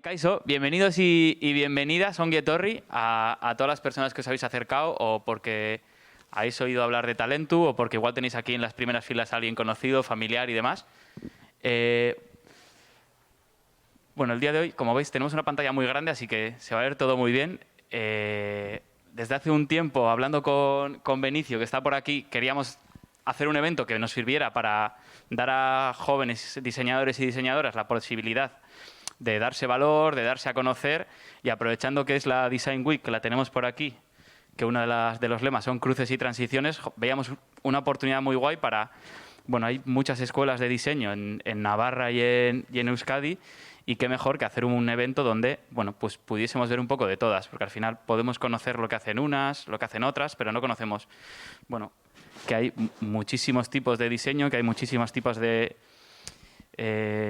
Kaixo, bienvenidos y bienvenidas, ongi etorri, a todas las personas que os habéis acercado o porque habéis oído hablar de Talentu o porque igual tenéis aquí en las primeras filas a alguien conocido, familiar y demás. Bueno, el día de hoy, como veis, tenemos una pantalla muy grande, así que se va a ver todo muy bien. Desde hace un tiempo, hablando con Benicio, que está por aquí, queríamos hacer un evento que nos sirviera para dar a jóvenes diseñadores y diseñadoras la posibilidad de darse valor, de darse a conocer, y aprovechando que es la Design Week, que la tenemos por aquí, que uno de los lemas son cruces y transiciones, veíamos una oportunidad muy guay para... Bueno, hay muchas escuelas de diseño en Navarra y en Euskadi, y qué mejor que hacer un evento donde, bueno, pues pudiésemos ver un poco de todas, porque al final podemos conocer lo que hacen unas, lo que hacen otras, pero no conocemos, bueno, que hay muchísimos tipos de diseño, que hay muchísimos tipos de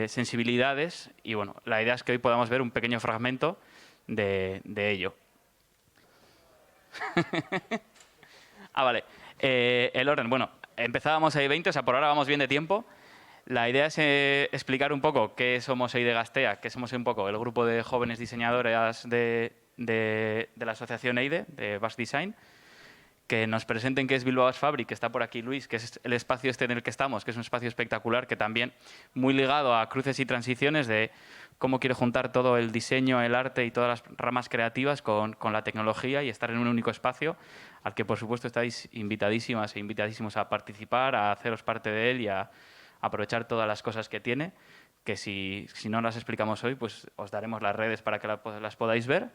sensibilidades, y bueno, la idea es que hoy podamos ver un pequeño fragmento de ello. Vale. El orden, bueno, empezábamos a 20, o sea, por ahora vamos bien de tiempo. La idea es explicar un poco qué somos EIDE Gastea, qué somos un poco el grupo de jóvenes diseñadoras de la asociación EIDE, de Basque Design, que nos presenten qué es Bilbao Art Fabric, que está por aquí Luis, que es el espacio este en el que estamos, que es un espacio espectacular, que también muy ligado a cruces y transiciones de cómo quiere juntar todo el diseño, el arte y todas las ramas creativas con la tecnología y estar en un único espacio al que, por supuesto, estáis invitadísimas e invitadísimos a participar, a haceros parte de él y a aprovechar todas las cosas que tiene, que si no las explicamos hoy, pues os daremos las redes para que las podáis ver.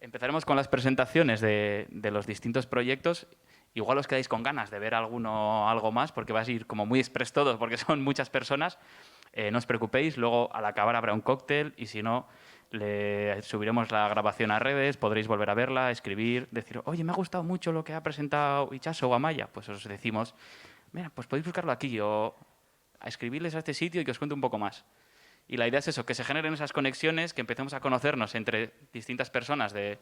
Empezaremos con las presentaciones de los distintos proyectos. Igual os quedáis con ganas de ver algo más, porque vais a ir como muy express todos, porque son muchas personas. No os preocupéis, luego al acabar habrá un cóctel y si no, le subiremos la grabación a redes, podréis volver a verla, escribir, decir, oye, me ha gustado mucho lo que ha presentado Ichazo o Amaya. Pues os decimos, mira, pues podéis buscarlo aquí o a escribirles a este sitio y que os cuente un poco más. Y la idea es eso, que se generen esas conexiones, que empecemos a conocernos entre distintas personas del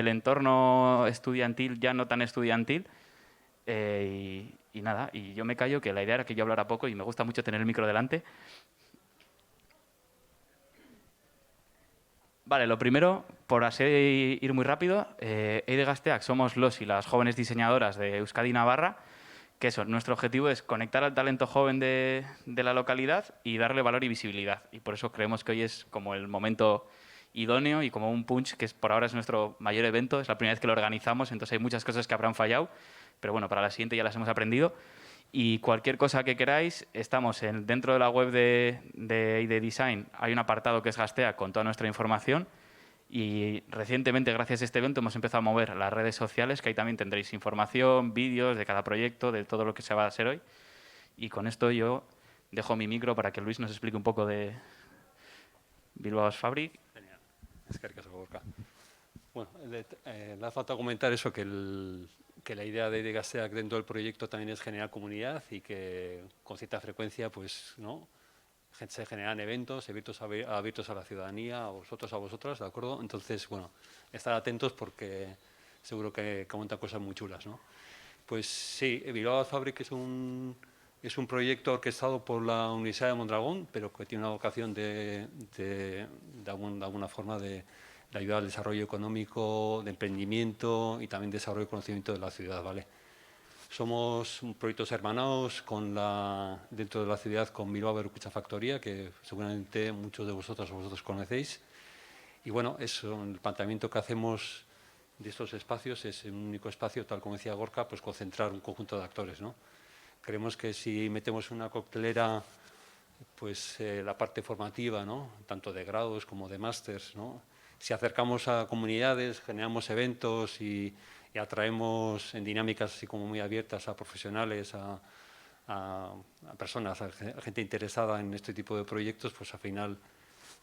entorno estudiantil, ya no tan estudiantil. Y nada, y yo me callo, que la idea era que yo hablara poco y me gusta mucho tener el micro delante. Vale, lo primero, por así ir muy rápido, EIDE Gasteac somos los y las jóvenes diseñadoras de Euskadi y Navarra, que eso, nuestro objetivo es conectar al talento joven de la localidad y darle valor y visibilidad. Y por eso creemos que hoy es como el momento idóneo y como un punch, que por ahora es nuestro mayor evento, es la primera vez que lo organizamos, entonces hay muchas cosas que habrán fallado, pero bueno, para la siguiente ya las hemos aprendido. Y cualquier cosa que queráis, estamos dentro de la web de Design, hay un apartado que es Gastea con toda nuestra información. Y recientemente, gracias a este evento, hemos empezado a mover las redes sociales, que ahí también tendréis información, vídeos de cada proyecto, de todo lo que se va a hacer hoy. Y con esto yo dejo mi micro para que Luis nos explique un poco de Bilbao Art Fabric. Genial. Eskerrik asko, Gorka. Bueno, le ha faltado comentar eso, que la idea de Gasteac dentro del proyecto también es generar comunidad y que con cierta frecuencia, pues, ¿no?, se generan eventos abiertos a la ciudadanía, a vosotros, a vosotras, ¿de acuerdo? Entonces, bueno, estar atentos porque seguro que comentan cosas muy chulas, ¿no? Pues sí, Bilbao Art Fabric es un proyecto orquestado por la Universidad de Mondragón, pero que tiene una vocación de alguna forma de ayudar al desarrollo económico, de emprendimiento y también desarrollo y conocimiento de la ciudad, ¿vale? Somos proyectos hermanados dentro de la ciudad con Bilbao Berrikuntza Factoría, que seguramente muchos de vosotros conocéis. Y bueno, el planteamiento que hacemos de estos espacios es en un único espacio, tal como decía Gorka, pues concentrar un conjunto de actores, ¿no? Creemos que si metemos una coctelera, pues la parte formativa, ¿no?, tanto de grados como de másters, ¿no?, si acercamos a comunidades, generamos eventos y atraemos en dinámicas así como muy abiertas a profesionales, a personas, a gente interesada en este tipo de proyectos, pues al final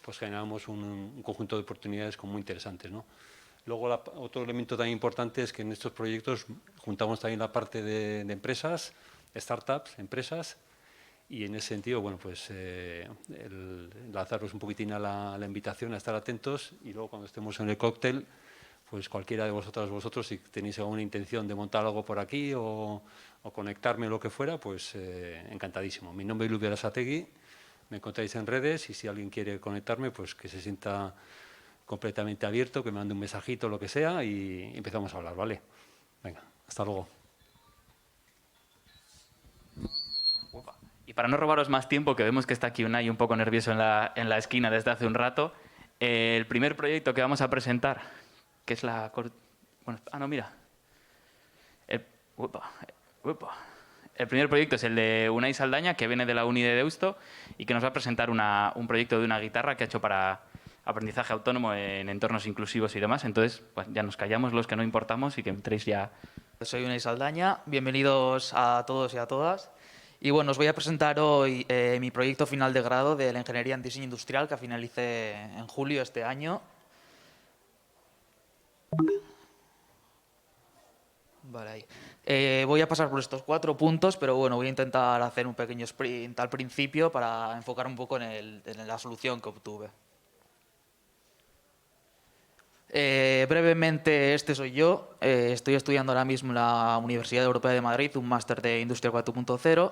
pues generamos un conjunto de oportunidades como muy interesantes, ¿no? Luego, otro elemento tan importante es que en estos proyectos juntamos también la parte de empresas, startups, empresas, y en ese sentido, bueno, pues lanzaros un poquitín a la invitación a estar atentos y luego cuando estemos en el cóctel, pues cualquiera de vosotros, si tenéis alguna intención de montar algo por aquí o conectarme o lo que fuera, pues encantadísimo. Mi nombre es Luis Berasategui, me encontráis en redes y si alguien quiere conectarme, pues que se sienta completamente abierto, que me mande un mensajito, lo que sea, y empezamos a hablar, ¿vale? Venga, hasta luego. Y para no robaros más tiempo, que vemos que está aquí Unai un poco nervioso en la esquina desde hace un rato, el primer proyecto que vamos a presentar, que es la... Bueno, no, mira. El primer proyecto es el de Unai Saldaña, que viene de la Uni de Deusto y que nos va a presentar un proyecto de una guitarra que ha hecho para aprendizaje autónomo en entornos inclusivos y demás. Entonces, pues ya nos callamos los que no importamos y que entréis ya. Soy Unai Saldaña, bienvenidos a todos y a todas. Y bueno, os voy a presentar hoy mi proyecto final de grado de la Ingeniería en Diseño Industrial que finalicé en julio de este año. Vale, ahí. Voy a pasar por estos 4 puntos, pero bueno, voy a intentar hacer un pequeño sprint al principio para enfocar un poco en la solución que obtuve. Brevemente, este soy yo. Estoy estudiando ahora mismo en la Universidad Europea de Madrid, un máster de Industria 4.0.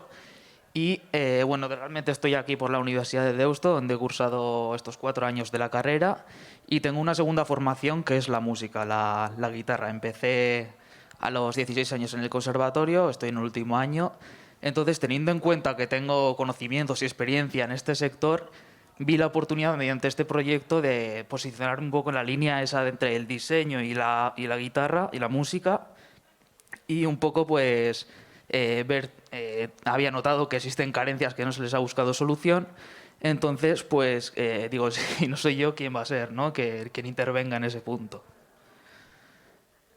Y bueno, realmente estoy aquí por la Universidad de Deusto, donde he cursado estos 4 años de la carrera. Y tengo una segunda formación que es la música, la guitarra. Empecé a los 16 años en el conservatorio, estoy en el último año. Entonces, teniendo en cuenta que tengo conocimientos y experiencia en este sector, vi la oportunidad mediante este proyecto de posicionar un poco en la línea esa entre el diseño y la guitarra y la música y un poco pues había notado que existen carencias que no se les ha buscado solución. Entonces, pues digo, si no soy yo, ¿quién va a ser, no? Quien intervenga en ese punto.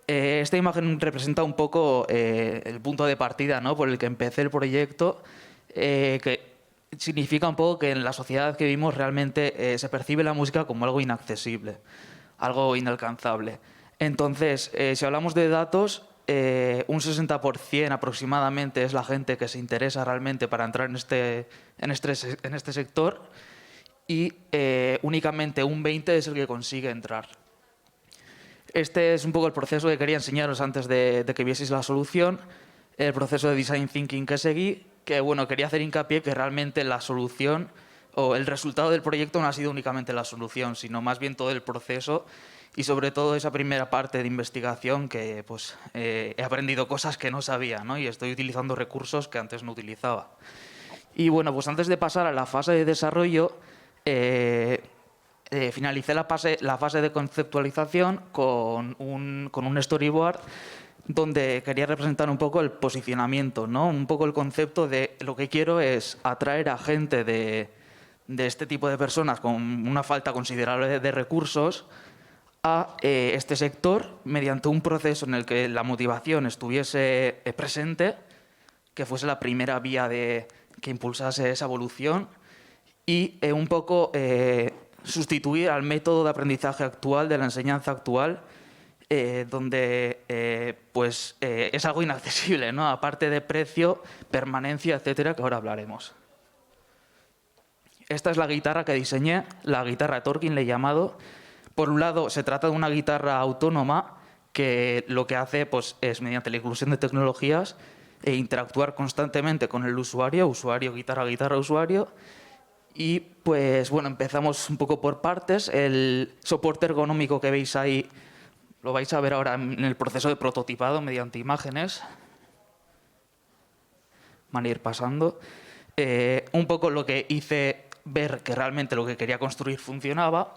Esta imagen representa un poco el punto de partida, ¿no? Por el que empecé el proyecto, que significa un poco que en la sociedad que vivimos realmente se percibe la música como algo inaccesible, algo inalcanzable. Entonces, si hablamos de datos, un 60% aproximadamente es la gente que se interesa realmente para entrar en este sector y únicamente un 20% es el que consigue entrar. Este es un poco el proceso que quería enseñaros antes de que vieseis la solución, el proceso de design thinking que seguí, que bueno, quería hacer hincapié que realmente la solución o el resultado del proyecto no ha sido únicamente la solución, sino más bien todo el proceso y sobre todo esa primera parte de investigación que pues, he aprendido cosas que no sabía, ¿no? Y estoy utilizando recursos que antes no utilizaba. Y bueno, pues antes de pasar a la fase de desarrollo, finalicé la fase de conceptualización con un storyboard donde quería representar un poco el posicionamiento, ¿no? Un poco el concepto de lo que quiero es atraer a gente de este tipo de personas con una falta considerable de recursos a este sector mediante un proceso en el que la motivación estuviese presente, que fuese la primera vía que impulsase esa evolución y un poco sustituir al método de aprendizaje actual, de la enseñanza actual, donde pues, es algo inaccesible, ¿no? Aparte de precio, permanencia, etcétera, que ahora hablaremos. Esta es la guitarra que diseñé, la guitarra Torkin le he llamado. Por un lado, se trata de una guitarra autónoma que lo que hace pues, es, mediante la inclusión de tecnologías, interactuar constantemente con el usuario, guitarra, usuario. Y pues bueno, empezamos un poco por partes. El soporte ergonómico que veis ahí lo vais a ver ahora en el proceso de prototipado mediante imágenes. Van a ir pasando. Un poco lo que hice ver que realmente lo que quería construir funcionaba.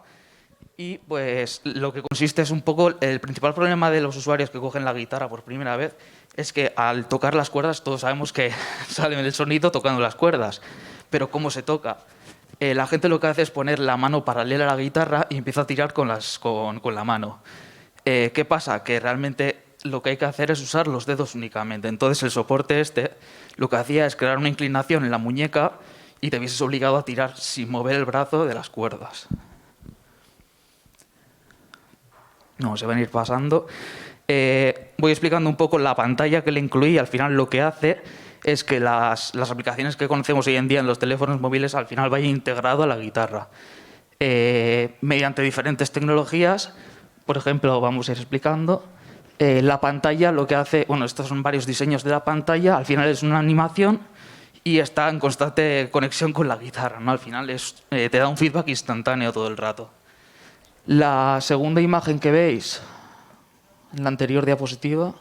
Y pues lo que consiste es un poco el principal problema de los usuarios que cogen la guitarra por primera vez es que al tocar las cuerdas todos sabemos que sale el sonido tocando las cuerdas, pero ¿cómo se toca? La gente lo que hace es poner la mano paralela a la guitarra y empieza a tirar con la mano. ¿Qué pasa? Que realmente lo que hay que hacer es usar los dedos únicamente. Entonces el soporte lo que hacía es crear una inclinación en la muñeca y te vieses obligado a tirar sin mover el brazo de las cuerdas. No, se van a ir pasando. Voy explicando un poco la pantalla que le incluí. Al final lo que hace es que las aplicaciones que conocemos hoy en día en los teléfonos móviles al final vaya integrado a la guitarra. Mediante diferentes tecnologías, por ejemplo, vamos a ir explicando. La pantalla lo que hace, bueno, estos son varios diseños de la pantalla, al final es una animación y está en constante conexión con la guitarra, ¿no? Al final te da un feedback instantáneo todo el rato. La segunda imagen que veis, en la anterior diapositiva,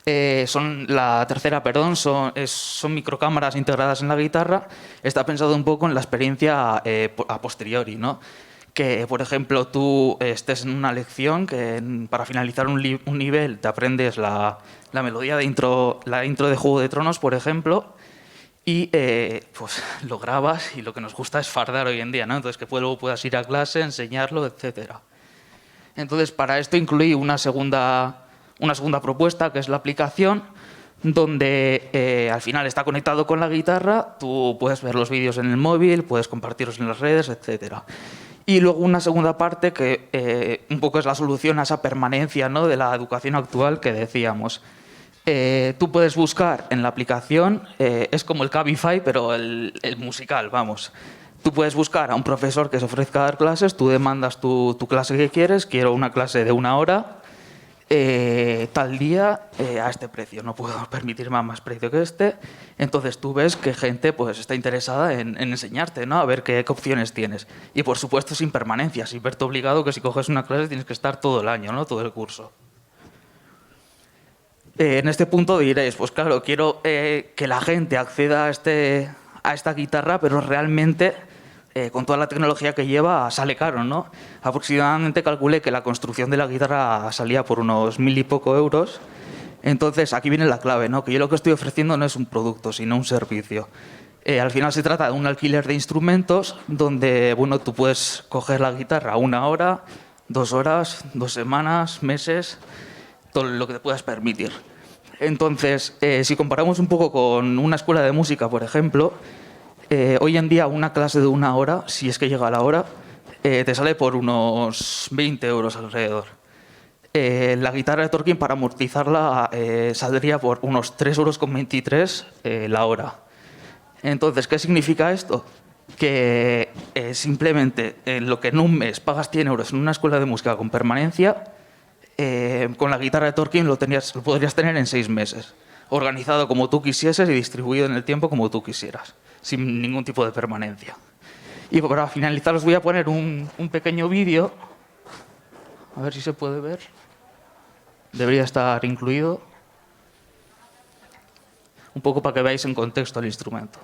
la tercera, perdón, son microcámaras integradas en la guitarra. Está pensado un poco en la experiencia a posteriori, ¿no? Que, por ejemplo, tú estés en una lección que para finalizar un nivel te aprendes la melodía la intro de Juego de Tronos, por ejemplo, y pues lo grabas y lo que nos gusta es fardar hoy en día, ¿no? Entonces que luego puedas ir a clase, enseñarlo, etcétera. Entonces para esto incluí una segunda propuesta, que es la aplicación, donde al final está conectado con la guitarra, tú puedes ver los vídeos en el móvil, puedes compartirlos en las redes, etcétera. Y luego una segunda parte que un poco es la solución a esa permanencia, ¿no?, de la educación actual que decíamos. Tú puedes buscar en la aplicación, es como el Cabify, pero el musical, vamos. Tú puedes buscar a un profesor que se ofrezca a dar clases, tú demandas tu clase que quieres, quiero una clase de 1 hora, tal día, a este precio, no puedo permitirme más precio que este. Entonces tú ves que gente pues, está interesada en enseñarte, ¿no?, a ver qué opciones tienes. Y por supuesto sin permanencia, sin verte obligado que si coges una clase tienes que estar todo el año, ¿no?, todo el curso. En este punto diréis, pues claro, quiero que la gente acceda a esta guitarra, pero realmente con toda la tecnología que lleva sale caro, ¿no? Aproximadamente calculé que la construcción de la guitarra salía por unos 1000 y poco euros. Entonces aquí viene la clave, ¿no?, que yo lo que estoy ofreciendo no es un producto, sino un servicio. Al final se trata de un alquiler de instrumentos donde bueno, tú puedes coger la guitarra 1 hora, 2 horas, 2 semanas, meses, todo lo que te puedas permitir. Entonces, si comparamos un poco con una escuela de música, por ejemplo, hoy en día una clase de 1 hora, si es que llega la hora, te sale por unos 20 euros alrededor. La guitarra de Torkin, para amortizarla, saldría por unos 3,23 € la hora. Entonces, ¿qué significa esto? Que simplemente lo que en un mes pagas 100 euros en una escuela de música con permanencia, con la guitarra de Torkin lo podrías tener en 6 meses, organizado como tú quisieses y distribuido en el tiempo como tú quisieras, sin ningún tipo de permanencia. Y para finalizar os voy a poner un pequeño vídeo, a ver si se puede ver, debería estar incluido, un poco para que veáis en contexto el instrumento.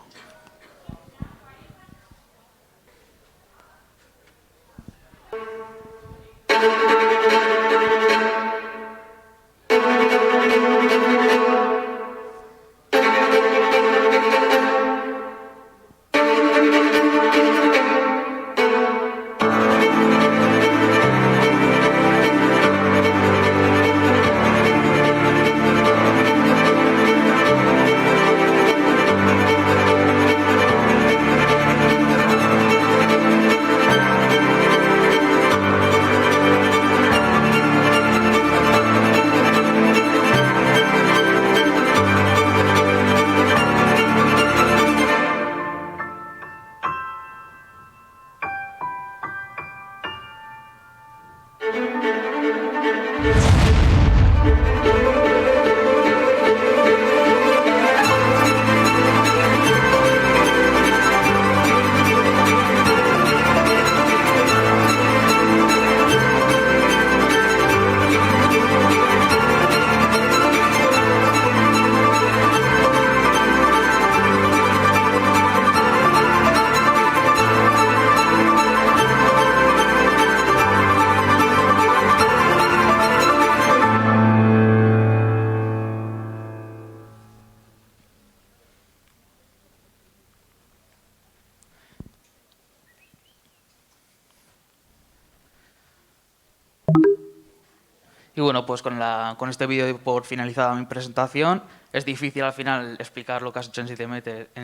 Y bueno, pues con este vídeo por finalizada mi presentación. Es difícil al final explicar lo que has hecho en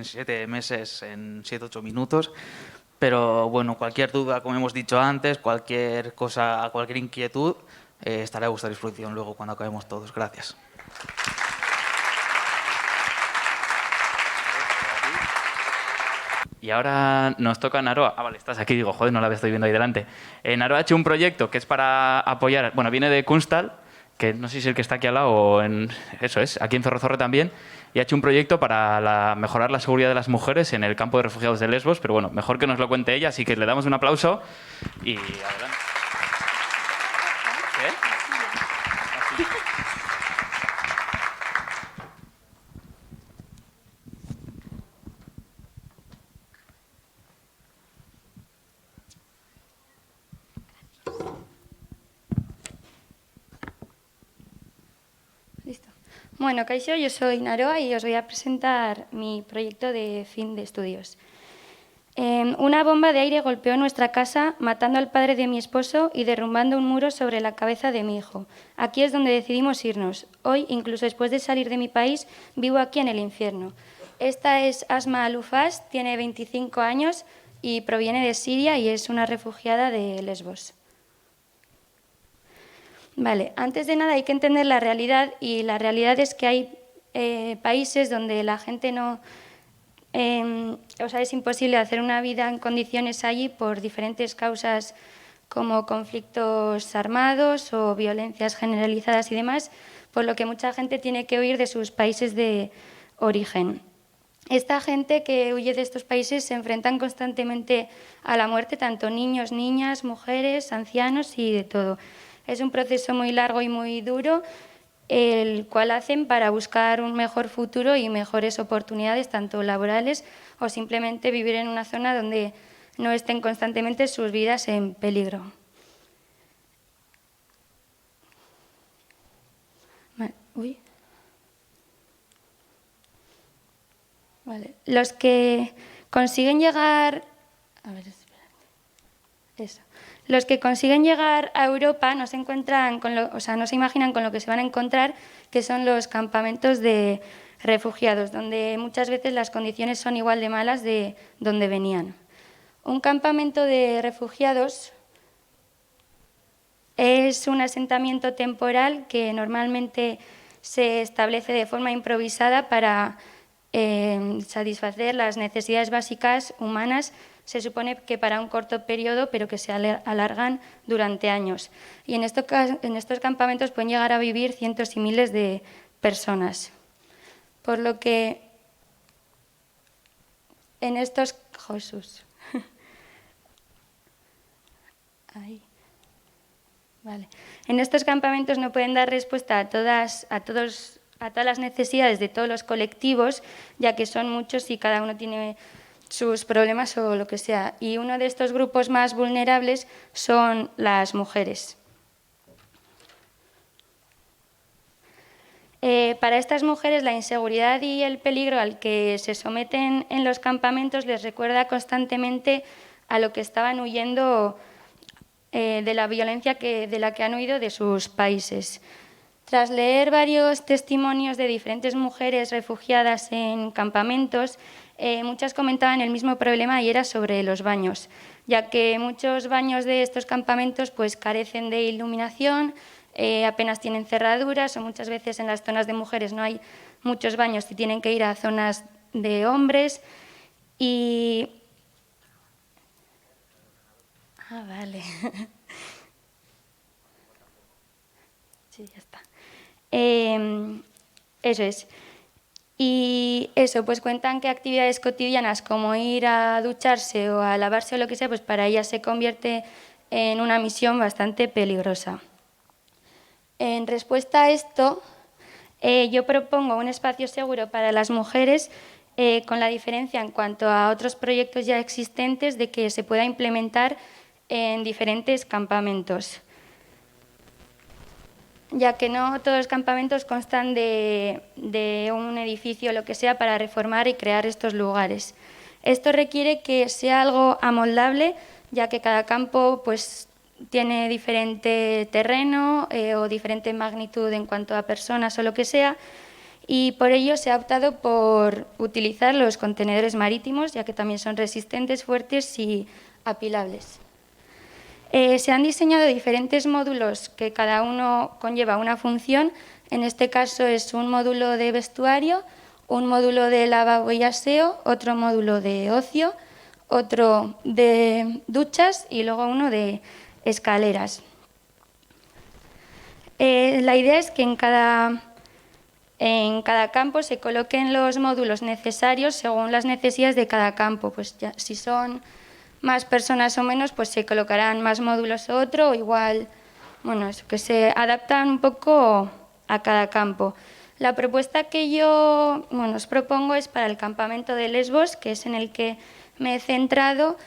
7 meses, en 7-8 minutos. Pero bueno, cualquier duda, como hemos dicho antes, cualquier cosa, cualquier inquietud, estaré a vuestra disposición luego cuando acabemos todos. Gracias. Y ahora nos toca Naroa. Ah, vale, estás aquí. Digo, joder, no la estoy viendo ahí delante. Naroa ha hecho un proyecto que es para apoyar... Bueno, viene de Kunstal que no sé si es el que está aquí al lado o eso es, aquí en Zorrozorre también, y ha hecho un proyecto para mejorar la seguridad de las mujeres en el campo de refugiados de Lesbos, pero bueno, mejor que nos lo cuente ella, así que le damos un aplauso y adelante. ¿Qué? Así. Listo. Bueno, Kaixo, yo soy Naroa y os voy a presentar mi proyecto de fin de estudios. Una bomba de aire golpeó nuestra casa, matando al padre de mi esposo y derrumbando un muro sobre la cabeza de mi hijo. Aquí es donde decidimos irnos. Hoy, incluso después de salir de mi país, vivo aquí en el infierno. Esta es Asma Alufas, tiene 25 años y proviene de Siria y es una refugiada de Lesbos. Vale, antes de nada hay que entender la realidad, y la realidad es que hay países donde la gente no... es imposible hacer una vida en condiciones allí por diferentes causas como conflictos armados o violencias generalizadas y demás, por lo que mucha gente tiene que huir de sus países de origen. Esta gente que huye de estos países se enfrentan constantemente a la muerte, tanto niños, niñas, mujeres, ancianos y de todo. Es un proceso muy largo y muy duro, el cual hacen para buscar un mejor futuro y mejores oportunidades, tanto laborales o simplemente vivir en una zona donde no estén constantemente sus vidas en peligro. Uy. Vale. Los que consiguen llegar... A ver, eso. Los que consiguen llegar a Europa no se encuentran no se imaginan con lo que se van a encontrar, que son los campamentos de refugiados, donde muchas veces las condiciones son igual de malas de donde venían. Un campamento de refugiados es un asentamiento temporal que normalmente se establece de forma improvisada para satisfacer las necesidades básicas humanas. Se supone que para un corto periodo, pero que se alargan durante años. Y en estos campamentos pueden llegar a vivir cientos y miles de personas. Por lo que en estos... Jesús. Ahí. Vale. En estos campamentos no pueden dar respuesta a todas las necesidades de todos los colectivos, ya que son muchos y cada uno tiene sus problemas o lo que sea. Y uno de estos grupos más vulnerables son las mujeres. Para estas mujeres, la inseguridad y el peligro al que se someten en los campamentos les recuerda constantemente a lo que estaban huyendo de la violencia de la que han huido de sus países. Tras leer varios testimonios de diferentes mujeres refugiadas en campamentos, muchas comentaban el mismo problema, y era sobre los baños, ya que muchos baños de estos campamentos pues carecen de iluminación, apenas tienen cerraduras, o muchas veces en las zonas de mujeres no hay muchos baños y tienen que ir a zonas de hombres. Vale. Sí, ya está. Eso es. Y eso, pues cuentan que actividades cotidianas como ir a ducharse o a lavarse o lo que sea, pues para ellas se convierte en una misión bastante peligrosa. En respuesta a esto, yo propongo un espacio seguro para las mujeres, con la diferencia en cuanto a otros proyectos ya existentes de que se pueda implementar en diferentes campamentos, ya que no todos los campamentos constan de un edificio o lo que sea para reformar y crear estos lugares. Esto requiere que sea algo amoldable, ya que cada campo pues tiene diferente terreno o diferente magnitud en cuanto a personas o lo que sea, y por ello se ha optado por utilizar los contenedores marítimos, ya que también son resistentes, fuertes y apilables. Se han diseñado diferentes módulos que cada uno conlleva una función. En este caso es un módulo de vestuario, un módulo de lavabo y aseo, otro módulo de ocio, otro de duchas y luego uno de escaleras. La idea es que en cada campo se coloquen los módulos necesarios según las necesidades de cada campo. Pues ya, si son más personas o menos, pues se colocarán más módulos o otro, o igual, bueno, eso, que se adaptan un poco a cada campo. La propuesta que yo os propongo es para el campamento de Lesbos, que es en el que me he centrado,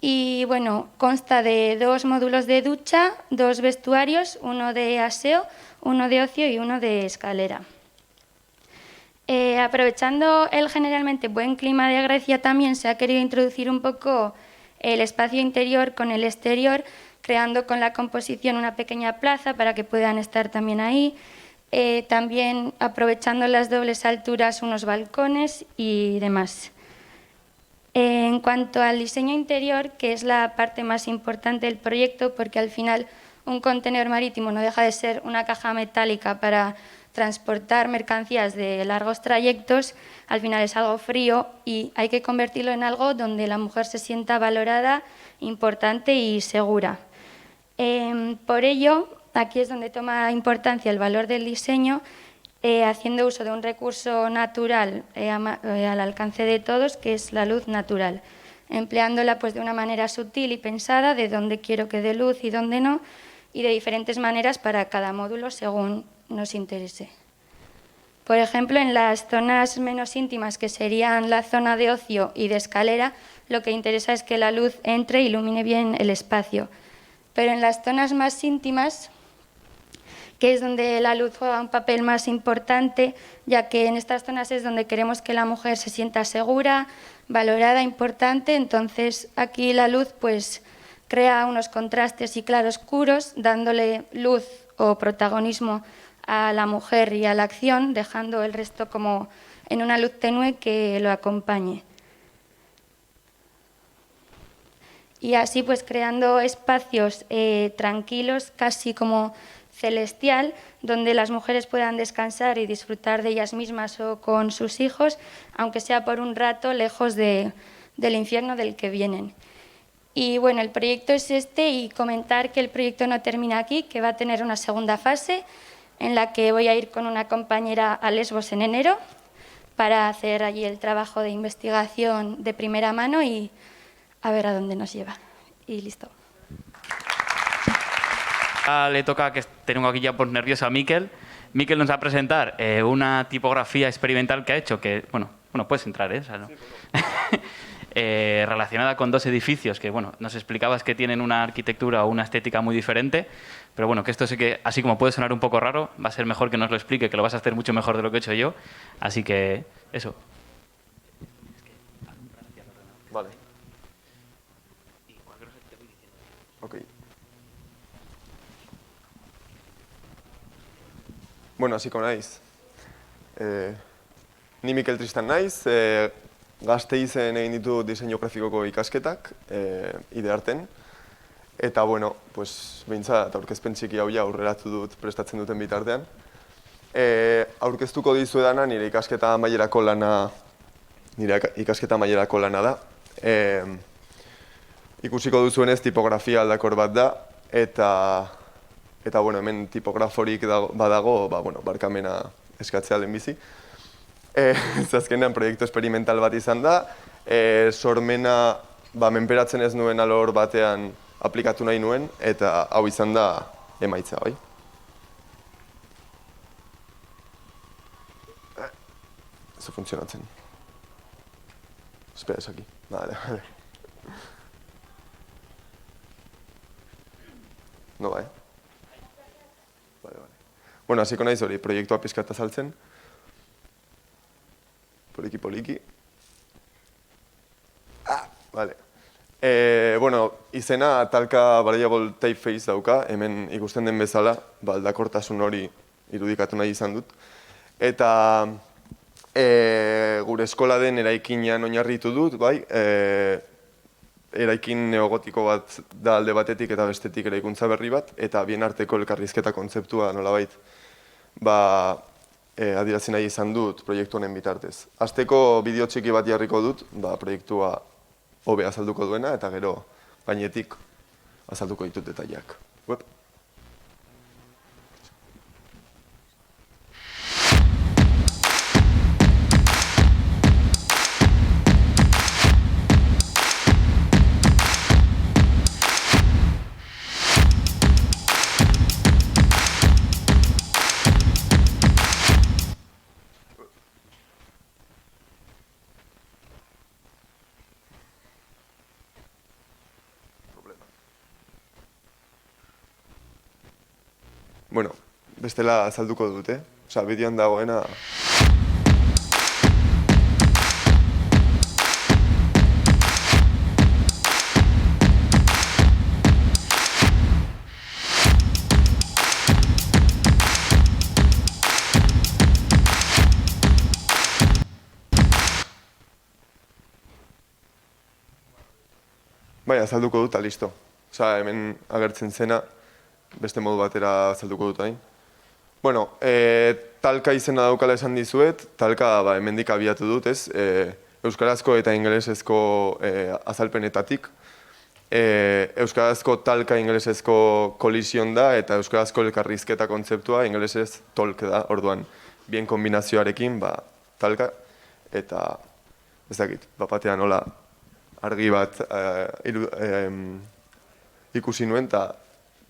y bueno, consta de 2 módulos de ducha, 2 vestuarios, uno de aseo, uno de ocio y uno de escalera. Aprovechando el generalmente buen clima de Grecia, también se ha querido introducir un poco el espacio interior con el exterior, creando con la composición una pequeña plaza para que puedan estar también ahí. También aprovechando las dobles alturas, unos balcones y demás. En cuanto al diseño interior, que es la parte más importante del proyecto, porque al final un contenedor marítimo no deja de ser una caja metálica para transportar mercancías de largos trayectos, al final es algo frío y hay que convertirlo en algo donde la mujer se sienta valorada, importante y segura. Por ello, aquí es donde toma importancia el valor del diseño, haciendo uso de un recurso natural al alcance de todos, que es la luz natural, empleándola pues, de una manera sutil y pensada, de dónde quiero que dé luz y dónde no, y de diferentes maneras para cada módulo según nos interese. Por ejemplo, en las zonas menos íntimas, que serían la zona de ocio y de escalera, lo que interesa es que la luz entre e ilumine bien el espacio. Pero en las zonas más íntimas, que es donde la luz juega un papel más importante, ya que en estas zonas es donde queremos que la mujer se sienta segura, valorada, importante, entonces aquí la luz pues crea unos contrastes y claroscuros, dándole luz o protagonismo a la mujer y a la acción, dejando el resto como en una luz tenue que lo acompañe. Y así pues creando espacios tranquilos, casi como celestial, donde las mujeres puedan descansar y disfrutar de ellas mismas o con sus hijos, aunque sea por un rato lejos del infierno del que vienen. Y bueno, el proyecto es este, y comentar que el proyecto no termina aquí, que va a tener una segunda fase en la que voy a ir con una compañera a Lesbos en enero para hacer allí el trabajo de investigación de primera mano y a ver a dónde nos lleva. Y listo. Le toca, que tengo aquí ya por nervioso, a Miquel. Miquel nos va a presentar una tipografía experimental que ha hecho, que, bueno, puedes entrar, ¿eh? O sea, ¿no? Relacionada con 2 edificios que, bueno, nos explicabas que tienen una arquitectura o una estética muy diferente, pero bueno, que esto sí que, así como puede sonar un poco raro, va a ser mejor que nos lo explique, que lo vas a hacer mucho mejor de lo que he hecho yo. Así que, eso. Vale. Ok. Bueno, hasiko naiz. Ni Mikel Tristan naiz, Gasteizen egin ditu diseinu grafikoko ikasketak, Idearten. Eta, bueno, pues, behintzat aurkezpen txiki hau aurreratu dut prestatzen duten bitartean. Aurkeztuko dizuedana nire ikasketa amaierako lana da. Ikusiko duzuenez tipografia aldakor bat da, eta bueno, hemen tipograforik badago, barkamena eskatzea lehenbizi. Azkenean proiektu experimental bat izan da, sormena menperatzen ez nuen alor batean aplikatu nahi nuen, eta hau izan da emaitza, bai? Ez funtzionatzen. Espera, ez aquí. Vale. No va, Vale. Bueno, hasiko naiz hori, proiektua pizkat azaltzen. Poliki. Vale. Bueno, izena talka variable typeface dauka, hemen ikusten den bezala, aldakortasun hori irudikatu nahi izan dut. Eta gure eskola den eraikinean oinarritu dut, bai, eraikin neogotiko bat da alde batetik eta bestetik eraikuntza berri bat, eta bien arteko elkarrizketa kontzeptua nolabait adierazi nahi izan dut proiektu honen bitartez. Hasteko bideo txiki bat jarriko dut, proiektua hobe azalduko duena, eta gero gainetik azalduko ditut detaileak. bueno, bestela azalduko dute. Osa, bideoan dagoena... Bai, azalduko dut, listo. Osa, hemen agertzen zena, beste modu batera azalduko dut hain. Bueno, talka izena daukala esan dizuet, talka hemendik abiatu dut, ez? Euskarazko eta ingelesezko azalpenetatik. Euskarazko talka ingelesezko kolision da, eta euskarazko elkarrizketa kontzeptua ingelesez talk da, orduan, bien kombinazioarekin, talka, eta ez dakit, batean hola argi bat ikusi nuen, eta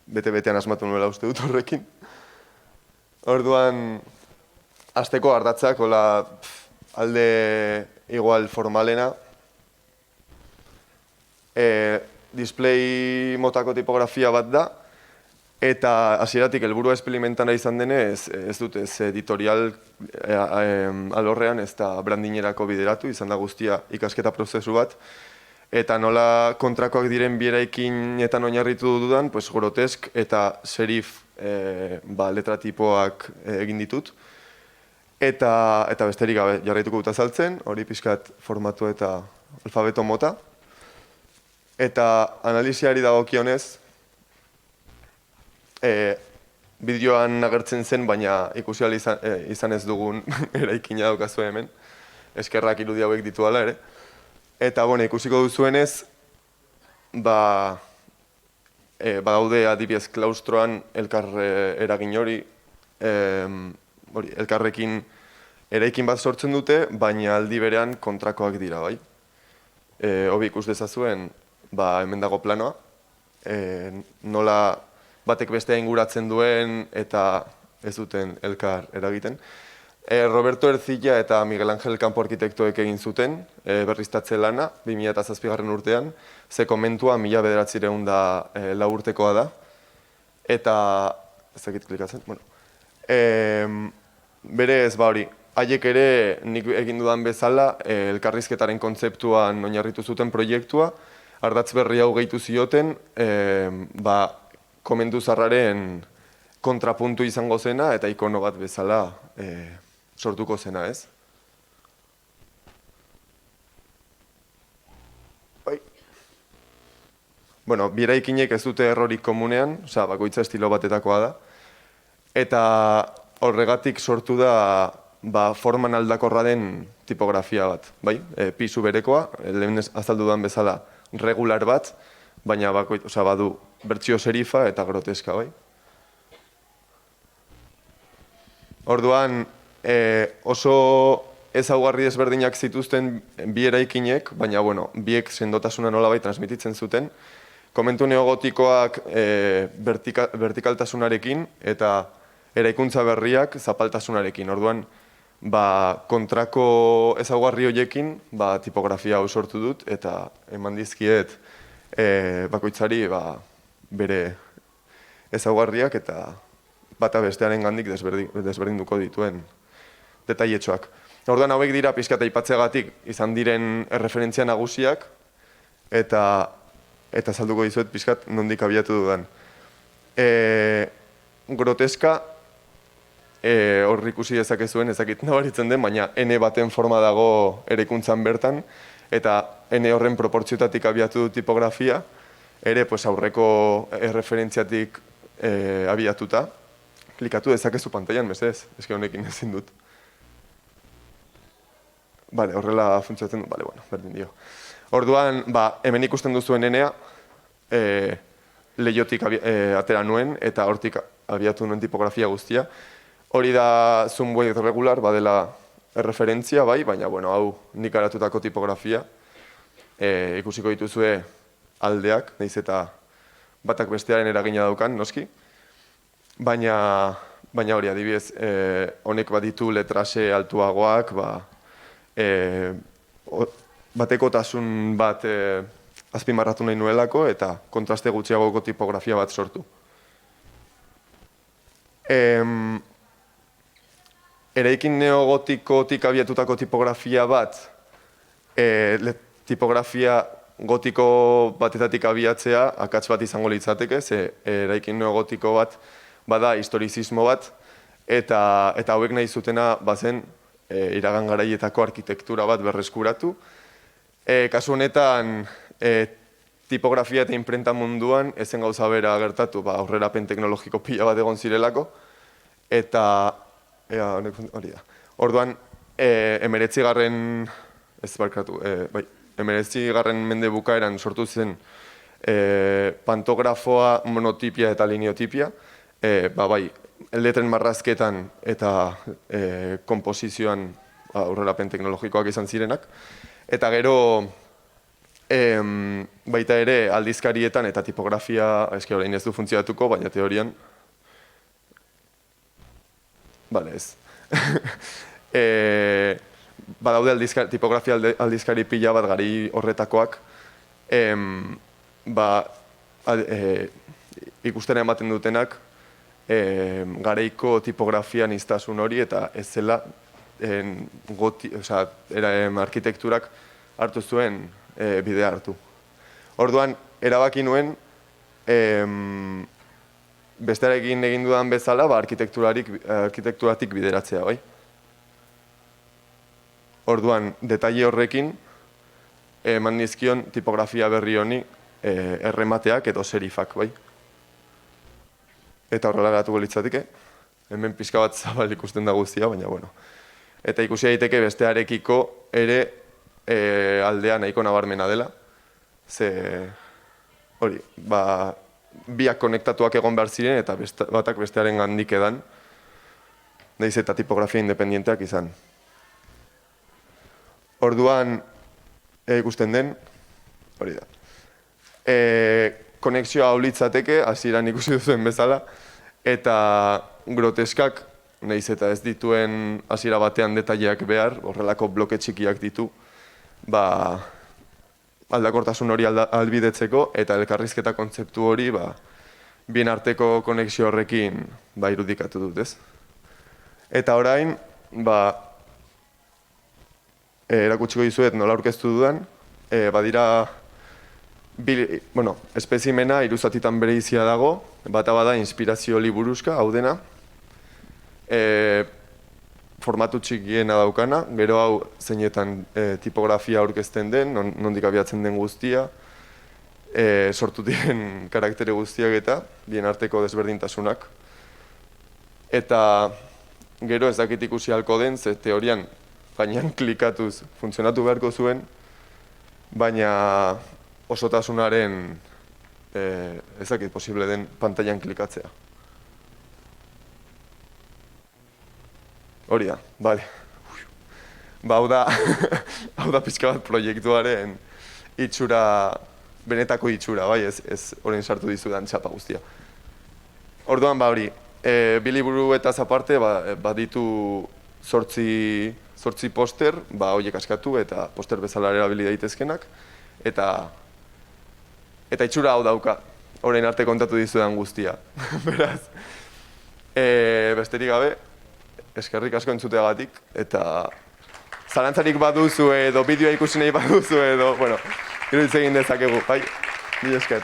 bete-betean asmatu nuela uste dut horrekin. Orduan, hasteko ardatzak, hola, alde igual formalena, display motako tipografia bat da, eta hasieratik helburua esperimentana izan denez, ez dut, ez editorial alorrean, ez da brandinerako bideratu, izan da guztia ikasketa prozesu bat, eta nola kontrakoak diren bieraikinetan oinarritu dudan, pues grotesk eta serif letratipoak egin ditut. Eta besterik gabe jarraituko dut azaltzen, hori pixkat formatu eta alfabeto mota. Eta analiziari dagokionez, bideoan agertzen zen, baina ikusi ahal izan ez dugun eraikina daukazu hemen. Eskerrak irudi hauek ditu ala ere. Eta, ikusiko duzuenez, badaude adibidez klaustroan elkar eragin hori, elkarrekin eraikin bat sortzen dute, baina aldi berean kontrakoak dira, bai. Hobi ikus dezazuen, hemen dago planoa, nola batek bestea inguratzen duen eta ez duten elkar eragiten. Roberto Ercilla eta Miguel Ángel Campo arkitektoek egin zuten berriztatze lana 2007 urtean, ze komentua 1904 urtekoa da. Eta, ez dakit klikatzen, berez, hori, haiek ere nik egin dudan bezala elkarrizketaren kontzeptuan oinarritu zuten proiektua, ardatz berri hau gehitu zioten, komentu zarraren kontrapuntu izango zena eta ikono bat bezala sortuko zena, ez? Bieraikinek ez dute errorik komunean, bakoitza estilo batetakoa da, eta horregatik sortu da forman aldakorra den tipografia bat, bai? Pisu berekoa, lehen azaldudan bezala regular bat, baina badu bertsio serifa eta groteska, bai? Orduan, oso ezaugarri desberdinak zituzten bi eraikinek, baina, biek sendotasuna nolabait transmititzen zuten. Komentu neogotikoak vertikaltasunarekin eta eraikuntza berriak zapaltasunarekin. Orduan, kontrako ezaugarri horiekin tipografia hau sortu dut eta eman dizkiet bakoitzari bere ezaugarriak eta bata bestearen gandik desberdinduko dituen detailetxoak. Orduan hauek dira pixka eta aipatzeagatik izan diren erreferentzia nagusiak eta salduko dizuet pixkat nondik abiatu dudan. Groteska, hor ikusi dezakezuen, ezakit nabaritzen den, baina N baten forma dago eraikuntzan bertan, eta N horren proportziotatik abiatu du tipografia, ere aurreko erreferentziatik abiatuta. Klikatu dezakezu pantailan, mesedez, eske honekin ezin dut. Horrela funtzionatzen dut, berdin dio. Orduan, hemen ikusten duzuen N-a, lehiotik atera nuen, eta hortik abiatu nuen tipografia guztia. Hori da Zoomwave regular, badela erreferentzia, baina, hau nik aratutako tipografia. Ikusiko dituzue aldeak, nahiz eta batak bestearen eragina daukan, noski. Baina hori, adibidez, honek baditu letrase altuagoak, batekotasun bat azpimarratu nahi nuelako eta kontraste gutxiagoko tipografia bat sortu. Eraikin neogotikotik abiatutako tipografia bat, tipografia gotiko batetatik abiatzea akats bat izango litzateke, ze eraikin neogotiko bat bada historizismo bat, eta hauek nahi zutena bazen iragan garaietako arkitektura bat berreskuratu. Kasu honetan, tipografia eta imprenta munduan ezen gauza bera gertatu, aurrerapen teknologiko pila bat egon zirelako, eta hori da. Orduan, 19. Mende bukaeran sortu zen pantografoa, monotipia eta lineotipia, letren marrazketan eta konposizioan aurrerapen teknologikoak izan zirenak. Eta gero, baita ere aldizkarietan eta tipografia, eski orain ez du funtzionatuko, baina teorian, ez. Badaude tipografia aldizkari pila bat gari horretakoak, ikusten ematen dutenak, garaiko tipografia niztasun hori eta ez zela arkitekturak hartu zuen bidea hartu. Orduan, erabaki nuen, bestearekin egin dudan bezala, arkitekturatik bideratzea, bai? Orduan, detaile horrekin, eman nizkion tipografia berri honi erremateak edo serifak, bai? Eta horrela geratuko litzateke, hemen pixka bat zabal ikusten da guztia, baina, bueno. Eta ikusi daiteke bestearekiko ere aldea nahiko nabarmena dela, ze, hori, biak konektatuak egon behar ziren eta batak bestearen gandik edan, naiz eta tipografia independienteak izan. Orduan, ikusten den, hori da. Konexioa hau litzateke, hasieran ikusi duzuen bezala, eta groteskak, nahiz eta ez dituen hasiera batean detaileak behar, horrelako bloke txikiak ditu, aldakortasun hori albidetzeko, eta elkarrizketa kontzeptu hori, bien arteko konexio horrekin irudikatu dut, ez? Eta orain, erakutsiko dizuet nola aurkeztu dudan, badira, espezimena iruzatitan bereizia dago, bata bada inspirazio liburuska, hau dena, formatu txikiena daukana, gero hau zeinetan tipografia aurkezten den, nondik abiatzen den guztia, sortu diren karaktere guztiak eta bien arteko desberdintasunak. Eta gero ez dakit ikusi halko den, ze teorian gainean klikatuz funtzionatu beharko zuen, baina osotasunaren ez dakit posible den pantailan klikatzea. Hori da, bale. Hau da pixka bat proiektuaren itxura, benetako itxura, bai, ez orain sartu dizudan txapa guztia. Orduan, hori, bi liburu eta aparte baditu 8 poster, horiek askatu eta poster bezala erabili daitezkenak, eta itxura hau dauka, orain arte kontatu dizudan guztia. Beraz, besterik gabe, eskerrik asko entzuteagatik, eta zalantzarik baduzu edo bideoa ikusi nahi baduzu edo, bueno, iruditzen egin dezakegu, bai, mila esker.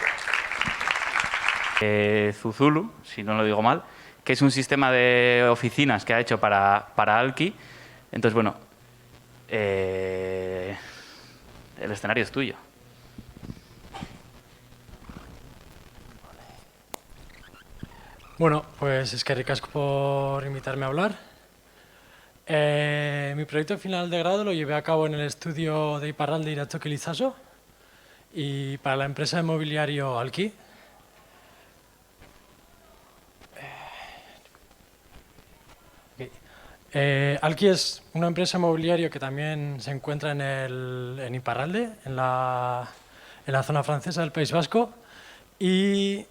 Zuzulu, si no lo digo mal, que es un sistema de oficinas que ha hecho para Alki. Entonces, bueno, el escenario es tuyo. Bueno, pues eskerrik asko por invitarme a hablar. Mi proyecto final de grado lo llevé a cabo en el estudio de Iparralde Iratxoki Lizaso y para la empresa de mobiliario Alki. Alki es una empresa de mobiliario que también se encuentra en Iparralde, en la zona francesa del País Vasco, y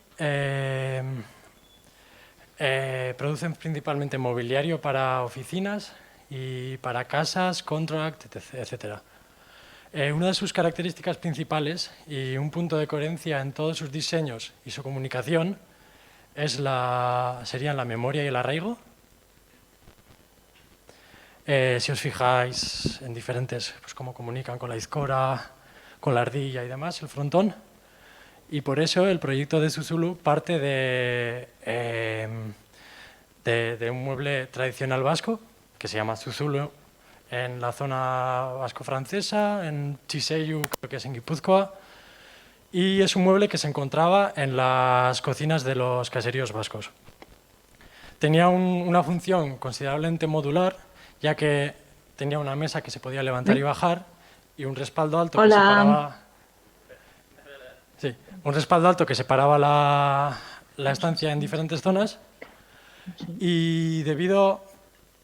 producen principalmente mobiliario para oficinas y para casas, contract, etc. Una de sus características principales y un punto de coherencia en todos sus diseños y su comunicación serían la memoria y el arraigo. Si os fijáis en diferentes, pues cómo comunican con la izcora, con la ardilla y demás, el frontón. Y por eso el proyecto de Zuzulu parte de un mueble tradicional vasco que se llama Zuzulu en la zona vasco-francesa, en Txiseiu, creo que es en Guipúzcoa, y es un mueble que se encontraba en las cocinas de los caseríos vascos. Tenía una función considerablemente modular, ya que tenía una mesa que se podía levantar y bajar y un respaldo alto que separaba... Sí, un respaldo alto que separaba la estancia en diferentes zonas, y debido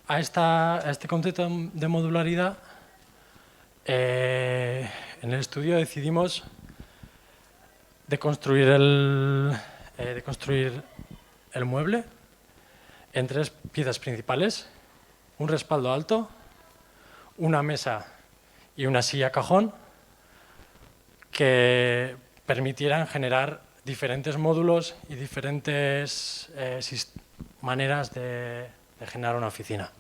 a este concepto de modularidad, en el estudio decidimos deconstruir el mueble en 3 piezas principales: un respaldo alto, una mesa y una silla cajón, que permitieran generar diferentes módulos y diferentes maneras de generar una oficina.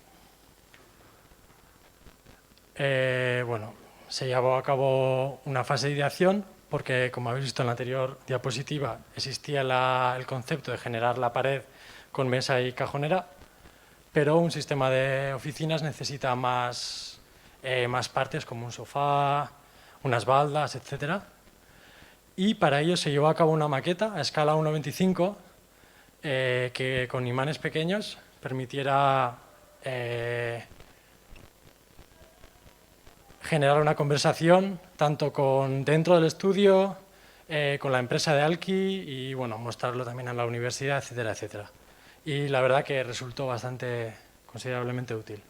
Bueno, se llevó a cabo una fase de ideación porque, como habéis visto en la anterior diapositiva, existía el concepto de generar la pared con mesa y cajonera, pero un sistema de oficinas necesita más partes, como un sofá, unas baldas, etc. Y para ello se llevó a cabo una maqueta a escala 1:25 que con imanes pequeños permitiera generar una conversación tanto dentro del estudio, con la empresa de Alki y bueno, mostrarlo también en la universidad, etcétera, etcétera. Y la verdad que resultó considerablemente útil.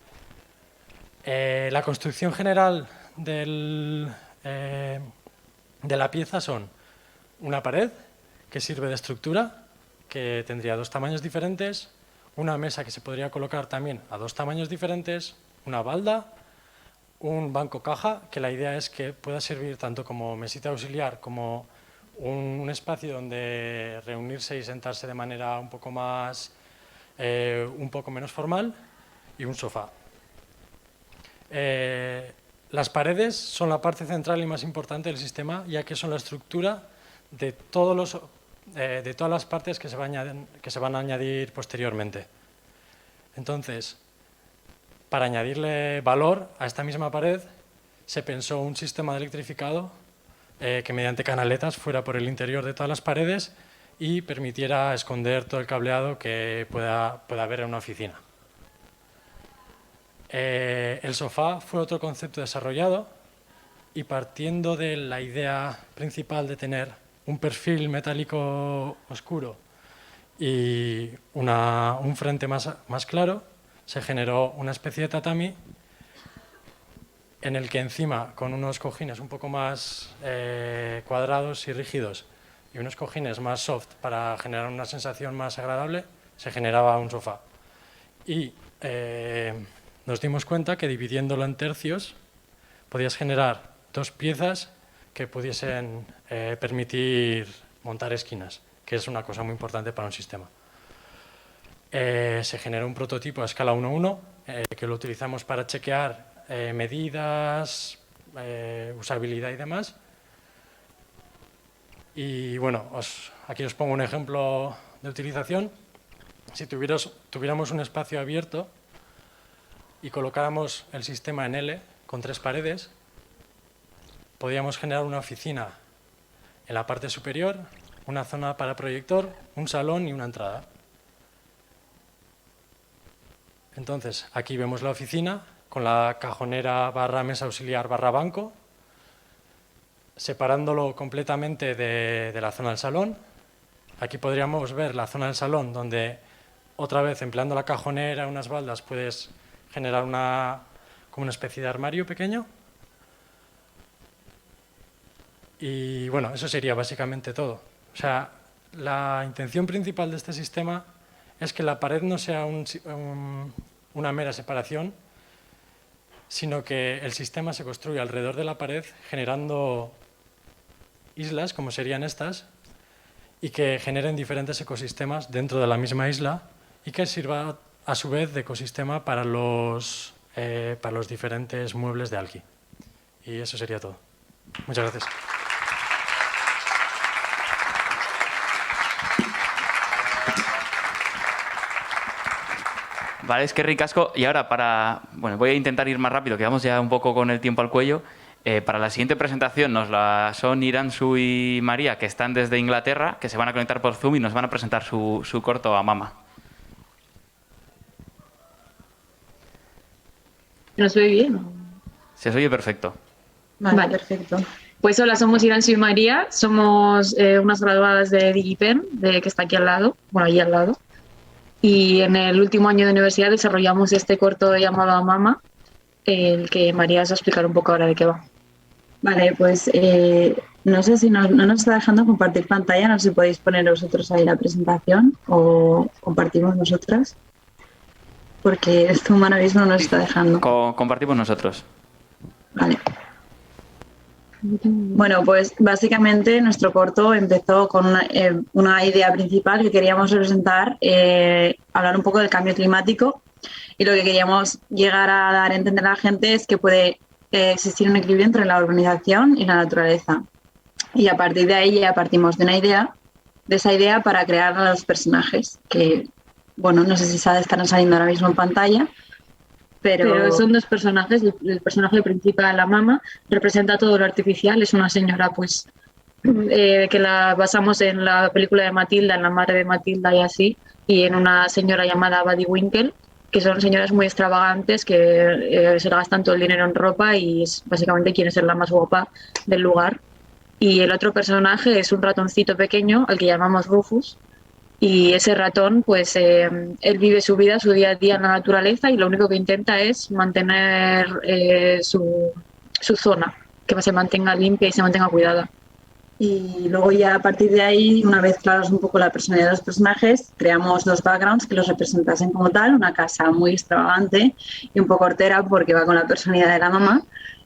La construcción general de la pieza son una pared que sirve de estructura, que tendría 2 tamaños diferentes, una mesa que se podría colocar también a 2 tamaños diferentes, una balda, un banco caja, que la idea es que pueda servir tanto como mesita auxiliar como un espacio donde reunirse y sentarse de manera un poco menos formal, y un sofá. Las paredes son la parte central y más importante del sistema, ya que son la estructura de todas las partes que se van a añadir posteriormente. Entonces, para añadirle valor a esta misma pared, se pensó un sistema de electrificado que mediante canaletas fuera por el interior de todas las paredes y permitiera esconder todo el cableado que pueda haber en una oficina. El sofá fue otro concepto desarrollado, y partiendo de la idea principal de tener un perfil metálico oscuro y un frente más claro, se generó una especie de tatami en el que encima, con unos cojines un poco más cuadrados y rígidos y unos cojines más soft para generar una sensación más agradable, se generaba un sofá. Y nos dimos cuenta que dividiéndolo en tercios podías generar 2 piezas que pudiesen permitir montar esquinas, que es una cosa muy importante para un sistema. Se generó un prototipo a escala 1:1 que lo utilizamos para chequear medidas, usabilidad y demás. Y bueno, aquí os pongo un ejemplo de utilización. Si tuviéramos un espacio abierto y colocáramos el sistema en L con 3 paredes, podríamos generar una oficina en la parte superior, una zona para proyector, un salón y una entrada. Entonces, aquí vemos la oficina con la cajonera / mesa auxiliar / banco, separándolo completamente de la zona del salón. Aquí podríamos ver la zona del salón donde, otra vez, empleando la cajonera, unas baldas, puedes generar como una especie de armario pequeño. Y bueno, eso sería básicamente todo. O sea, la intención principal de este sistema es que la pared no sea una mera separación, sino que el sistema se construye alrededor de la pared generando islas, como serían estas, y que generen diferentes ecosistemas dentro de la misma isla y que sirva a su vez de ecosistema para los diferentes muebles de Alki. Y eso sería todo. Muchas gracias. Vale, es que ricasco. Y ahora voy a intentar ir más rápido, que vamos ya un poco con el tiempo al cuello. Para la siguiente presentación son Iranzu y María, que están desde Inglaterra, que se van a conectar por Zoom y nos van a presentar su corto a Mama. ¿Nos oye bien? Se os oye perfecto. Vale, perfecto. Pues hola, somos Iranzu y María, somos unas graduadas de DigiPen, que está aquí al lado, bueno, allí al lado. Y en el último año de universidad desarrollamos este corto llamado Mama, el que María os va a explicar un poco ahora de qué va. Vale, pues no sé si no nos está dejando compartir pantalla, no sé si podéis poner vosotros ahí la presentación o compartimos nosotras, porque esto humano mismo no nos está dejando. Compartimos nosotros. Vale. Bueno, pues básicamente nuestro corto empezó con una idea principal que queríamos representar, hablar un poco del cambio climático, y lo que queríamos llegar a dar a entender a la gente es que puede existir un equilibrio entre la urbanización y la naturaleza. Y a partir de ahí ya partimos de esa idea para crear a los personajes, que, bueno, no sé si estarán saliendo ahora mismo en pantalla, pero son dos personajes. El personaje principal, la Mama, representa todo lo artificial. Es una señora, pues, que la basamos en la película de Matilda, en la madre de Matilda y así, y en una señora llamada Buddy Winkle, que son señoras muy extravagantes que se gastan todo el dinero en ropa y básicamente quieren ser la más guapa del lugar. Y el otro personaje es un ratoncito pequeño al que llamamos Rufus. Y ese ratón, pues él vive su vida, su día a día en la naturaleza, y lo único que intenta es mantener su zona, que se mantenga limpia y se mantenga cuidada. Y luego ya a partir de ahí, una vez claros un poco la personalidad de los personajes, creamos dos backgrounds que los representasen como tal, una casa muy extravagante y un poco hortera porque va con la personalidad de la mamá,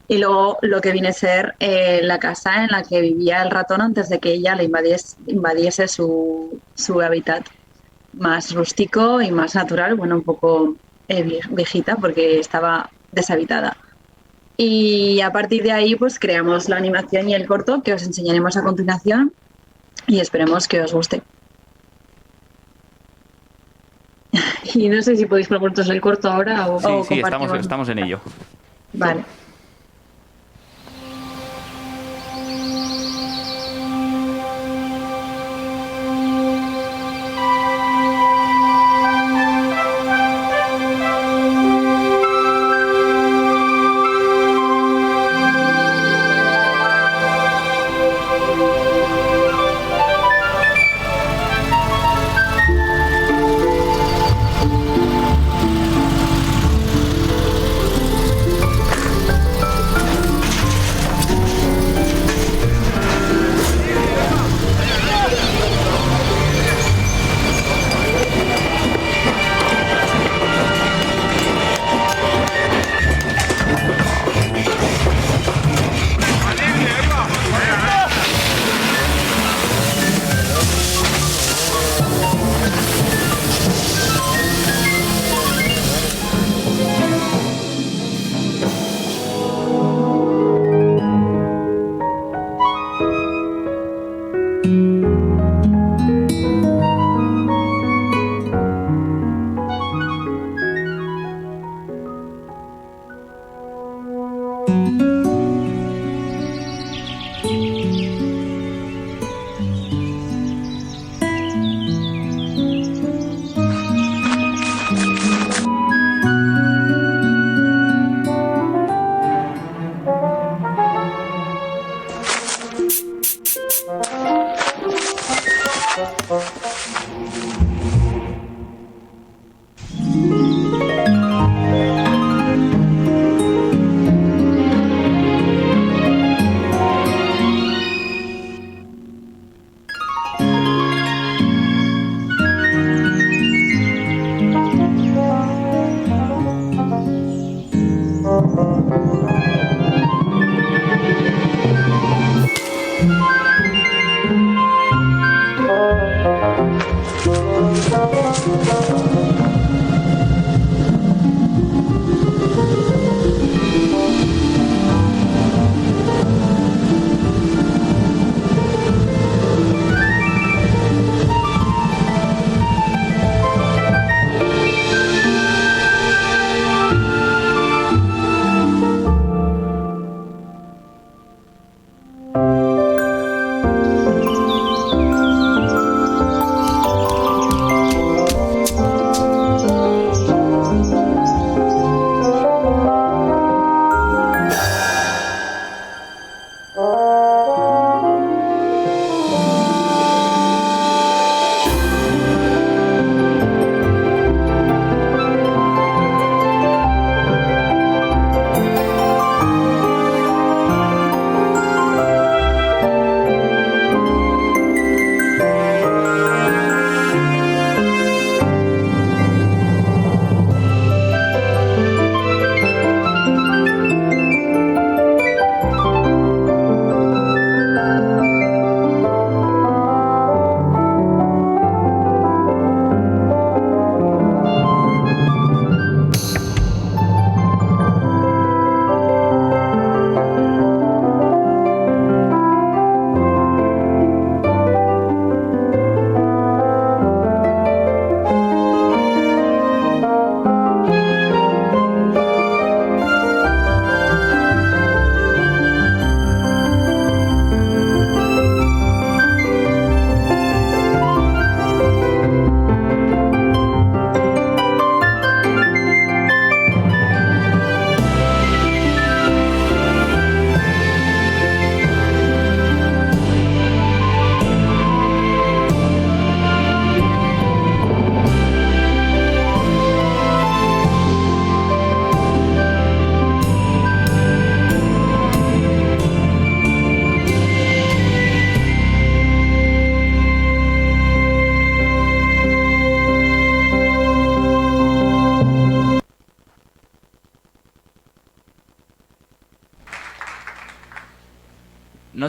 y luego lo que viene a ser la casa en la que vivía el ratón antes de que ella le invadiese su hábitat más rústico y más natural, bueno, un poco viejita porque estaba deshabitada. Y a partir de ahí pues creamos la animación y el corto que os enseñaremos a continuación y esperemos que os guste. Y no sé si podéis proponeros el corto ahora o Sí, estamos en ello. Vale.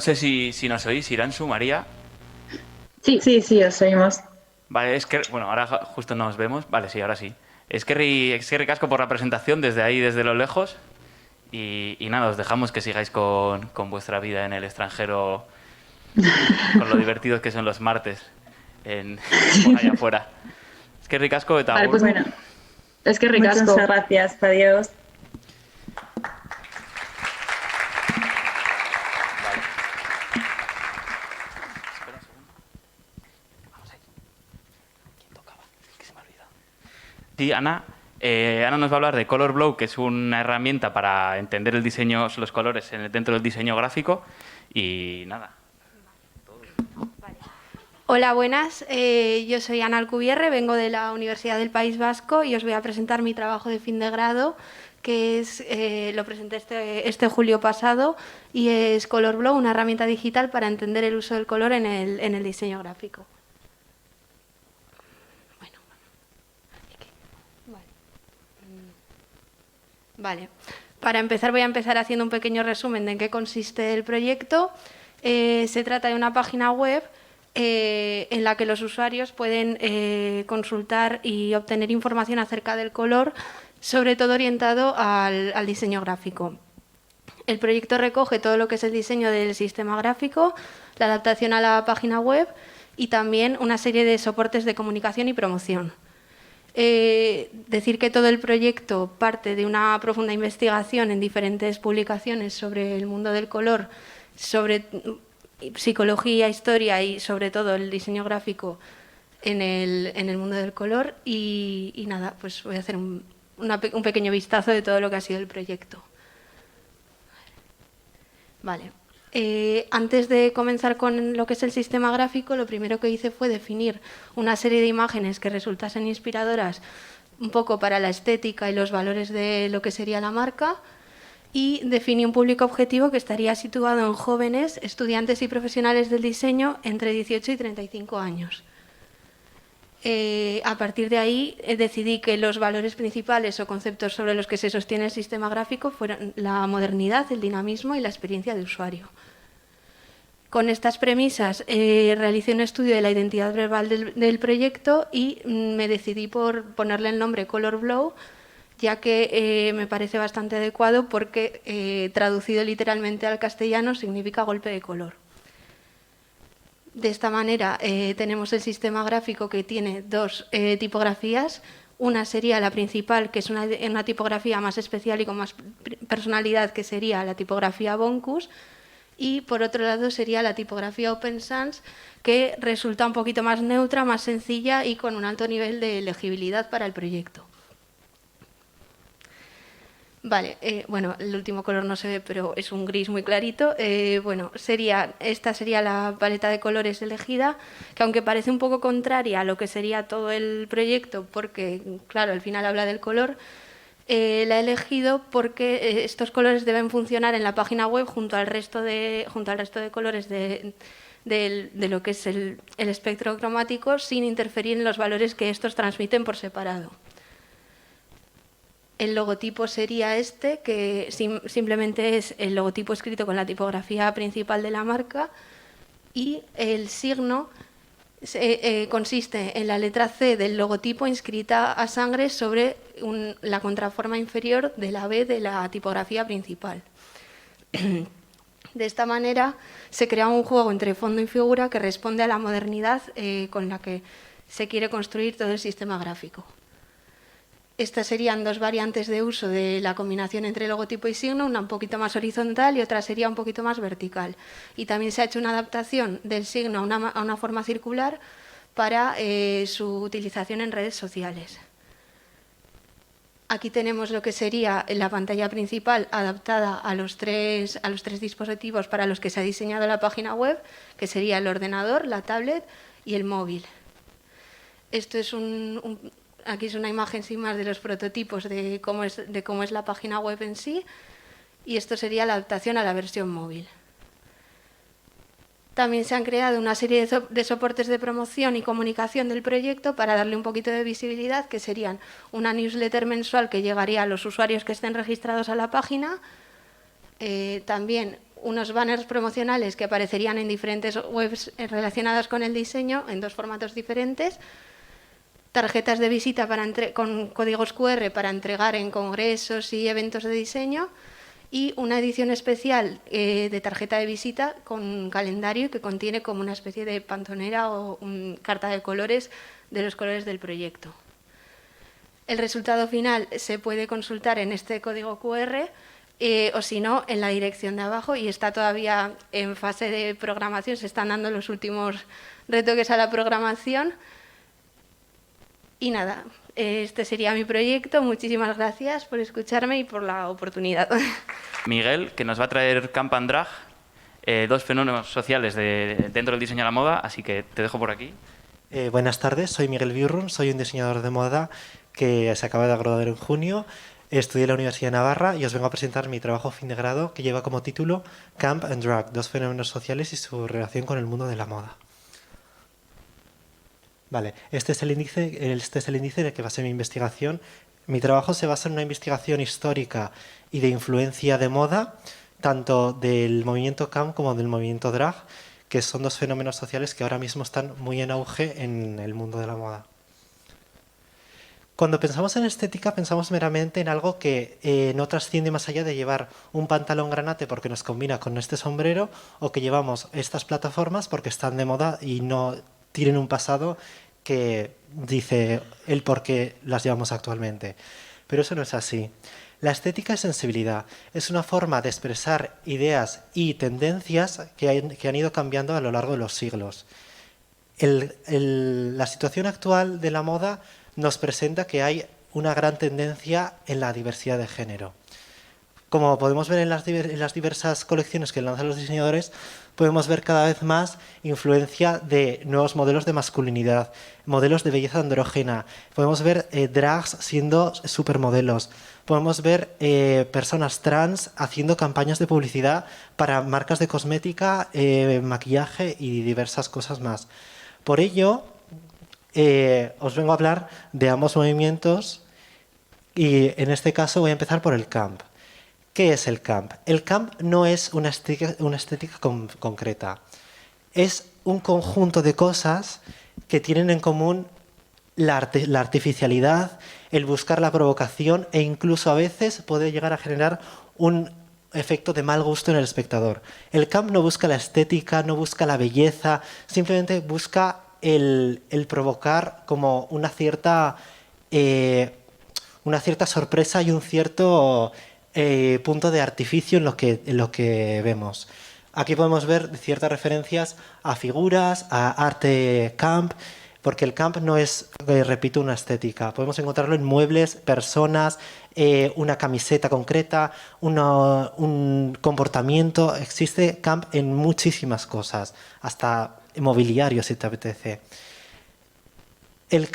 no sé si nos oís, Iransu, María. Sí, sí, sí, os oímos. Vale, es que, bueno, ahora justo nos vemos. Vale, sí, ahora sí. Es que ricasco por la presentación desde ahí, desde lo lejos. Y nada, os dejamos que sigáis con vuestra vida en el extranjero, con lo divertidos que son los martes por allá afuera. Es que ricasco eta Vale, pues bueno, es que ricasco. Muchas gracias, adiós. Sí, Ana. Ana nos va a hablar de Color Blow, que es una herramienta para entender el diseño, los colores dentro del diseño gráfico. Y nada. Hola, buenas. Yo soy Ana Alcubierre, vengo de la Universidad del País Vasco y os voy a presentar mi trabajo de fin de grado, que es, lo presenté este julio pasado, y es Color Blow, una herramienta digital para entender el uso del color en el diseño gráfico. Vale. Para empezar voy a empezar haciendo un pequeño resumen de en qué consiste el proyecto. Se trata de una página web en la que los usuarios pueden consultar y obtener información acerca del color, sobre todo orientado al diseño gráfico. El proyecto recoge todo lo que es el diseño del sistema gráfico, la adaptación a la página web y también una serie de soportes de comunicación y promoción. Decir que todo el proyecto parte de una profunda investigación en diferentes publicaciones sobre el mundo del color, sobre psicología, historia y sobre todo el diseño gráfico en el mundo del color y nada, pues voy a hacer un pequeño vistazo de todo lo que ha sido el proyecto. Vale. Antes de comenzar con lo que es el sistema gráfico, lo primero que hice fue definir una serie de imágenes que resultasen inspiradoras un poco para la estética y los valores de lo que sería la marca, y definí un público objetivo que estaría situado en jóvenes, estudiantes y profesionales del diseño entre 18 y 35 años. A partir de ahí decidí que los valores principales o conceptos sobre los que se sostiene el sistema gráfico fueran la modernidad, el dinamismo y la experiencia de usuario. Con estas premisas realicé un estudio de la identidad verbal del proyecto y me decidí por ponerle el nombre Color Blow, ya que me parece bastante adecuado porque traducido literalmente al castellano significa golpe de color. De esta manera tenemos el sistema gráfico que tiene dos tipografías. Una sería la principal, que es una tipografía más especial y con más personalidad, que sería la tipografía Boncus, y por otro lado sería la tipografía Open Sans, que resulta un poquito más neutra, más sencilla y con un alto nivel de legibilidad para el proyecto. Vale, bueno, el último color no se ve, pero es un gris muy clarito. Bueno, esta sería la paleta de colores elegida, que aunque parece un poco contraria a lo que sería todo el proyecto, porque, claro, al final habla del color, la he elegido porque estos colores deben funcionar en la página web junto al resto de colores de lo que es el espectro cromático, sin interferir en los valores que estos transmiten por separado. El logotipo sería este, que simplemente es el logotipo escrito con la tipografía principal de la marca, y el signo consiste en la letra C del logotipo inscrita a sangre sobre la contraforma inferior de la B de la tipografía principal. De esta manera se crea un juego entre fondo y figura que responde a la modernidad con la que se quiere construir todo el sistema gráfico. Estas serían dos variantes de uso de la combinación entre logotipo y signo, una un poquito más horizontal y otra sería un poquito más vertical. Y también se ha hecho una adaptación del signo a una forma circular para su utilización en redes sociales. Aquí tenemos lo que sería la pantalla principal adaptada a los tres dispositivos para los que se ha diseñado la página web, que sería el ordenador, la tablet y el móvil. Esto es aquí es una imagen sin más de los prototipos de cómo es la página web en sí, y esto sería la adaptación a la versión móvil. También se han creado una serie de soportes de promoción y comunicación del proyecto para darle un poquito de visibilidad, que serían una newsletter mensual que llegaría a los usuarios que estén registrados a la página, también unos banners promocionales que aparecerían en diferentes webs relacionadas con el diseño en 2 formatos diferentes, tarjetas de visita con códigos QR para entregar en congresos y eventos de diseño, y una edición especial de tarjeta de visita con calendario que contiene como una especie de pantonera o carta de colores de los colores del proyecto. El resultado final se puede consultar en este código QR o si no en la dirección de abajo, y está todavía en fase de programación, se están dando los últimos retoques a la programación. Y nada, este sería mi proyecto. Muchísimas gracias por escucharme y por la oportunidad. Miguel, que nos va a traer Camp and Drag, 2 fenómenos sociales dentro del diseño de la moda, así que te dejo por aquí. Buenas tardes, soy Miguel Birrun, soy un diseñador de moda que se acaba de graduar en junio. Estudié en la Universidad de Navarra y os vengo a presentar mi trabajo fin de grado, que lleva como título Camp and Drag, 2 fenómenos sociales y su relación con el mundo de la moda. Vale, este es el índice en el que basé mi investigación. Mi trabajo se basa en una investigación histórica y de influencia de moda, tanto del movimiento camp como del movimiento drag, que son 2 fenómenos sociales que ahora mismo están muy en auge en el mundo de la moda. Cuando pensamos en estética, pensamos meramente en algo que no trasciende más allá de llevar un pantalón granate porque nos combina con este sombrero, o que llevamos estas plataformas porque están de moda y no tienen un pasado que dice el por qué las llevamos actualmente. Pero eso no es así. La estética es sensibilidad, es una forma de expresar ideas y tendencias que han ido cambiando a lo largo de los siglos. La situación actual de la moda nos presenta que hay una gran tendencia en la diversidad de género. Como podemos ver en las diversas colecciones que lanzan los diseñadores, podemos ver cada vez más influencia de nuevos modelos de masculinidad, modelos de belleza andrógena. Podemos ver drags siendo supermodelos. Podemos ver personas trans haciendo campañas de publicidad para marcas de cosmética, maquillaje y diversas cosas más. Por ello, os vengo a hablar de ambos movimientos y en este caso voy a empezar por el camp. ¿Qué es el camp? El camp no es una estética concreta. Es un conjunto de cosas que tienen en común la artificialidad, el buscar la provocación e incluso a veces puede llegar a generar un efecto de mal gusto en el espectador. El camp no busca la estética, no busca la belleza, simplemente busca el provocar como una cierta sorpresa y un cierto punto de artificio en lo que vemos. Aquí podemos ver ciertas referencias a figuras, a arte camp, porque el camp no es, repito, una estética. Podemos encontrarlo en muebles, personas, una camiseta concreta, un comportamiento. Existe camp en muchísimas cosas, hasta mobiliario si te apetece. El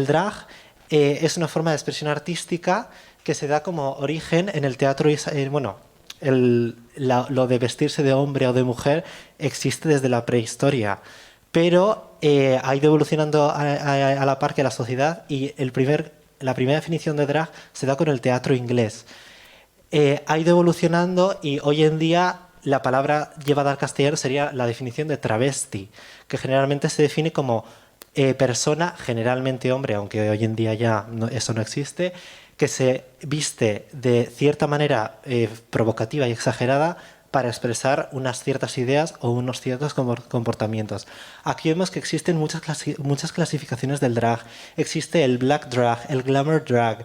drag es una forma de expresión artística que se da como origen en el teatro. Lo de vestirse de hombre o de mujer existe desde la prehistoria, pero ha ido evolucionando a la par que la sociedad, y la primera definición de drag se da con el teatro inglés. Ha ido evolucionando y hoy en día la palabra llevada al castellano sería la definición de travesti, que generalmente se define como persona, generalmente hombre, aunque hoy en día ya eso no existe, que se viste de cierta manera provocativa y exagerada para expresar unas ciertas ideas o unos ciertos comportamientos. Aquí vemos que existen muchas clasificaciones del drag. Existe el black drag, el glamour drag,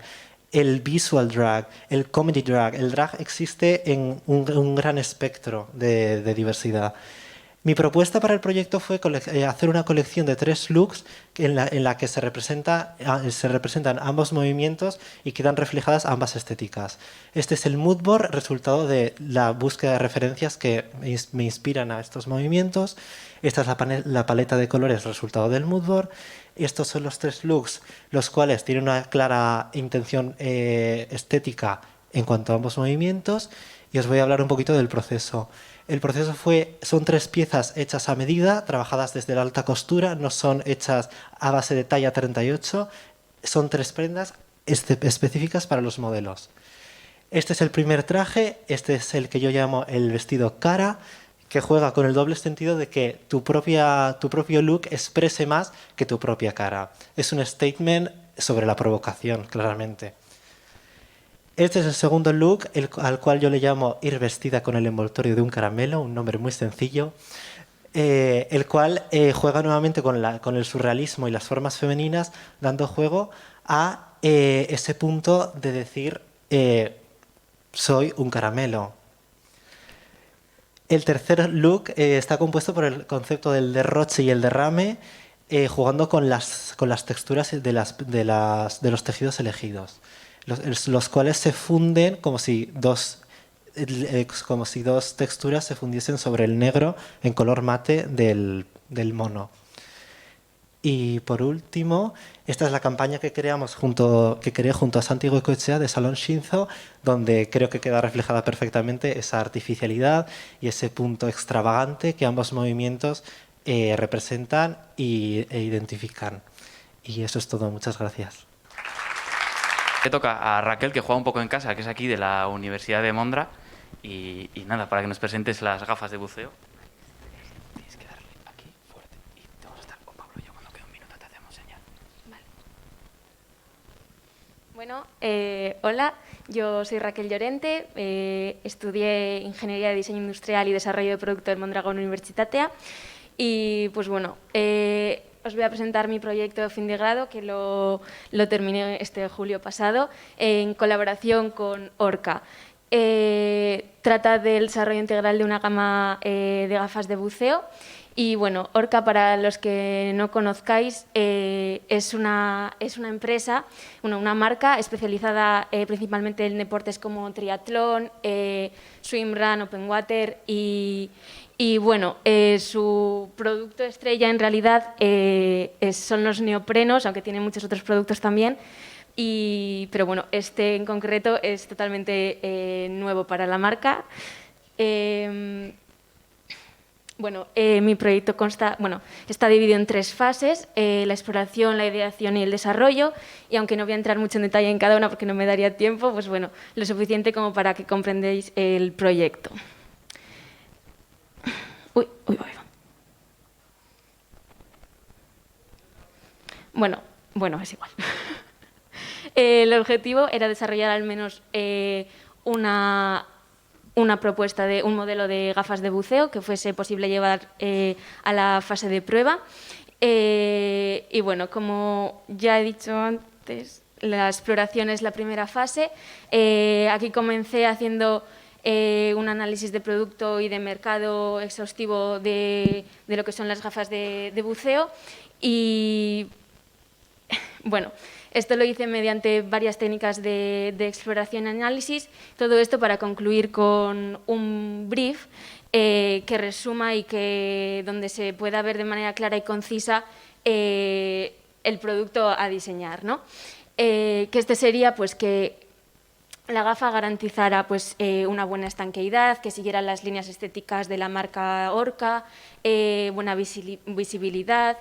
el visual drag, el comedy drag. El drag existe en un gran espectro de diversidad. Mi propuesta para el proyecto fue hacer una colección de 3 looks en la que se representan ambos movimientos y quedan reflejadas ambas estéticas. Este es el mood board, resultado de la búsqueda de referencias que me inspiran a estos movimientos. Esta es la paleta de colores, resultado del mood board. Estos son los 3 looks, los cuales tienen una clara intención estética en cuanto a ambos movimientos, y os voy a hablar un poquito del proceso. El proceso son 3 piezas hechas a medida, trabajadas desde la alta costura, no son hechas a base de talla 38, son 3 prendas específicas para los modelos. Este es el primer traje, este es el que yo llamo el vestido cara, que juega con el doble sentido de que tu propio look exprese más que tu propia cara. Es un statement sobre la provocación, claramente. Este es el segundo look, al cual yo le llamo ir vestida con el envoltorio de un caramelo, un nombre muy sencillo, el cual juega nuevamente con el surrealismo y las formas femeninas, dando juego a ese punto de decir soy un caramelo. El tercer look está compuesto por el concepto del derroche y el derrame, jugando con las texturas de los tejidos elegidos, los cuales se funden como si dos texturas se fundiesen sobre el negro en color mate del mono. Y por último, esta es la campaña que creé junto a Santi Goicoechea de Salón Shinzo, donde creo que queda reflejada perfectamente esa artificialidad y ese punto extravagante que ambos movimientos representan e identifican. Y eso es todo. Muchas gracias. Le toca a Raquel, que juega un poco en casa, que es aquí de la Universidad de Mondra. Y nada, para que nos presentes las gafas de buceo. Tienes que darle aquí fuerte. Y vamos a estar con Pablo. Yo cuando quede un minuto te hacemos señal. Vale. Bueno, hola, yo soy Raquel Llorente, estudié Ingeniería de Diseño Industrial y Desarrollo de Producto en Mondragón Universitatea. Y pues bueno, os voy a presentar mi proyecto de fin de grado, que lo terminé este julio pasado, en colaboración con Orca. Trata del desarrollo integral de una gama de gafas de buceo. Y bueno, Orca, para los que no conozcáis, es una empresa, una marca especializada principalmente en deportes como triatlón, swimrun, open water y bueno, su producto estrella en realidad son los neoprenos, aunque tiene muchos otros productos también. Pero bueno, este en concreto es totalmente nuevo para la marca. Mi proyecto está dividido en 3 fases, la exploración, la ideación y el desarrollo, y aunque no voy a entrar mucho en detalle en cada una porque no me daría tiempo, pues bueno, lo suficiente como para que comprendáis el proyecto. Uy. Bueno, es igual. El objetivo era desarrollar al menos una propuesta de un modelo de gafas de buceo que fuese posible llevar a la fase de prueba. Y bueno, como ya he dicho antes, la exploración es la primera fase. Aquí comencé haciendo un análisis de producto y de mercado exhaustivo de lo que son las gafas de buceo. Y bueno, esto lo hice mediante varias técnicas de exploración y análisis, todo esto para concluir con un brief que resuma y donde se pueda ver de manera clara y concisa el producto a diseñar, ¿no? Que este sería pues que la gafa garantizara pues, una buena estanqueidad, que siguiera las líneas estéticas de la marca Orca, buena visibilidad,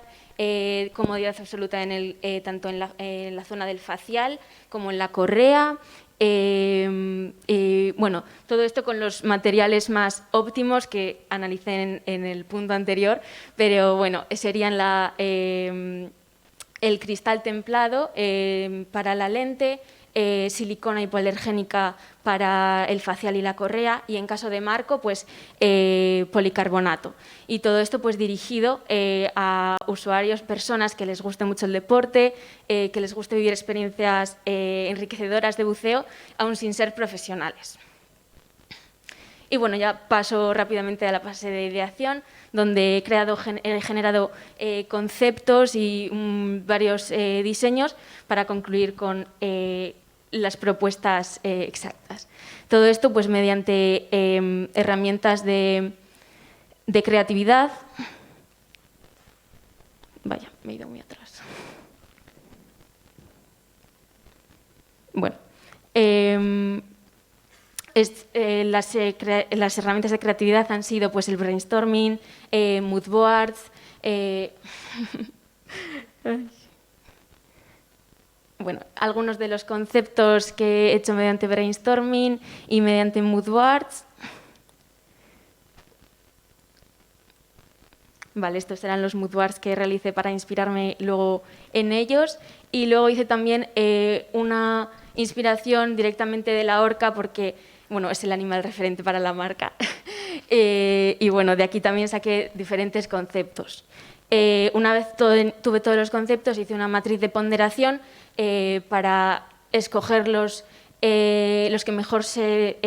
comodidad absoluta tanto en la zona del facial como en la correa. Bueno, todo esto con los materiales más óptimos que analicé en el punto anterior, pero bueno, serían el cristal templado para la lente, silicona hipoalergénica para el facial y la correa, y en caso de marco, pues policarbonato. Y todo esto pues dirigido a usuarios, personas que les guste mucho el deporte, que les guste vivir experiencias enriquecedoras de buceo, aún sin ser profesionales. Y bueno, ya paso rápidamente a la fase de ideación, donde he generado conceptos y varios diseños para concluir con las propuestas exactas. Todo esto pues mediante herramientas de creatividad. Vaya, me he ido muy atrás. Bueno, las herramientas de creatividad han sido pues el brainstorming, mood boards, bueno, algunos de los conceptos que he hecho mediante brainstorming y mediante mood boards. Vale, estos eran los mood boards que realicé para inspirarme luego en ellos. Y luego hice también una inspiración directamente de la orca porque, bueno, es el animal referente para la marca. Y bueno, de aquí también saqué diferentes conceptos. Una vez tuve todos los conceptos, hice una matriz de ponderación para escoger los que mejor se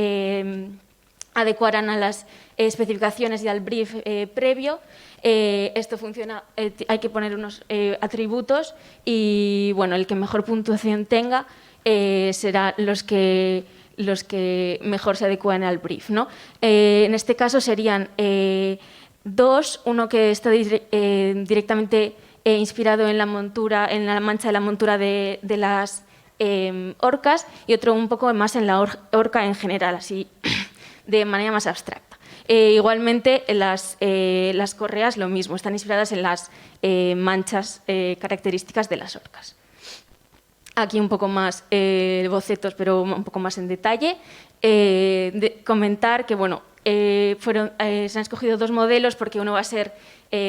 adecuaran a las especificaciones y al brief previo. Esto funciona, hay que poner unos atributos y bueno, el que mejor puntuación tenga será los que mejor se adecúan al brief, ¿no? En este caso serían dos, uno que está directamente inspirado en la montura, en la mancha de la montura de las orcas, y otro un poco más en la orca en general, así de manera más abstracta. Igualmente, las correas lo mismo, están inspiradas en las manchas características de las orcas. Aquí un poco más bocetos, pero un poco más en detalle. Comentar que bueno, se han escogido dos modelos porque uno va a ser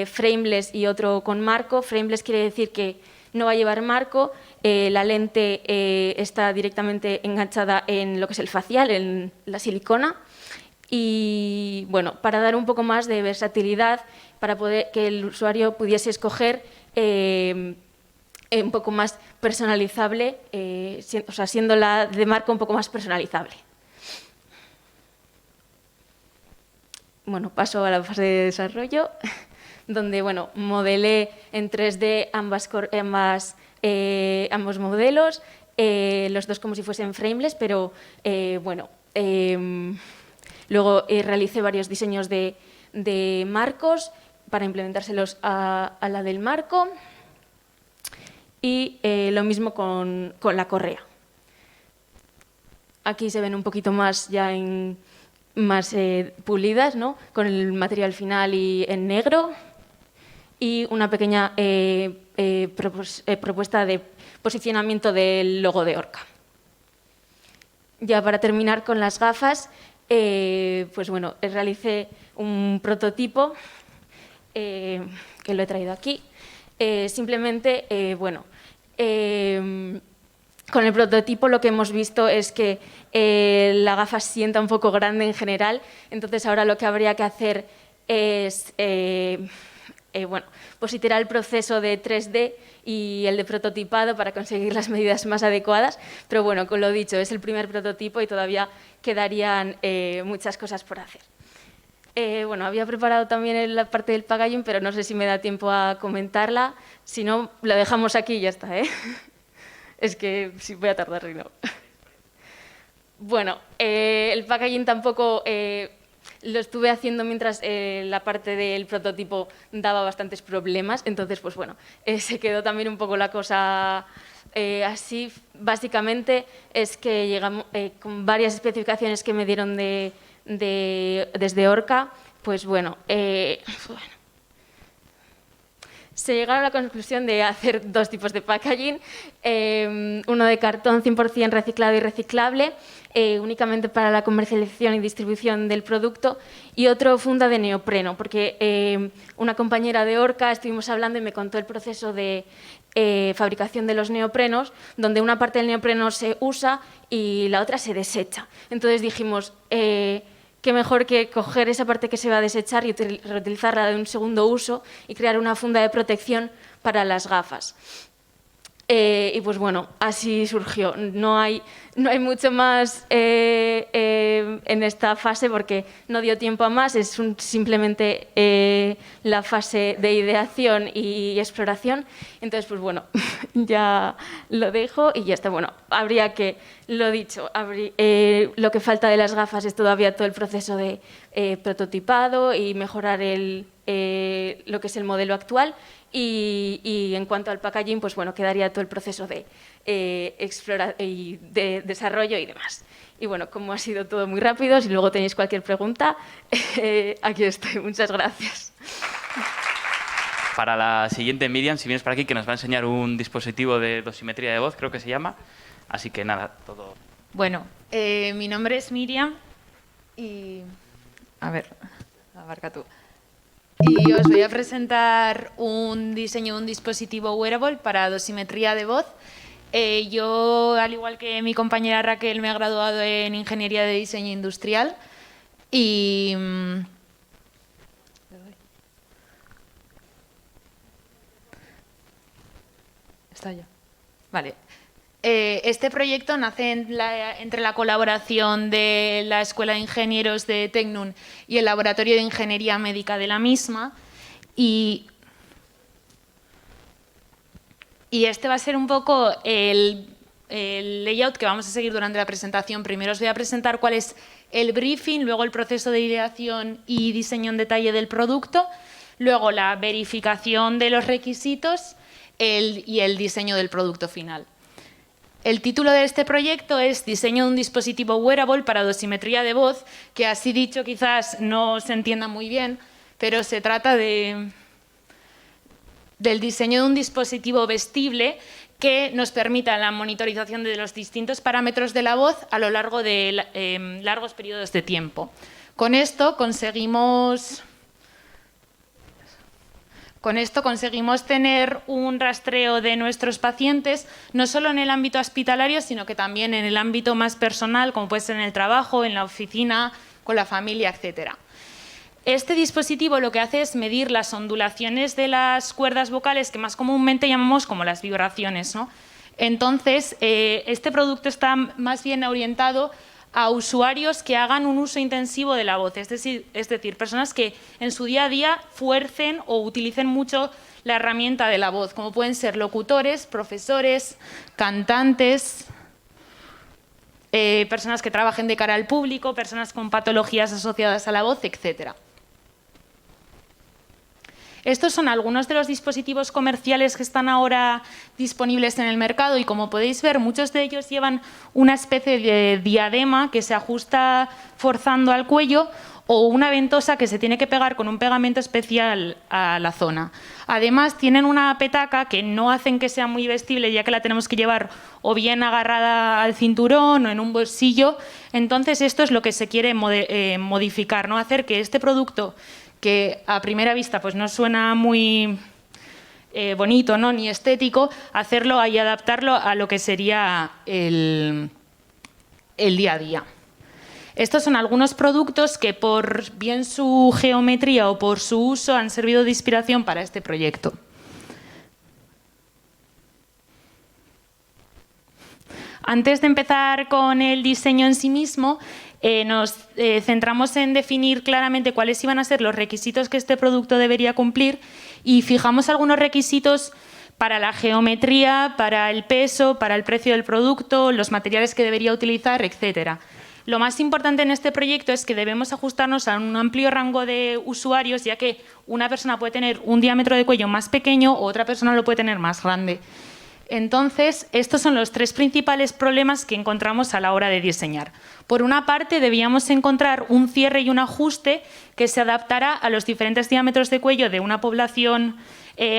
frameless y otro con marco. Frameless quiere decir que no va a llevar marco, la lente está directamente enganchada en lo que es el facial, en la silicona. Y bueno, para dar un poco más de versatilidad, para poder que el usuario pudiese escoger un poco más personalizable, o sea, siendo la de marco un poco más personalizable. Bueno, paso a la fase de desarrollo, donde bueno, modelé en 3D ambos modelos, los dos como si fuesen frameless, pero bueno, luego realicé varios diseños de marcos para implementárselos a la del marco y lo mismo con la correa. Aquí se ven un poquito más ya más pulidas, ¿no? Con el material final y en negro y una pequeña propuesta de posicionamiento del logo de Orca. Ya para terminar con las gafas, pues bueno, realicé un prototipo que lo he traído aquí. Simplemente, bueno, con el prototipo lo que hemos visto es que la gafa se sienta un poco grande en general, entonces ahora lo que habría que hacer es bueno, pues iterar el proceso de 3D y el de prototipado para conseguir las medidas más adecuadas, pero bueno, con lo dicho, es el primer prototipo y todavía quedarían muchas cosas por hacer. Bueno, había preparado también la parte del packaging, pero no sé si me da tiempo a comentarla, si no, la dejamos aquí y ya está, ¿eh? Es que sí voy a tardar y no. Bueno, el packaging tampoco lo estuve haciendo mientras la parte del prototipo daba bastantes problemas, entonces pues bueno, se quedó también un poco la cosa así. Básicamente es que llegamos con varias especificaciones que me dieron desde Orca, pues bueno, se llegaron a la conclusión de hacer dos tipos de packaging, uno de cartón 100% reciclado y reciclable, únicamente para la comercialización y distribución del producto, y otro funda de neopreno, porque una compañera de Orca estuvimos hablando y me contó el proceso de fabricación de los neoprenos, donde una parte del neopreno se usa y la otra se desecha. Entonces dijimos, qué mejor que coger esa parte que se va a desechar y reutilizarla de un segundo uso y crear una funda de protección para las gafas. Y pues bueno, así surgió. No hay mucho más en esta fase porque no dio tiempo a más, es simplemente la fase de ideación y exploración. Entonces, pues bueno, ya lo dejo y ya está. Bueno, habría que, lo dicho, lo que falta de las gafas es todavía todo el proceso de prototipado y mejorar lo que es el modelo actual. Y en cuanto al packaging, pues bueno, quedaría todo el proceso de explorar y de desarrollo y demás. Y bueno, como ha sido todo muy rápido, si luego tenéis cualquier pregunta, aquí estoy. Muchas gracias. para la siguiente, Miriam, si vienes por aquí, que nos va a enseñar un dispositivo de dosimetría de voz, creo que se llama. Así que nada, todo. Bueno, mi nombre es Miriam y... A ver, abarca tú. Y os voy a presentar un diseño de un dispositivo wearable para dosimetría de voz. Yo, al igual que mi compañera Raquel, me he graduado en Ingeniería de Diseño Industrial y... Está ya. Vale. Este proyecto nace entre la colaboración de la Escuela de Ingenieros de Tecnun y el Laboratorio de Ingeniería Médica de la misma. Y este va a ser un poco el layout que vamos a seguir durante la presentación. Primero os voy a presentar cuál es el briefing, luego el proceso de ideación y diseño en detalle del producto, luego la verificación de los requisitos y el diseño del producto final. El título de este proyecto es Diseño de un dispositivo wearable para dosimetría de voz, que así dicho quizás no se entienda muy bien, pero se trata del diseño de un dispositivo vestible que nos permita la monitorización de los distintos parámetros de la voz a lo largo de largos periodos de tiempo. Con esto conseguimos tener un rastreo de nuestros pacientes, no solo en el ámbito hospitalario, sino que también en el ámbito más personal, como puede ser en el trabajo, en la oficina, con la familia, etc. Este dispositivo lo que hace es medir las ondulaciones de las cuerdas vocales, que más comúnmente llamamos como las vibraciones, ¿no? Entonces, este producto está más bien orientado a usuarios que hagan un uso intensivo de la voz, es decir, personas que en su día a día fuercen o utilicen mucho la herramienta de la voz, como pueden ser locutores, profesores, cantantes, personas que trabajen de cara al público, personas con patologías asociadas a la voz, etc. Estos son algunos de los dispositivos comerciales que están ahora disponibles en el mercado y, como podéis ver, muchos de ellos llevan una especie de diadema que se ajusta forzando al cuello o una ventosa que se tiene que pegar con un pegamento especial a la zona. Además, tienen una petaca que no hacen que sea muy vestible, ya que la tenemos que llevar o bien agarrada al cinturón o en un bolsillo. Entonces, esto es lo que se quiere modificar, ¿no? Hacer que este producto, que a primera vista pues no suena muy bonito, ¿no?, ni estético, hacerlo y adaptarlo a lo que sería el día a día. Estos son algunos productos que, por bien su geometría o por su uso, han servido de inspiración para este proyecto. Antes de empezar con el diseño en sí mismo, nos centramos en definir claramente cuáles iban a ser los requisitos que este producto debería cumplir y fijamos algunos requisitos para la geometría, para el peso, para el precio del producto, los materiales que debería utilizar, etc. Lo más importante en este proyecto es que debemos ajustarnos a un amplio rango de usuarios, ya que una persona puede tener un diámetro de cuello más pequeño o otra persona lo puede tener más grande. Entonces, estos son los tres principales problemas que encontramos a la hora de diseñar. Por una parte, debíamos encontrar un cierre y un ajuste que se adaptara a los diferentes diámetros de cuello de una población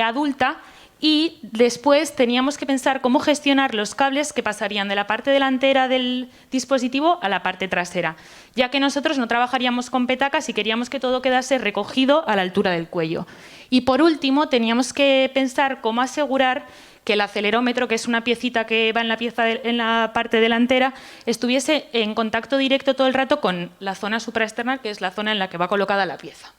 adulta, y después teníamos que pensar cómo gestionar los cables que pasarían de la parte delantera del dispositivo a la parte trasera, ya que nosotros no trabajaríamos con petacas y queríamos que todo quedase recogido a la altura del cuello. Y por último, teníamos que pensar cómo asegurar que el acelerómetro, que es una piecita que va en la parte delantera, estuviese en contacto directo todo el rato con la zona supraesternal, que es la zona en la que va colocada la pieza.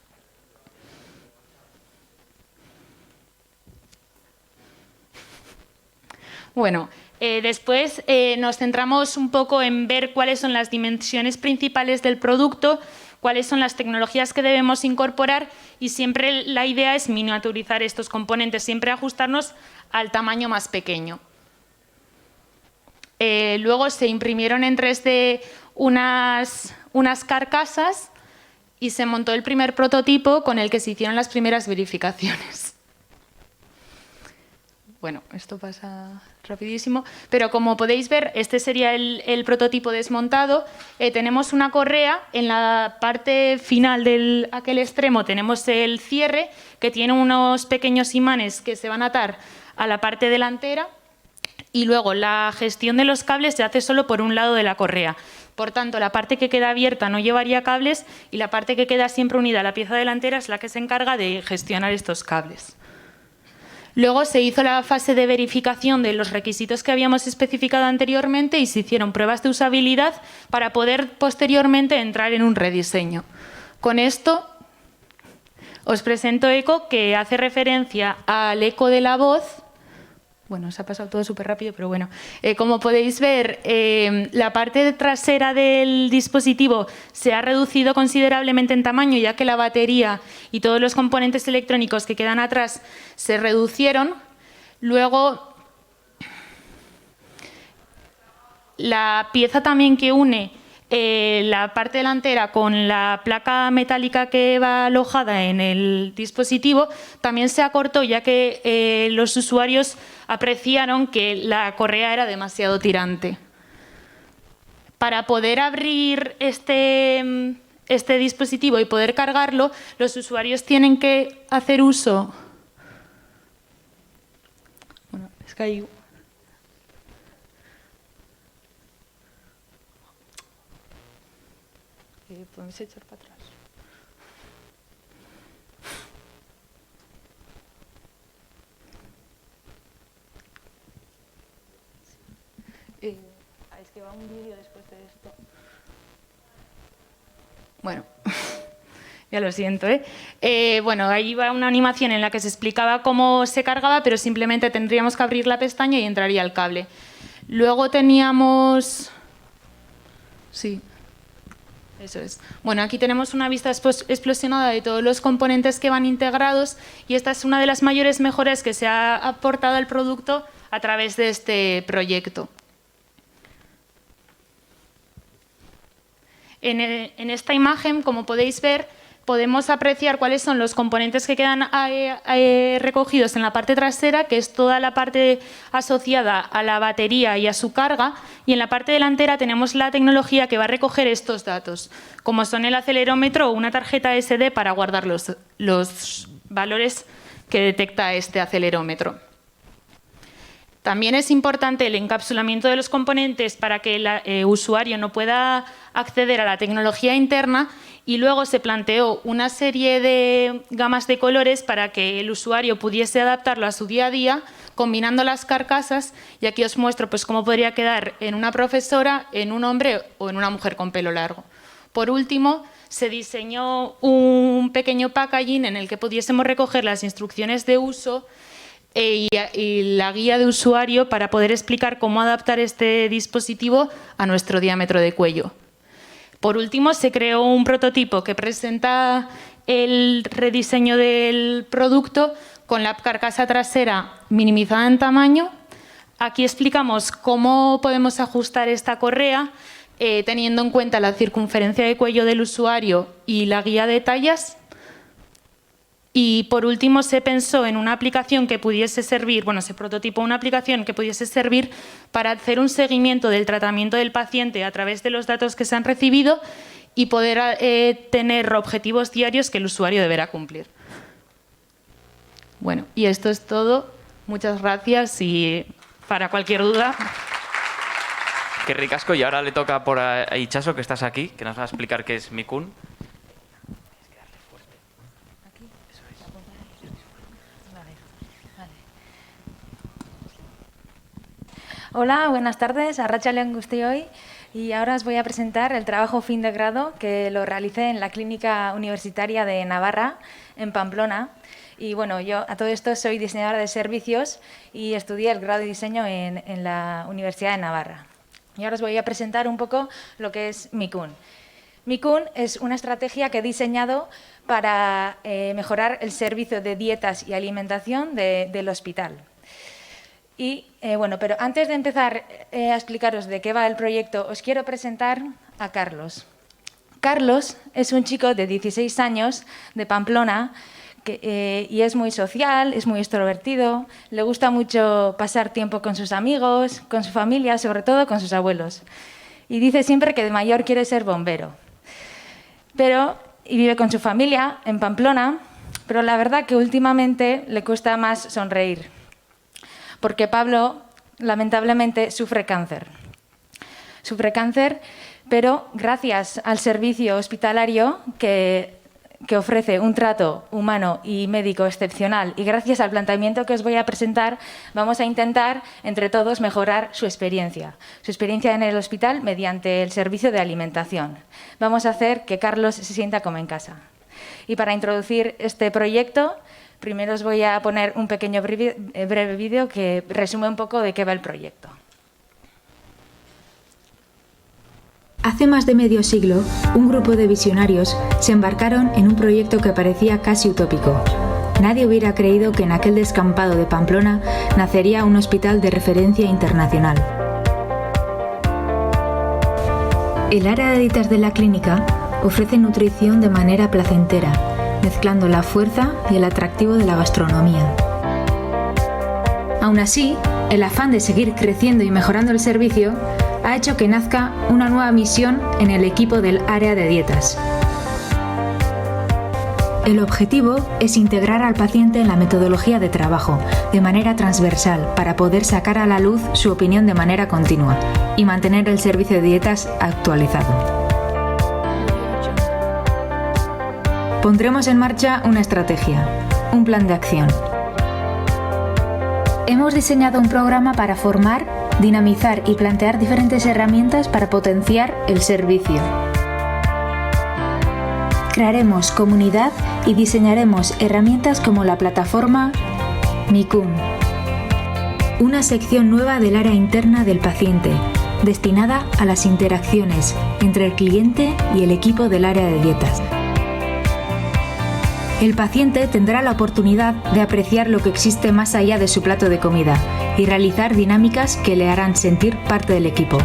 Bueno, después nos centramos un poco en ver cuáles son las dimensiones principales del producto, cuáles son las tecnologías que debemos incorporar, y siempre la idea es miniaturizar estos componentes, siempre ajustarnos al tamaño más pequeño. Luego se imprimieron en 3D unas carcasas y se montó el primer prototipo con el que se hicieron las primeras verificaciones. Bueno, esto pasa rapidísimo, pero como podéis ver, este sería el prototipo desmontado. Tenemos una correa, en la parte final de aquel extremo tenemos el cierre, que tiene unos pequeños imanes que se van a atar a la parte delantera, y luego la gestión de los cables se hace solo por un lado de la correa. Por tanto, la parte que queda abierta no llevaría cables y la parte que queda siempre unida a la pieza delantera es la que se encarga de gestionar estos cables. Luego se hizo la fase de verificación de los requisitos que habíamos especificado anteriormente y se hicieron pruebas de usabilidad para poder posteriormente entrar en un rediseño. Con esto os presento Eco, que hace referencia al eco de la voz. Bueno, se ha pasado todo súper rápido, pero bueno. Como podéis ver, la parte trasera del dispositivo se ha reducido considerablemente en tamaño, ya que la batería y todos los componentes electrónicos que quedan atrás se reducieron. Luego, la pieza también que une la parte delantera con la placa metálica que va alojada en el dispositivo también se acortó, ya que los usuarios apreciaron que la correa era demasiado tirante. Para poder abrir este dispositivo y poder cargarlo, los usuarios tienen que hacer uso... Bueno, es que hay... Podemos echar para atrás. Es que va un vídeo después de esto. Bueno, ya lo siento, bueno, ahí va una animación en la que se explicaba cómo se cargaba, pero simplemente tendríamos que abrir la pestaña y entraría el cable. Luego teníamos... Sí. Eso es. Bueno, aquí tenemos una vista explosionada de todos los componentes que van integrados y esta es una de las mayores mejoras que se ha aportado al producto a través de este proyecto. En esta imagen, como podéis ver, podemos apreciar cuáles son los componentes que quedan recogidos en la parte trasera, que es toda la parte asociada a la batería y a su carga, y en la parte delantera tenemos la tecnología que va a recoger estos datos, como son el acelerómetro o una tarjeta SD para guardar los valores que detecta este acelerómetro. También es importante el encapsulamiento de los componentes para que el usuario no pueda acceder a la tecnología interna, y luego se planteó una serie de gamas de colores para que el usuario pudiese adaptarlo a su día a día, combinando las carcasas, y aquí os muestro pues, cómo podría quedar en una profesora, en un hombre o en una mujer con pelo largo. Por último, se diseñó un pequeño packaging en el que pudiésemos recoger las instrucciones de uso y la guía de usuario para poder explicar cómo adaptar este dispositivo a nuestro diámetro de cuello. Por último, se creó un prototipo que presenta el rediseño del producto con la carcasa trasera minimizada en tamaño. Aquí explicamos cómo podemos ajustar esta correa teniendo en cuenta la circunferencia de cuello del usuario y la guía de tallas. Y por último se pensó en una aplicación que pudiese servir, bueno, se prototipó una aplicación que pudiese servir para hacer un seguimiento del tratamiento del paciente a través de los datos que se han recibido y poder tener objetivos diarios que el usuario deberá cumplir. Bueno, y esto es todo. Muchas gracias y para cualquier duda... Qué ricasco, y ahora le toca por a Itxaso, que estás aquí, que nos va a explicar qué es Mikun. Hola, buenas tardes, arratsaldeon guztioi, y ahora os voy a presentar el trabajo fin de grado que lo realicé en la Clínica Universitaria de Navarra, en Pamplona. Y bueno, yo a todo esto soy diseñadora de servicios y estudié el grado de diseño en la Universidad de Navarra. Y ahora os voy a presentar un poco lo que es Mikun. Mikun es una estrategia que he diseñado para mejorar el servicio de dietas y alimentación del hospital. Y bueno, pero antes de empezar a explicaros de qué va el proyecto, os quiero presentar a Carlos. Carlos es un chico de 16 años de Pamplona y es muy social, es muy extrovertido, le gusta mucho pasar tiempo con sus amigos, con su familia, sobre todo con sus abuelos. Y dice siempre que de mayor quiere ser bombero. Y vive con su familia en Pamplona, pero la verdad que últimamente le cuesta más sonreír, porque Pablo lamentablemente sufre cáncer. Sufre cáncer, pero gracias al servicio hospitalario que ofrece un trato humano y médico excepcional, y gracias al planteamiento que os voy a presentar, vamos a intentar entre todos mejorar su experiencia en el hospital mediante el servicio de alimentación. Vamos a hacer que Carlos se sienta como en casa. Y para introducir este proyecto, primero os voy a poner un pequeño breve vídeo que resume un poco de qué va el proyecto. Hace más de medio siglo, un grupo de visionarios se embarcaron en un proyecto que parecía casi utópico. Nadie hubiera creído que en aquel descampado de Pamplona nacería un hospital de referencia internacional. El área de dietas de la clínica ofrece nutrición de manera placentera, mezclando la fuerza y el atractivo de la gastronomía. Aún así, el afán de seguir creciendo y mejorando el servicio ha hecho que nazca una nueva misión en el equipo del área de dietas. El objetivo es integrar al paciente en la metodología de trabajo de manera transversal para poder sacar a la luz su opinión de manera continua y mantener el servicio de dietas actualizado. Pondremos en marcha una estrategia, un plan de acción. Hemos diseñado un programa para formar, dinamizar y plantear diferentes herramientas para potenciar el servicio. Crearemos comunidad y diseñaremos herramientas como la plataforma Mikun, una sección nueva del área interna del paciente, destinada a las interacciones entre el cliente y el equipo del área de dietas. El paciente tendrá la oportunidad de apreciar lo que existe más allá de su plato de comida y realizar dinámicas que le harán sentir parte del equipo.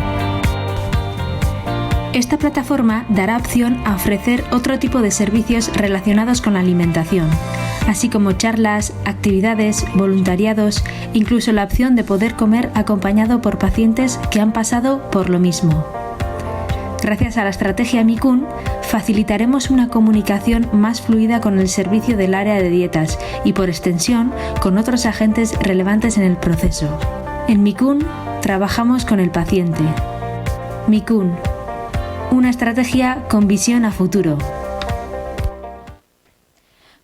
Esta plataforma dará opción a ofrecer otro tipo de servicios relacionados con la alimentación, así como charlas, actividades, voluntariados, incluso la opción de poder comer acompañado por pacientes que han pasado por lo mismo. Gracias a la estrategia Mikun, facilitaremos una comunicación más fluida con el servicio del área de dietas y, por extensión, con otros agentes relevantes en el proceso. En Mikun trabajamos con el paciente. Mikun, una estrategia con visión a futuro.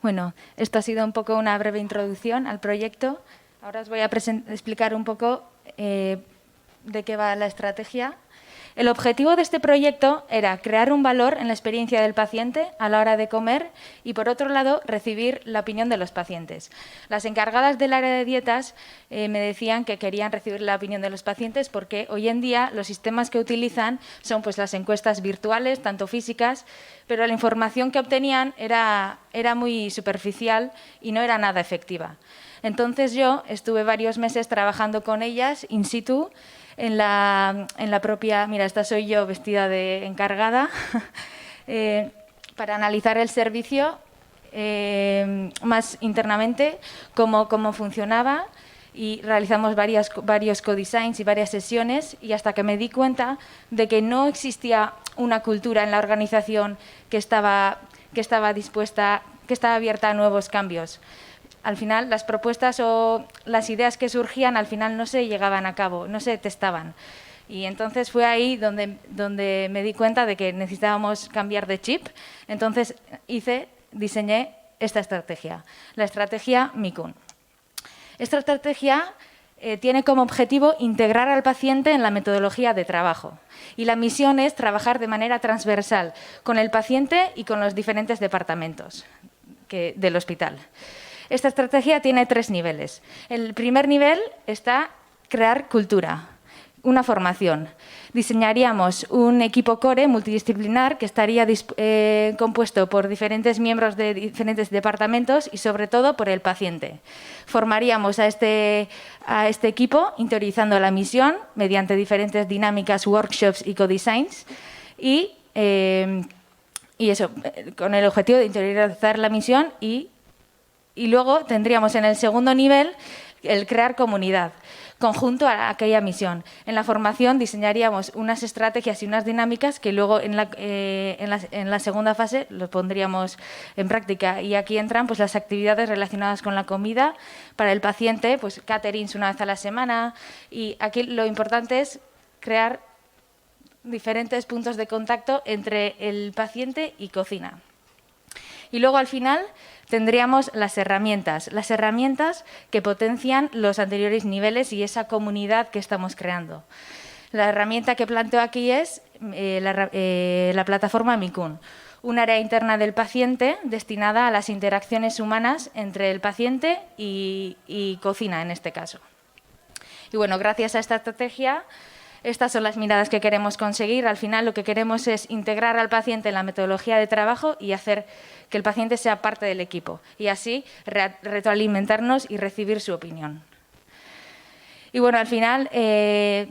Bueno, esto ha sido un poco una breve introducción al proyecto. Ahora os voy a explicar un poco de qué va la estrategia. El objetivo de este proyecto era crear un valor en la experiencia del paciente a la hora de comer y, por otro lado, recibir la opinión de los pacientes. Las encargadas del área de dietas me decían que querían recibir la opinión de los pacientes porque hoy en día los sistemas que utilizan son pues, las encuestas virtuales, tanto físicas, pero la información que obtenían era muy superficial y no era nada efectiva. Entonces yo estuve varios meses trabajando con ellas in situ, en la propia, mira, esta soy yo vestida de encargada, para analizar el servicio más internamente, cómo funcionaba, y realizamos varios co-designs y varias sesiones, y hasta que me di cuenta de que no existía una cultura en la organización que estaba dispuesta, que estaba abierta a nuevos cambios. Al final, las propuestas o las ideas que surgían, al final no se llegaban a cabo, no se testaban. Y entonces fue ahí donde me di cuenta de que necesitábamos cambiar de chip. Entonces diseñé esta estrategia, la estrategia Mikun. Esta estrategia tiene como objetivo integrar al paciente en la metodología de trabajo. Y la misión es trabajar de manera transversal con el paciente y con los diferentes departamentos del hospital. Esta estrategia tiene 3 niveles. El primer nivel está crear cultura, una formación. Diseñaríamos un equipo core multidisciplinar que estaría compuesto por diferentes miembros de diferentes departamentos y, sobre todo, por el paciente. Formaríamos a este equipo interiorizando la misión mediante diferentes dinámicas, workshops y co-designs y eso, con el objetivo de interiorizar la misión y Y luego tendríamos en el segundo nivel el crear comunidad, conjunto a aquella misión. En la formación diseñaríamos unas estrategias y unas dinámicas que luego en la segunda fase lo pondríamos en práctica. Y aquí entran pues, las actividades relacionadas con la comida para el paciente, pues caterings una vez a la semana. Y aquí lo importante es crear diferentes puntos de contacto entre el paciente y cocina. Y luego al final tendríamos las herramientas que potencian los anteriores niveles y esa comunidad que estamos creando. La herramienta que planteo aquí es la plataforma Mikun, un área interna del paciente destinada a las interacciones humanas entre el paciente y cocina en este caso. Y bueno, gracias a esta estrategia, estas son las miradas que queremos conseguir. Al final lo que queremos es integrar al paciente en la metodología de trabajo y hacer que el paciente sea parte del equipo y así retroalimentarnos y recibir su opinión. Y bueno, al final,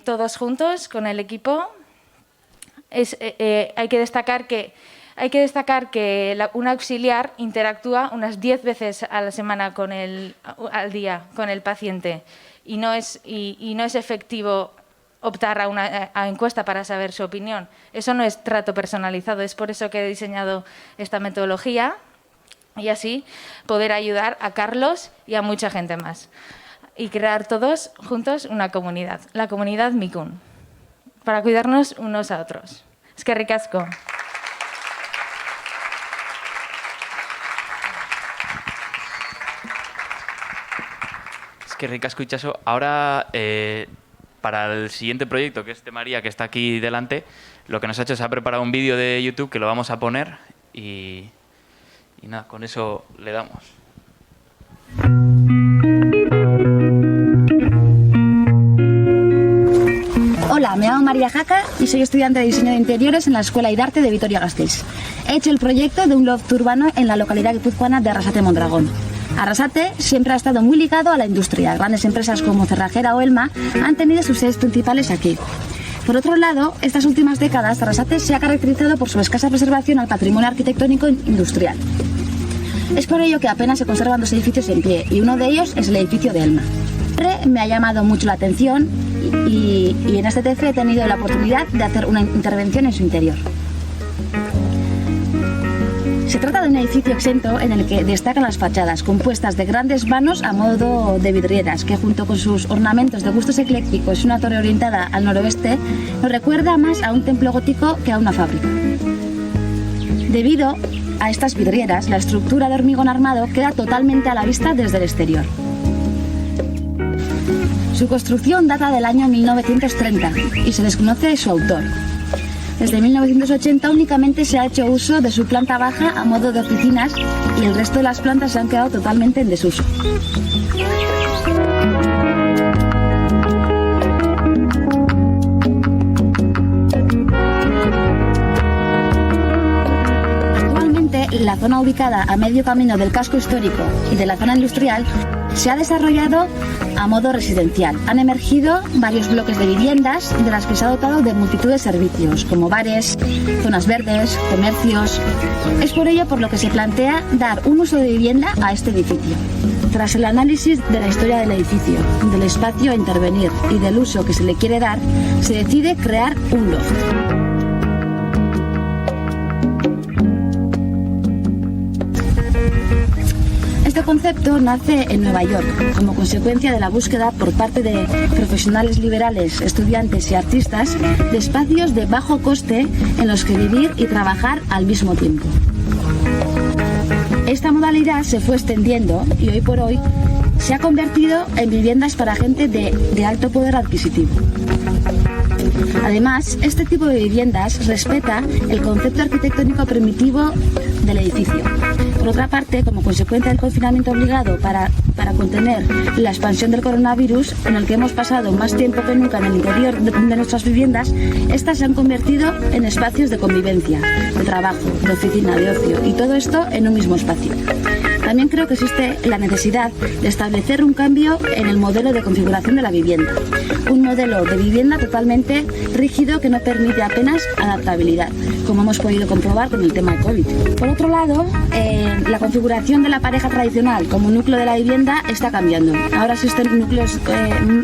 todos juntos con el equipo, hay que destacar que un auxiliar interactúa unas 10 veces a la semana al día con el paciente y no es efectivo optar a una encuesta para saber su opinión. Eso no es trato personalizado, es por eso que he diseñado esta metodología y así poder ayudar a Carlos y a mucha gente más y crear todos juntos una comunidad, la comunidad Mikun, para cuidarnos unos a otros. Eskerrik asko. Eskerrik asko, Itxaso. Ahora, para el siguiente proyecto, que es de María, que está aquí delante, lo que nos ha hecho es ha preparado un vídeo de YouTube que lo vamos a poner y nada, con eso le damos. Hola, me llamo María Jaca y soy estudiante de diseño de interiores en la Escuela Idarte de Vitoria-Gasteiz. He hecho el proyecto de un loft urbano en la localidad guipuzcoana de Arrasate-Mondragón. Arrasate siempre ha estado muy ligado a la industria. Grandes empresas como Cerrajera o Elma han tenido sus sedes principales aquí. Por otro lado, estas últimas décadas Arrasate se ha caracterizado por su escasa preservación al patrimonio arquitectónico industrial. Es por ello que apenas se conservan 2 edificios en pie y uno de ellos es el edificio de Elma. Me ha llamado mucho la atención y en este TF he tenido la oportunidad de hacer una intervención en su interior. Se trata de un edificio exento en el que destacan las fachadas, compuestas de grandes vanos a modo de vidrieras, que junto con sus ornamentos de gustos eclécticos y una torre orientada al noroeste, nos recuerda más a un templo gótico que a una fábrica. Debido a estas vidrieras, la estructura de hormigón armado queda totalmente a la vista desde el exterior. Su construcción data del año 1930 y se desconoce su autor. Desde 1980 únicamente se ha hecho uso de su planta baja a modo de oficinas y el resto de las plantas se han quedado totalmente en desuso. Actualmente, la zona ubicada a medio camino del casco histórico y de la zona industrial se ha desarrollado a modo residencial. Han emergido varios bloques de viviendas de las que se ha dotado de multitud de servicios, como bares, zonas verdes, comercios. Es por ello por lo que se plantea dar un uso de vivienda a este edificio. Tras el análisis de la historia del edificio, del espacio a intervenir y del uso que se le quiere dar, se decide crear un loft. Este concepto nace en Nueva York como consecuencia de la búsqueda por parte de profesionales liberales, estudiantes y artistas de espacios de bajo coste en los que vivir y trabajar al mismo tiempo. Esta modalidad se fue extendiendo y hoy por hoy se ha convertido en viviendas para gente de alto poder adquisitivo. Además, este tipo de viviendas respeta el concepto arquitectónico primitivo del edificio. Por otra parte, como consecuencia del confinamiento obligado para contener la expansión del coronavirus, en el que hemos pasado más tiempo que nunca en el interior de nuestras viviendas, estas se han convertido en espacios de convivencia, de trabajo, de oficina, de ocio, y todo esto en un mismo espacio. También creo que existe la necesidad de establecer un cambio en el modelo de configuración de la vivienda. Un modelo de vivienda totalmente rígido que no permite apenas adaptabilidad, como hemos podido comprobar con el tema del COVID. Por otro lado, la configuración de la pareja tradicional como núcleo de la vivienda está cambiando. Ahora existen núcleos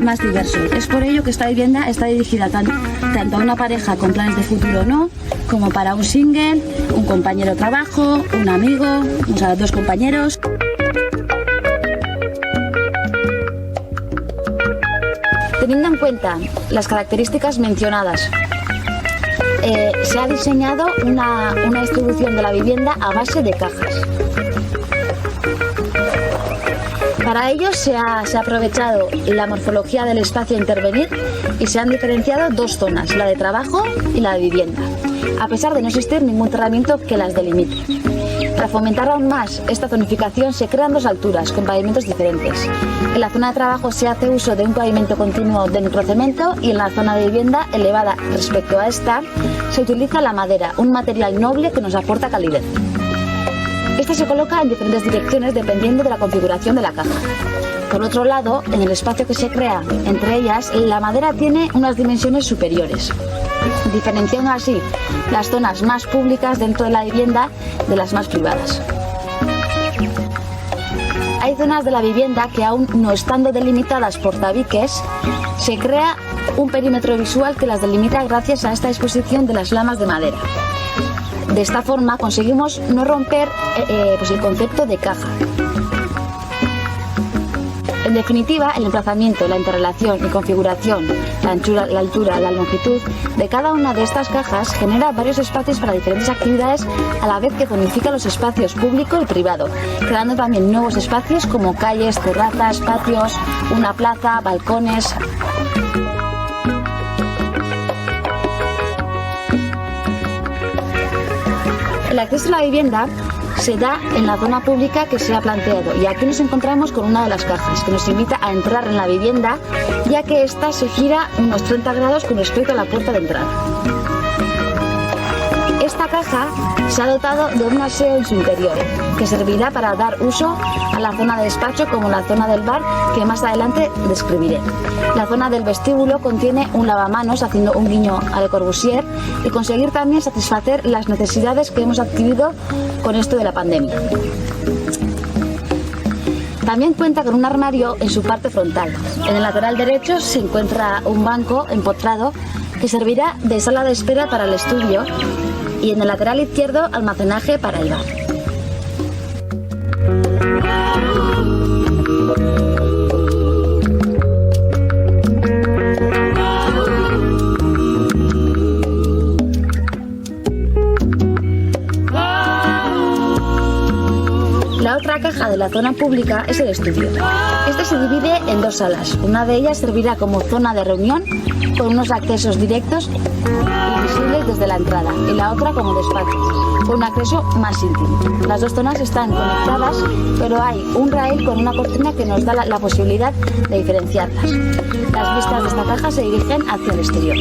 más diversos. Es por ello que esta vivienda está dirigida tanto a una pareja con planes de futuro o no, como para un single, un compañero de trabajo, un amigo, o sea, dos compañeros. Teniendo en cuenta las características mencionadas, se ha diseñado una distribución de la vivienda a base de cajas. Para ello se ha aprovechado la morfología del espacio a intervenir y se han diferenciado dos zonas, la de trabajo y la de vivienda, a pesar de no existir ningún tratamiento que las delimite. Para fomentar aún más esta zonificación se crean dos alturas con pavimentos diferentes. En la zona de trabajo se hace uso de un pavimento continuo de microcemento y en la zona de vivienda elevada respecto a esta se utiliza la madera, un material noble que nos aporta calidez. Esta se coloca en diferentes direcciones dependiendo de la configuración de la caja. Por otro lado, en el espacio que se crea entre ellas, la madera tiene unas dimensiones superiores, diferenciando así las zonas más públicas dentro de la vivienda de las más privadas. Hay zonas de la vivienda que aún no estando delimitadas por tabiques, se crea un perímetro visual que las delimita gracias a esta disposición de las lamas de madera. De esta forma conseguimos no romper el concepto de caja. En definitiva, el emplazamiento, la interrelación y configuración, la anchura, la altura, la longitud de cada una de estas cajas genera varios espacios para diferentes actividades a la vez que zonifica los espacios público y privado, creando también nuevos espacios como calles, terrazas, patios, una plaza, balcones. El acceso a la vivienda se da en la zona pública que se ha planteado y aquí nos encontramos con una de las cajas que nos invita a entrar en la vivienda, ya que ésta se gira unos 30 grados con respecto a la puerta de entrada. Esta caja se ha dotado de un aseo en su interior, que servirá para dar uso a la zona de despacho como la zona del bar, que más adelante describiré. La zona del vestíbulo contiene un lavamanos, haciendo un guiño a Le Corbusier, y conseguir también satisfacer las necesidades que hemos adquirido con esto de la pandemia. También cuenta con un armario en su parte frontal. En el lateral derecho se encuentra un banco empotrado que servirá de sala de espera para el estudio y en el lateral izquierdo almacenaje para el bar. La otra caja de la zona pública es el estudio. Este se divide en dos salas. Una de ellas servirá como zona de reunión con unos accesos directos y visibles desde la entrada y la otra como despacho, con un acceso más íntimo. Las dos zonas están conectadas, pero hay un rail con una cortina que nos da la posibilidad de diferenciarlas. Las vistas de esta caja se dirigen hacia el exterior.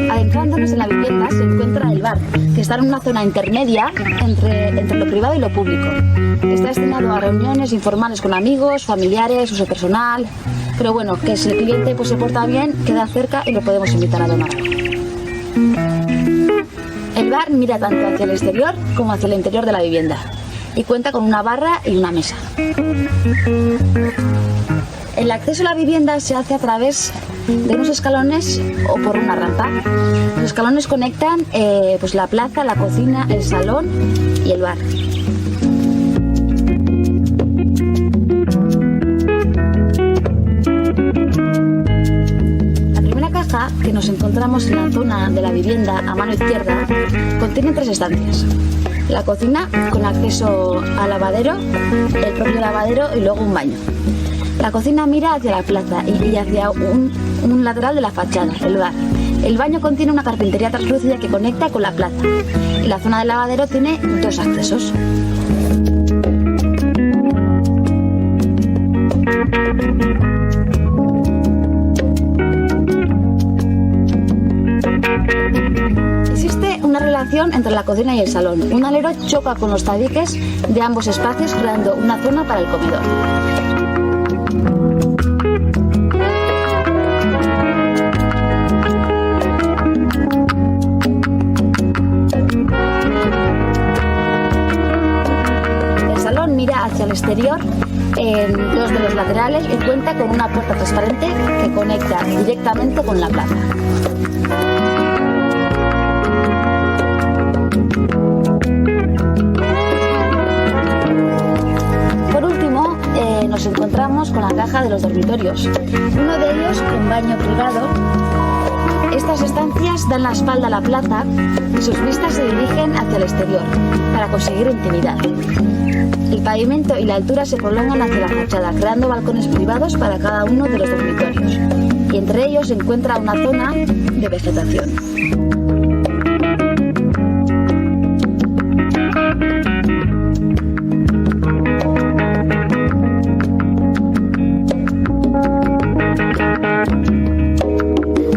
Adentrándonos en la vivienda se encuentra el bar, que está en una zona intermedia entre lo privado y lo público. Está destinado a reuniones informales con amigos, familiares, uso personal, pero bueno, que si el cliente pues se porta bien, queda cerca y lo podemos invitar a tomar. El bar mira tanto hacia el exterior como hacia el interior de la vivienda y cuenta con una barra y una mesa. El acceso a la vivienda se hace a través de unos escalones o por una rampa. Los escalones conectan pues la plaza, la cocina, el salón y el bar. La primera caja que nos encontramos en la zona de la vivienda a mano izquierda contiene 3 estancias. La cocina con acceso al lavadero, el propio lavadero y luego un baño. La cocina mira hacia la plaza y hacia un lateral de la fachada, el bar. El baño contiene una carpintería translúcida que conecta con la plaza. Y la zona del lavadero tiene 2 accesos. Existe una relación entre la cocina y el salón. Un alero choca con los tabiques de ambos espacios, creando una zona para el comedor. El salón mira hacia el exterior en dos de los laterales y cuenta con una puerta transparente que conecta directamente con la plaza. Por último, nos encontramos con la caja de los dormitorios. Uno de ellos con baño privado. Estas estancias dan la espalda a la plaza y sus vistas se dirigen hacia el exterior para conseguir intimidad. El pavimento y la altura se prolongan hacia la fachada, creando balcones privados para cada uno de los dormitorios. Y entre ellos se encuentra una zona de vegetación.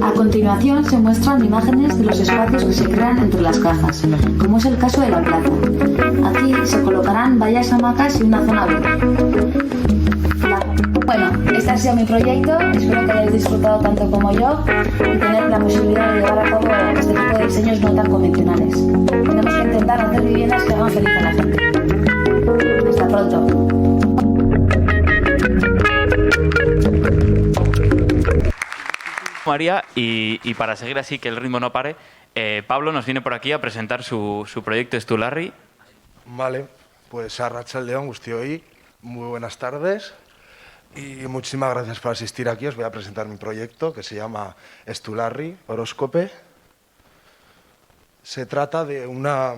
A continuación se muestran imágenes de los espacios que se crean entre las cajas, como es el caso de la plaza. Aquí se colocarán varias hamacas y una zona verde. Bueno, este ha sido mi proyecto, espero que hayáis disfrutado tanto como yo y tener la posibilidad de llevar a cabo este tipo de diseños no tan convencionales. Tenemos que intentar hacer viviendas que hagan feliz a la gente. Hasta pronto. María, y para seguir así, que el ritmo no pare, Pablo nos viene por aquí a presentar su proyecto Estularri. Vale, pues arratsaldeon guztioi, muy buenas tardes y muchísimas gracias por asistir aquí. Os voy a presentar mi proyecto que se llama Estularri Horóscope. Se trata de una...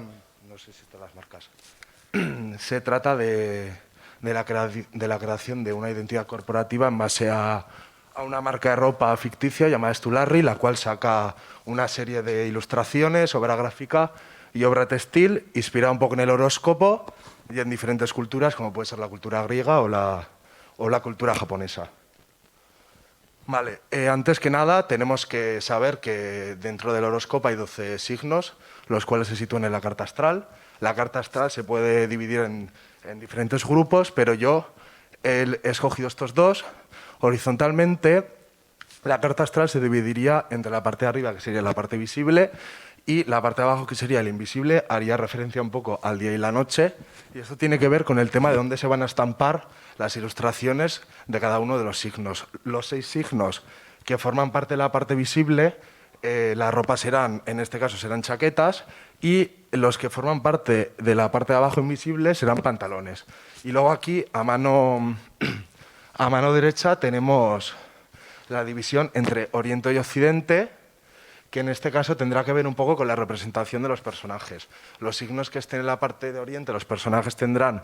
no sé si están las marcas. Se trata de la creación de una identidad corporativa en base a una marca de ropa ficticia llamada Estularri, la cual saca una serie de ilustraciones, obra gráfica y obra textil, inspirada un poco en el horóscopo y en diferentes culturas, como puede ser la cultura griega o la cultura japonesa. Vale, antes que nada tenemos que saber que dentro del horóscopo hay 12 signos, los cuales se sitúan en la carta astral. La carta astral se puede dividir en diferentes grupos, pero yo he escogido estos dos. Horizontalmente, la carta astral se dividiría entre la parte de arriba, que sería la parte visible, y la parte de abajo, que sería el invisible. Haría referencia un poco al día y la noche, y esto tiene que ver con el tema de dónde se van a estampar las ilustraciones de cada uno de los signos. Los 6 signos que forman parte de la parte visible, la ropa serán, en este caso, serán chaquetas, y los que forman parte de la parte de abajo invisible serán pantalones. Y luego aquí, a mano derecha, tenemos la división entre Oriente y Occidente, que en este caso tendrá que ver un poco con la representación de los personajes. Los signos que estén en la parte de Oriente, los personajes tendrán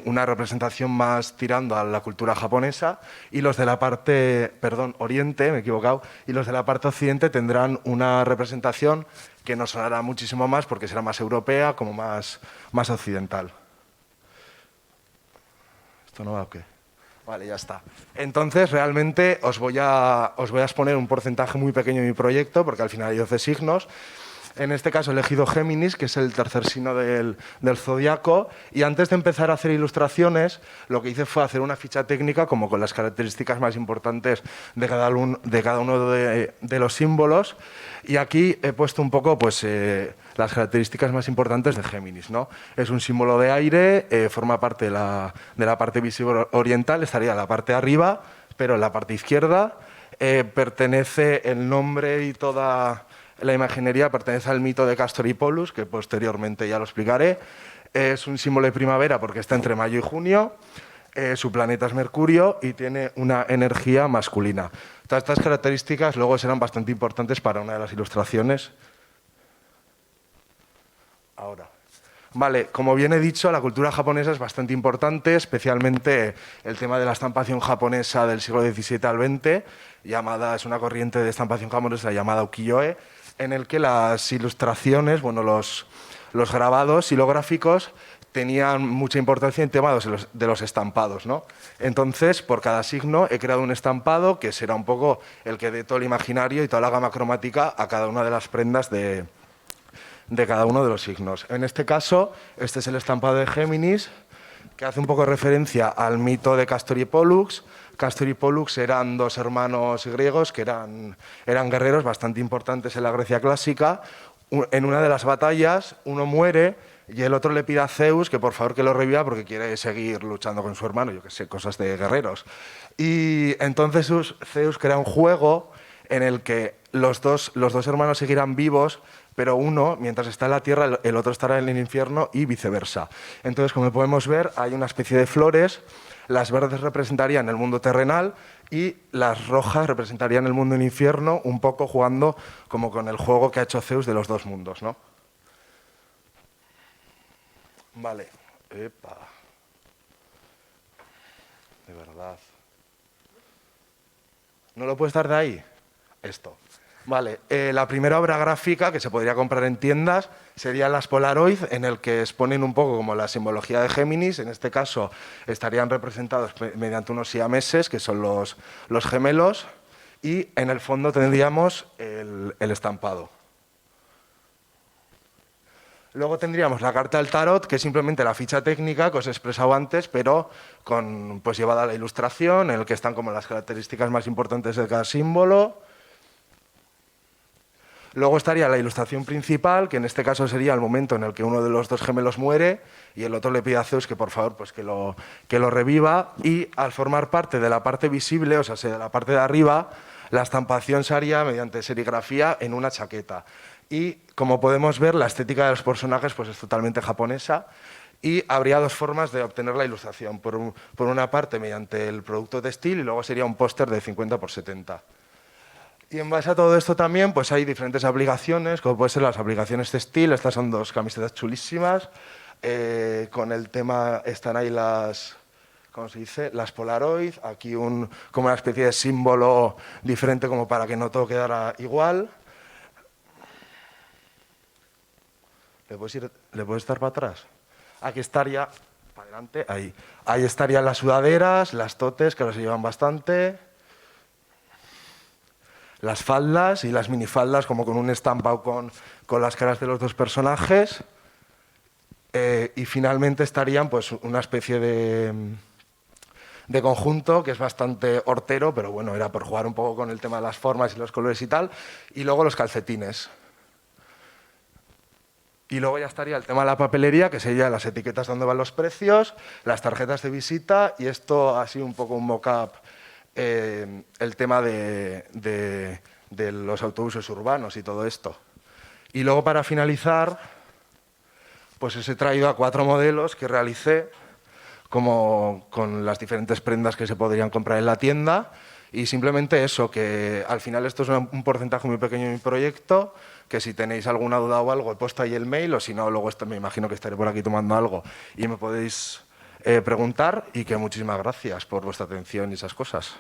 una representación más tirando a la cultura japonesa, y los de la parte, Oriente, me he equivocado, y los de la parte Occidente tendrán una representación que nos sonará muchísimo más porque será más europea, como más occidental. ¿Esto no va o qué? Vale, ya está. Entonces, realmente os voy a exponer un porcentaje muy pequeño de mi proyecto, porque al final hay 12 signos. En este caso he elegido Géminis, que es el tercer signo del zodiaco, y antes de empezar a hacer ilustraciones, lo que hice fue hacer una ficha técnica como con las características más importantes de cada uno de los símbolos, y aquí he puesto un poco pues, las características más importantes de Géminis, ¿no? Es un símbolo de aire, forma parte de la parte visible oriental, estaría en la parte de arriba, pero en la parte izquierda. Pertenece el nombre y toda la imaginería pertenece al mito de Castor y Pollux, que posteriormente ya lo explicaré. Es un símbolo de primavera porque está entre mayo y junio. Su planeta es Mercurio y tiene una energía masculina. Todas estas características luego serán bastante importantes para una de las ilustraciones. Ahora. Vale, como bien he dicho, la cultura japonesa es bastante importante, especialmente el tema de la estampación japonesa del siglo XVII al XX, es una corriente de estampación japonesa llamada ukiyo-e, en el que las ilustraciones, bueno, los grabados hilográficos tenían mucha importancia en temas de los estampados, ¿no? Entonces, por cada signo he creado un estampado que será un poco el que dé todo el imaginario y toda la gama cromática a cada una de las prendas de cada uno de los signos. En este caso, este es el estampado de Géminis, que hace un poco referencia al mito de Castor y Pólux. Castor y Pólux eran dos hermanos griegos que eran guerreros bastante importantes en la Grecia clásica. En una de las batallas, uno muere y el otro le pide a Zeus que por favor que lo reviva porque quiere seguir luchando con su hermano, yo qué sé, cosas de guerreros. Y entonces Zeus crea un juego en el que los dos hermanos seguirán vivos, pero uno, mientras está en la tierra, el otro estará en el infierno y viceversa. Entonces, como podemos ver, hay una especie de flores. Las verdes representarían el mundo terrenal y las rojas representarían el mundo del infierno, un poco jugando como con el juego que ha hecho Zeus de los dos mundos, ¿no? Vale. Epa. De verdad. ¿No lo puedes dar de ahí? Esto. Vale, la primera obra gráfica que se podría comprar en tiendas serían las Polaroid, en el que exponen un poco como la simbología de Géminis. En este caso estarían representados mediante unos siameses, que son los gemelos, y en el fondo tendríamos el estampado. Luego tendríamos la carta del tarot, que es simplemente la ficha técnica que os he expresado antes, pero pues llevada a la ilustración, en el que están como las características más importantes de cada símbolo. Luego estaría la ilustración principal, que en este caso sería el momento en el que uno de los dos gemelos muere y el otro le pide a Zeus que por favor pues que lo reviva, y al formar parte de la parte visible, o sea, de la parte de arriba, la estampación se haría mediante serigrafía en una chaqueta. Y como podemos ver, la estética de los personajes pues es totalmente japonesa y habría dos formas de obtener la ilustración. Por una parte mediante el producto textil y luego sería un póster de 50 por 70. Y en base a todo esto también pues hay diferentes aplicaciones, como pueden ser las aplicaciones textil. Estas son dos camisetas chulísimas. Con el tema están ahí las, ¿cómo se dice? Las Polaroid. Aquí como una especie de símbolo diferente como para que no todo quedara igual. ¿Le puedes dar para atrás? Aquí estaría, para adelante, ahí. Ahí estarían las sudaderas, las totes, que ahora se llevan bastante. Las faldas y las minifaldas, como con un estampado con las caras de los dos personajes. Y finalmente estarían pues una especie de conjunto que es bastante hortero, pero bueno, era por jugar un poco con el tema de las formas y los colores y tal. Y luego los calcetines. Y luego ya estaría el tema de la papelería, que serían las etiquetas donde van los precios, las tarjetas de visita, y esto ha sido un poco un mock-up, el tema de los autobuses urbanos y todo esto. Y luego, para finalizar, pues os he traído a 4 modelos que realicé, como con las diferentes prendas que se podrían comprar en la tienda. Y simplemente eso, que al final esto es un porcentaje muy pequeño de mi proyecto, que si tenéis alguna duda o algo, he puesto ahí el mail, o si no, luego me imagino que estaré por aquí tomando algo y me podéis preguntar, y que muchísimas gracias por vuestra atención y esas cosas.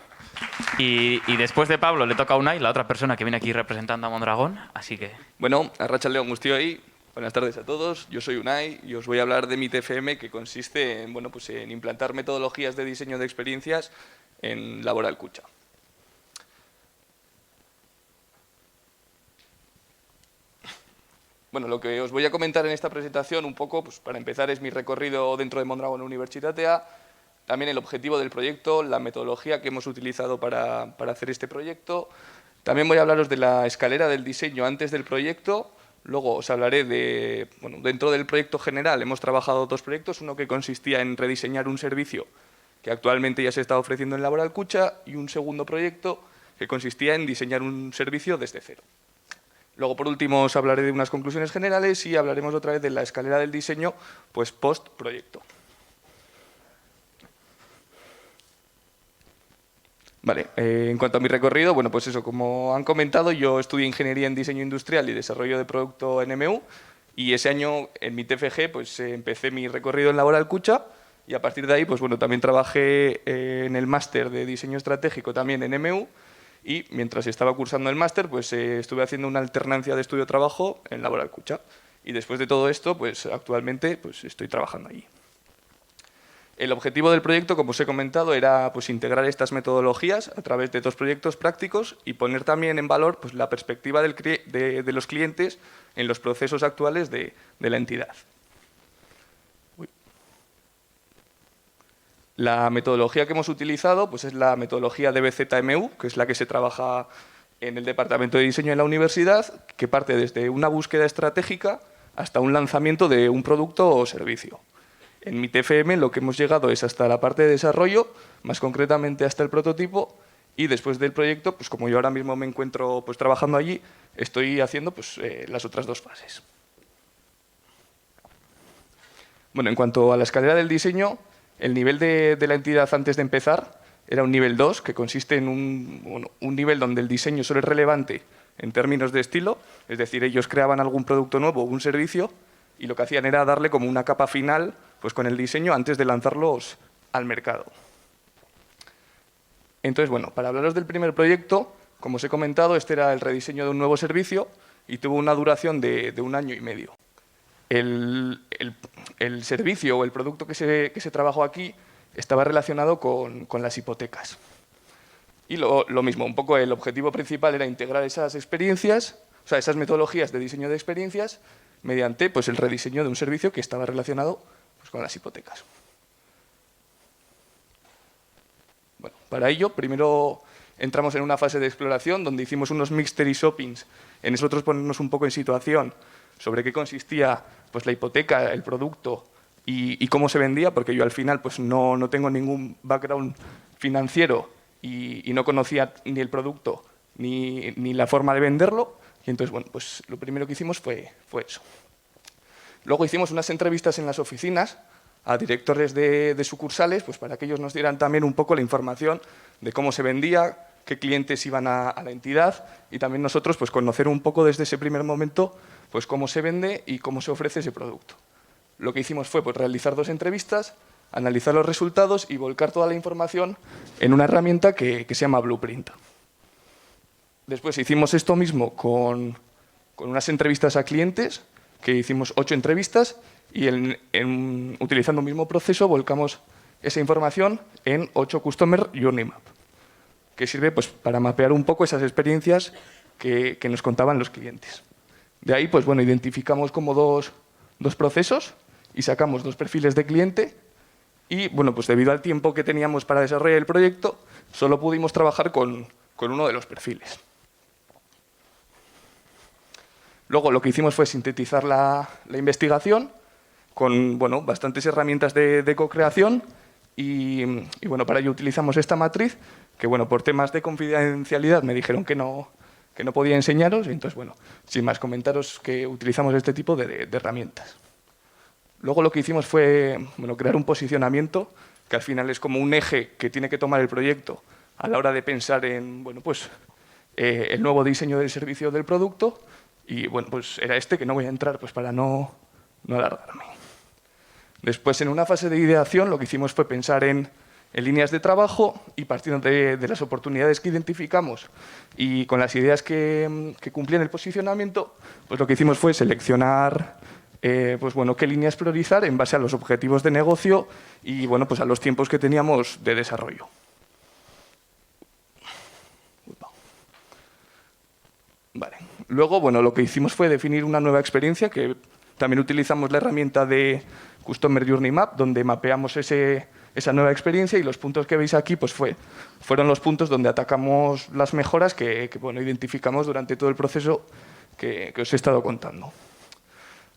Y después de Pablo le toca a Unai, la otra persona que viene aquí representando a Mondragón, así que... Bueno, arratsaldeon guztioi, buenas tardes a todos, yo soy Unai y os voy a hablar de mi TFM, que consiste en, bueno, pues en implantar metodologías de diseño de experiencias en Laboral Kutxa. Bueno, lo que os voy a comentar en esta presentación un poco, pues para empezar, es mi recorrido dentro de Mondragón Unibertsitatea, también el objetivo del proyecto, la metodología que hemos utilizado para hacer este proyecto. También voy a hablaros de la escalera del diseño antes del proyecto. Luego os hablaré de, bueno, dentro del proyecto general hemos trabajado 2 proyectos, uno que consistía en rediseñar un servicio que actualmente ya se está ofreciendo en Laboral Kutxa, y un segundo proyecto que consistía en diseñar un servicio desde cero. Luego, por último, os hablaré de unas conclusiones generales y hablaremos otra vez de la escalera del diseño, pues post-proyecto. Vale, en cuanto a mi recorrido, bueno, pues eso, como han comentado, yo estudié Ingeniería en Diseño Industrial y Desarrollo de Producto en MU, y ese año en mi TFG pues empecé mi recorrido en Laboral Kutxa, y a partir de ahí pues bueno, también trabajé en el máster de Diseño Estratégico también en MU, y mientras estaba cursando el máster pues estuve haciendo una alternancia de estudio-trabajo en Laboral Kutxa. y después de todo esto, pues actualmente pues, estoy trabajando allí. El objetivo del proyecto, como os he comentado, era pues, integrar estas metodologías a través de 2 proyectos prácticos y poner también en valor pues, la perspectiva de los clientes en los procesos actuales de la entidad. La metodología que hemos utilizado pues, es la metodología DBZMU, que es la que se trabaja en el Departamento de Diseño en la universidad, que parte desde una búsqueda estratégica hasta un lanzamiento de un producto o servicio. En MIT-FM lo que hemos llegado es hasta la parte de desarrollo, más concretamente hasta el prototipo, y después del proyecto, pues como yo ahora mismo me encuentro pues, trabajando allí, estoy haciendo pues, las otras 2 fases. Bueno, en cuanto a la escalera del diseño, el nivel de la entidad antes de empezar era un nivel 2, que consiste en un nivel donde el diseño solo es relevante en términos de estilo, es decir, ellos creaban algún producto nuevo o un servicio, y lo que hacían era darle como una capa final pues, con el diseño antes de lanzarlos al mercado. Entonces, bueno, para hablaros del primer proyecto, como os he comentado, este era el rediseño de un nuevo servicio y tuvo una duración de 1 año y medio. El servicio o el producto que se trabajó aquí estaba relacionado con las hipotecas. Y lo mismo, un poco el objetivo principal era integrar esas experiencias, o sea, esas metodologías de diseño de experiencias mediante pues, el rediseño de un servicio que estaba relacionado pues, con las hipotecas. Bueno, para ello, primero entramos en una fase de exploración donde hicimos unos mystery shoppings, en nosotros ponernos un poco en situación sobre qué consistía pues, la hipoteca, el producto y cómo se vendía, porque yo al final pues, no tengo ningún background financiero y no conocía ni el producto ni la forma de venderlo. Y entonces, bueno, pues lo primero que hicimos fue eso. Luego hicimos unas entrevistas en las oficinas a directores de sucursales, pues para que ellos nos dieran también un poco la información de cómo se vendía, qué clientes iban a la entidad y también nosotros pues conocer un poco desde ese primer momento pues cómo se vende y cómo se ofrece ese producto. Lo que hicimos fue pues, realizar 2 entrevistas, analizar los resultados y volcar toda la información en una herramienta que se llama Blueprint. Después hicimos esto mismo con unas entrevistas a clientes, que hicimos 8 entrevistas y utilizando el mismo proceso volcamos esa información en 8 Customer Journey Map, que sirve pues, para mapear un poco esas experiencias que nos contaban los clientes. De ahí pues, bueno, identificamos como dos procesos y sacamos 2 perfiles de cliente y bueno, pues, debido al tiempo que teníamos para desarrollar el proyecto, solo pudimos trabajar con uno de los perfiles. Luego lo que hicimos fue sintetizar la investigación con bueno, bastantes herramientas de co-creación y bueno, para ello utilizamos esta matriz que bueno, por temas de confidencialidad me dijeron que no podía enseñaros y entonces bueno, sin más comentaros que utilizamos este tipo de herramientas. Luego lo que hicimos fue bueno, crear un posicionamiento que al final es como un eje que tiene que tomar el proyecto a la hora de pensar en bueno, pues, el nuevo diseño del servicio del producto. Y bueno, pues era este que no voy a entrar pues para no alargarme. Después, en una fase de ideación, lo que hicimos fue pensar en líneas de trabajo y partiendo de las oportunidades que identificamos y con las ideas que cumplían el posicionamiento, pues lo que hicimos fue seleccionar pues bueno, qué líneas priorizar en base a los objetivos de negocio y bueno, pues a los tiempos que teníamos de desarrollo. Vale. Luego, bueno, lo que hicimos fue definir una nueva experiencia, que también utilizamos la herramienta de Customer Journey Map, donde mapeamos esa nueva experiencia y los puntos que veis aquí pues fueron los puntos donde atacamos las mejoras que bueno, identificamos durante todo el proceso que os he estado contando.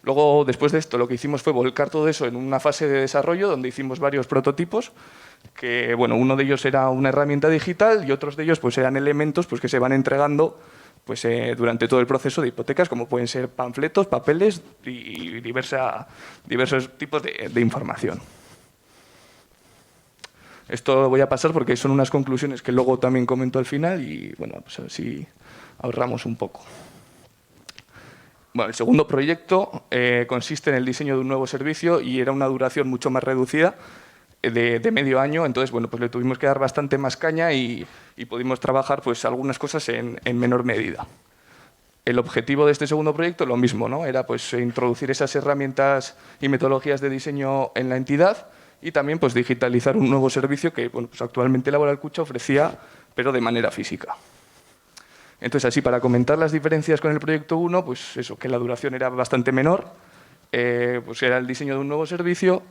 Luego, después de esto, lo que hicimos fue volcar todo eso en una fase de desarrollo donde hicimos varios prototipos, que bueno, uno de ellos era una herramienta digital y otros de ellos pues, eran elementos pues, que se van entregando pues, durante todo el proceso de hipotecas, como pueden ser panfletos, papeles y diversos tipos de información. Esto lo voy a pasar porque son unas conclusiones que luego también comento al final y bueno, pues así ahorramos un poco. Bueno, el segundo proyecto consiste en el diseño de un nuevo servicio y era una duración mucho más reducida, de medio año, entonces bueno, pues le tuvimos que dar bastante más caña y pudimos trabajar pues, algunas cosas en menor medida. El objetivo de este segundo proyecto, lo mismo, ¿no? Era pues, introducir esas herramientas y metodologías de diseño en la entidad y también pues, digitalizar un nuevo servicio que bueno, pues, actualmente Laboral Kutxa ofrecía, pero de manera física. Entonces, así, para comentar las diferencias con el proyecto 1, pues eso, que la duración era bastante menor, pues era el diseño de un nuevo servicio,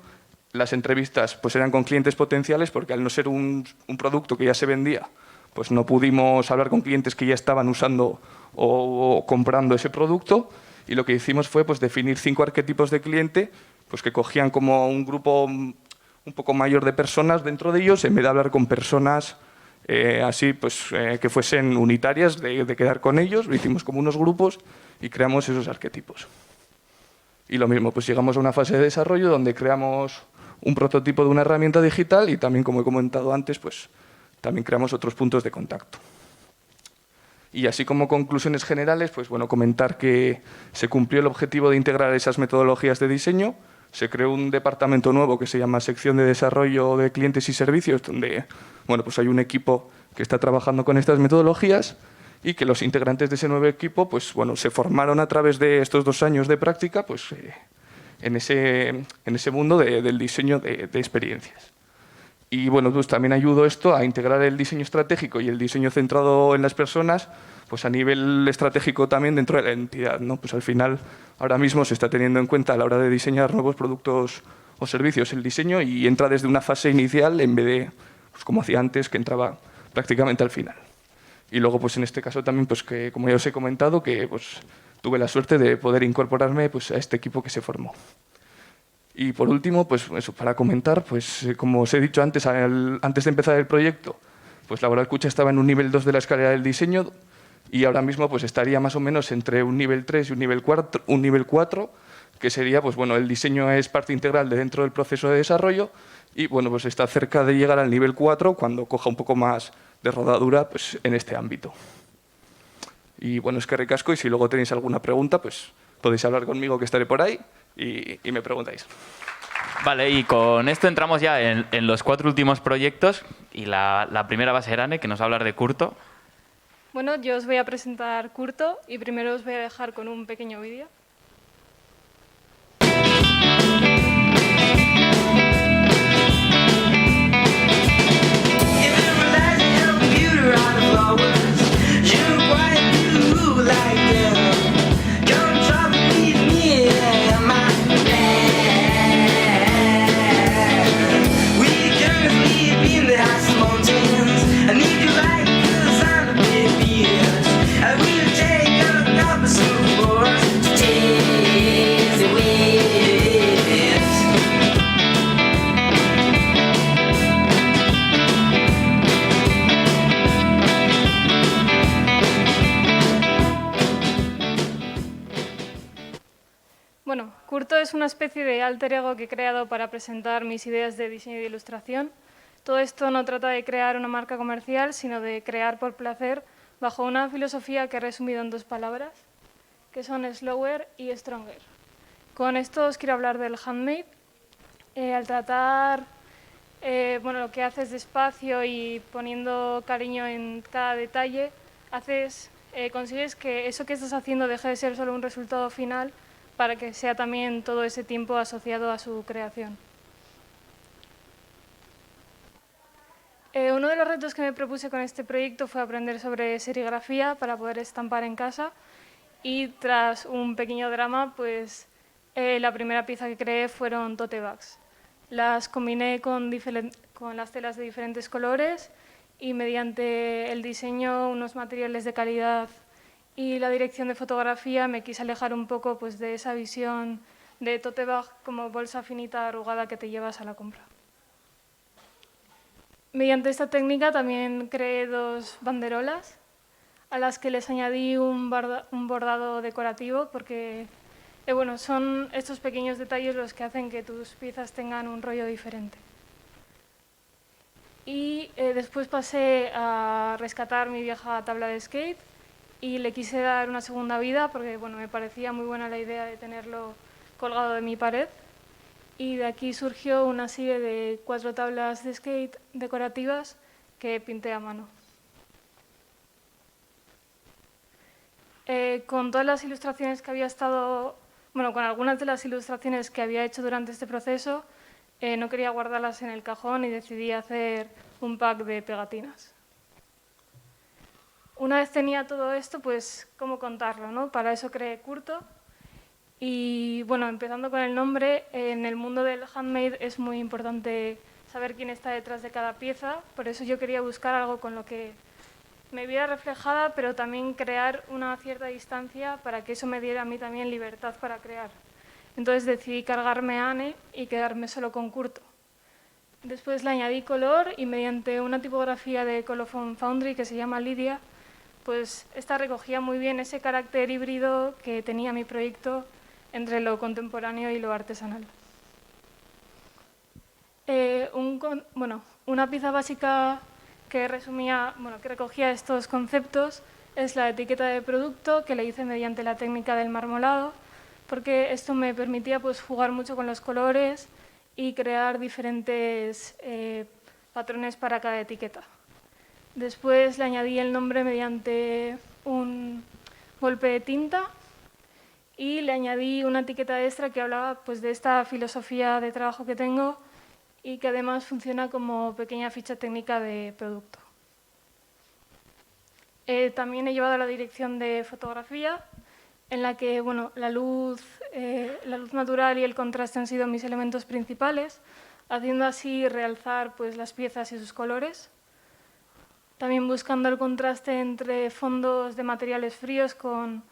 las entrevistas pues eran con clientes potenciales porque al no ser un producto que ya se vendía, pues no pudimos hablar con clientes que ya estaban usando o comprando ese producto y lo que hicimos fue pues, definir 5 arquetipos de cliente pues, que cogían como un grupo un poco mayor de personas dentro de ellos en vez de hablar con personas así pues, que fuesen unitarias de quedar con ellos, lo hicimos como unos grupos y creamos esos arquetipos. Y lo mismo, pues llegamos a una fase de desarrollo donde creamos un prototipo de una herramienta digital y también, como he comentado antes, pues también creamos otros puntos de contacto. Y así como conclusiones generales, pues bueno, comentar que se cumplió el objetivo de integrar esas metodologías de diseño, se creó un departamento nuevo que se llama Sección de Desarrollo de Clientes y Servicios, donde bueno, pues hay un equipo que está trabajando con estas metodologías y que los integrantes de ese nuevo equipo pues, bueno, se formaron a través de estos 2 años de práctica pues, en ese mundo del diseño de experiencias. Y bueno, pues también ayudó esto a integrar el diseño estratégico y el diseño centrado en las personas pues a nivel estratégico también dentro de la entidad, ¿no? Pues al final, ahora mismo se está teniendo en cuenta a la hora de diseñar nuevos productos o servicios el diseño y entra desde una fase inicial en vez de, pues como hacía antes, que entraba prácticamente al final. Y luego, pues en este caso también, pues que como ya os he comentado, que pues tuve la suerte de poder incorporarme pues, a este equipo que se formó. Y por último, pues eso, para comentar, pues como os he dicho antes, antes de empezar el proyecto, pues Laboral Kutxa estaba en un nivel 2 de la escalera del diseño y ahora mismo pues estaría más o menos entre un nivel 3 y un nivel 4, que sería, pues bueno, el diseño es parte integral de dentro del proceso de desarrollo y bueno, pues está cerca de llegar al nivel 4 cuando coja un poco más de rodadura pues, en este ámbito. Y bueno, es que recasco y si luego tenéis alguna pregunta, pues podéis hablar conmigo que estaré por ahí y me preguntáis. Vale, y con esto entramos ya en los 4 últimos proyectos y la primera va a ser Anne, que nos va a hablar de Curto. Bueno, yo os voy a presentar Curto y primero os voy a dejar con un pequeño vídeo. Bueno, Curto es una especie de alter ego que he creado para presentar mis ideas de diseño y de ilustración. Todo esto no trata de crear una marca comercial, sino de crear por placer bajo una filosofía que he resumido en 2 palabras, que son slower y stronger. Con esto os quiero hablar del handmade. Al tratar bueno, lo que haces despacio y poniendo cariño en cada detalle, consigues que eso que estás haciendo deje de ser solo un resultado final para que sea también todo ese tiempo asociado a su creación. Uno de los retos que me propuse con este proyecto fue aprender sobre serigrafía para poder estampar en casa y tras un pequeño drama, pues la primera pieza que creé fueron tote bags. Las combiné con las telas de diferentes colores y mediante el diseño, unos materiales de calidad y la dirección de fotografía me quise alejar un poco pues, de esa visión de tote bag como bolsa finita arrugada que te llevas a la compra. Mediante esta técnica también creé 2 banderolas a las que les añadí un bordado decorativo porque bueno, son estos pequeños detalles los que hacen que tus piezas tengan un rollo diferente. Y después pasé a rescatar mi vieja tabla de skate y le quise dar una segunda vida porque bueno, me parecía muy buena la idea de tenerlo colgado de mi pared. Y de aquí surgió una serie de 4 tablas de skate decorativas que pinté a mano. con todas las ilustraciones que había estado, bueno, con algunas de las ilustraciones que había hecho durante este proceso, no quería guardarlas en el cajón y decidí hacer un pack de pegatinas. Una vez tenía todo esto, pues, ¿cómo contarlo, no? Para eso creé Curto. Y, bueno, empezando con el nombre, en el mundo del handmade es muy importante saber quién está detrás de cada pieza. Por eso yo quería buscar algo con lo que me viera reflejada, pero también crear una cierta distancia para que eso me diera a mí también libertad para crear. Entonces decidí cargarme a Anne y quedarme solo con Curto. Después le añadí color y mediante una tipografía de Colophon Foundry que se llama Lidia, pues esta recogía muy bien ese carácter híbrido que tenía mi proyecto entre lo contemporáneo y lo artesanal. Una pieza básica que que recogía estos conceptos es la etiqueta de producto, que le hice mediante la técnica del marmolado, porque esto me permitía pues, jugar mucho con los colores y crear diferentes patrones para cada etiqueta. Después le añadí el nombre mediante un golpe de tinta y le añadí una etiqueta extra que hablaba pues, de esta filosofía de trabajo que tengo y que además funciona como pequeña ficha técnica de producto. También he llevado la dirección de fotografía, en la que la luz natural y el contraste han sido mis elementos principales, haciendo así realzar pues, las piezas y sus colores. También buscando el contraste entre fondos de materiales fríos con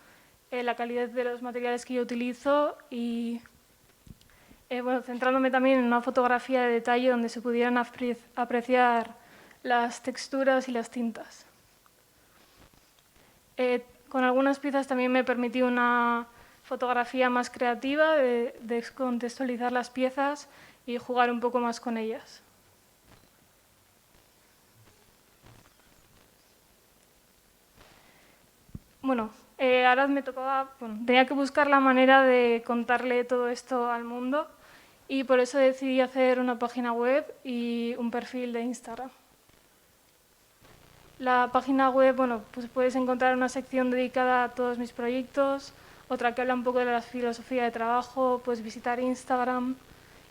la calidad de los materiales que yo utilizo y centrándome también en una fotografía de detalle donde se pudieran apreciar las texturas y las tintas. Con algunas piezas también me permití una fotografía más creativa, de descontextualizar las piezas y jugar un poco más con ellas. Ahora me tocaba, tenía que buscar la manera de contarle todo esto al mundo y por eso decidí hacer una página web y un perfil de Instagram. La página web, pues puedes encontrar una sección dedicada a todos mis proyectos, otra que habla un poco de la filosofía de trabajo, puedes visitar Instagram,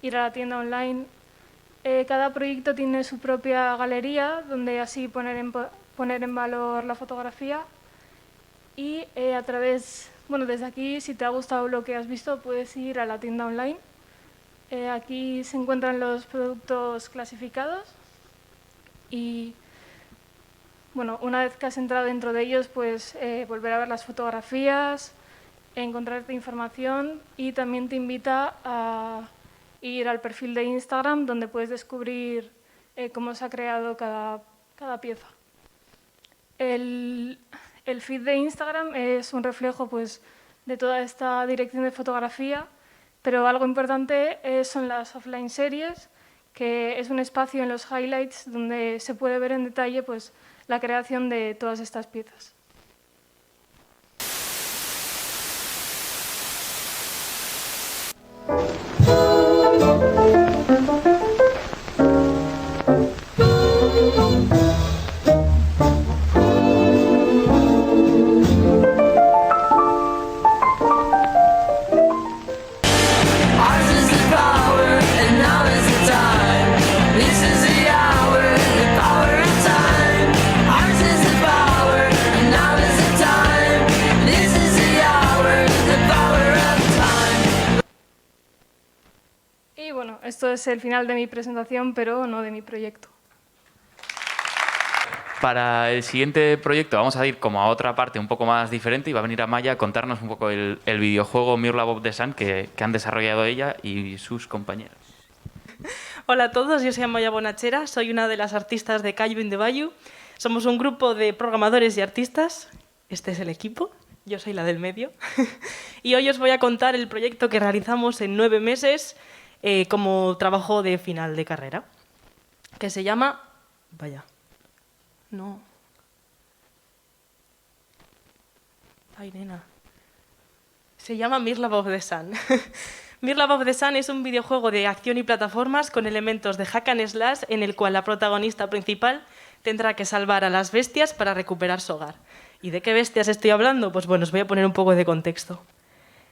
ir a la tienda online. Cada proyecto tiene su propia galería, donde así poner en valor la fotografía. Y desde aquí, si te ha gustado lo que has visto, puedes ir a la tienda online. Aquí se encuentran los productos clasificados y una vez que has entrado dentro de ellos, pues volver a ver las fotografías, encontrarte información y también te invita a ir al perfil de Instagram donde puedes descubrir cómo se ha creado cada pieza. El feed de Instagram es un reflejo pues, de toda esta dirección de fotografía, pero algo importante son las offline series, que es un espacio en los highlights donde se puede ver en detalle pues, la creación de todas estas piezas. Esto es el final de mi presentación, pero no de mi proyecto. Para el siguiente proyecto vamos a ir como a otra parte un poco más diferente y va a venir Amaya a contarnos un poco el videojuego Mir Love of the Sun que han desarrollado ella y sus compañeros. Hola a todos, yo soy Amaya Bonachera, soy una de las artistas de Caillou in the Bayou. Somos un grupo de programadores y artistas. Este es el equipo, yo soy la del medio. Y hoy os voy a contar el proyecto que realizamos en 9 meses como trabajo de final de carrera, que se llama... Vaya. No. Ay, nena. Se llama Mir Love of the Sun. Mir Love of the Sun es un videojuego de acción y plataformas con elementos de hack and slash en el cual la protagonista principal tendrá que salvar a las bestias para recuperar su hogar. ¿Y de qué bestias estoy hablando? Pues bueno, os voy a poner un poco de contexto.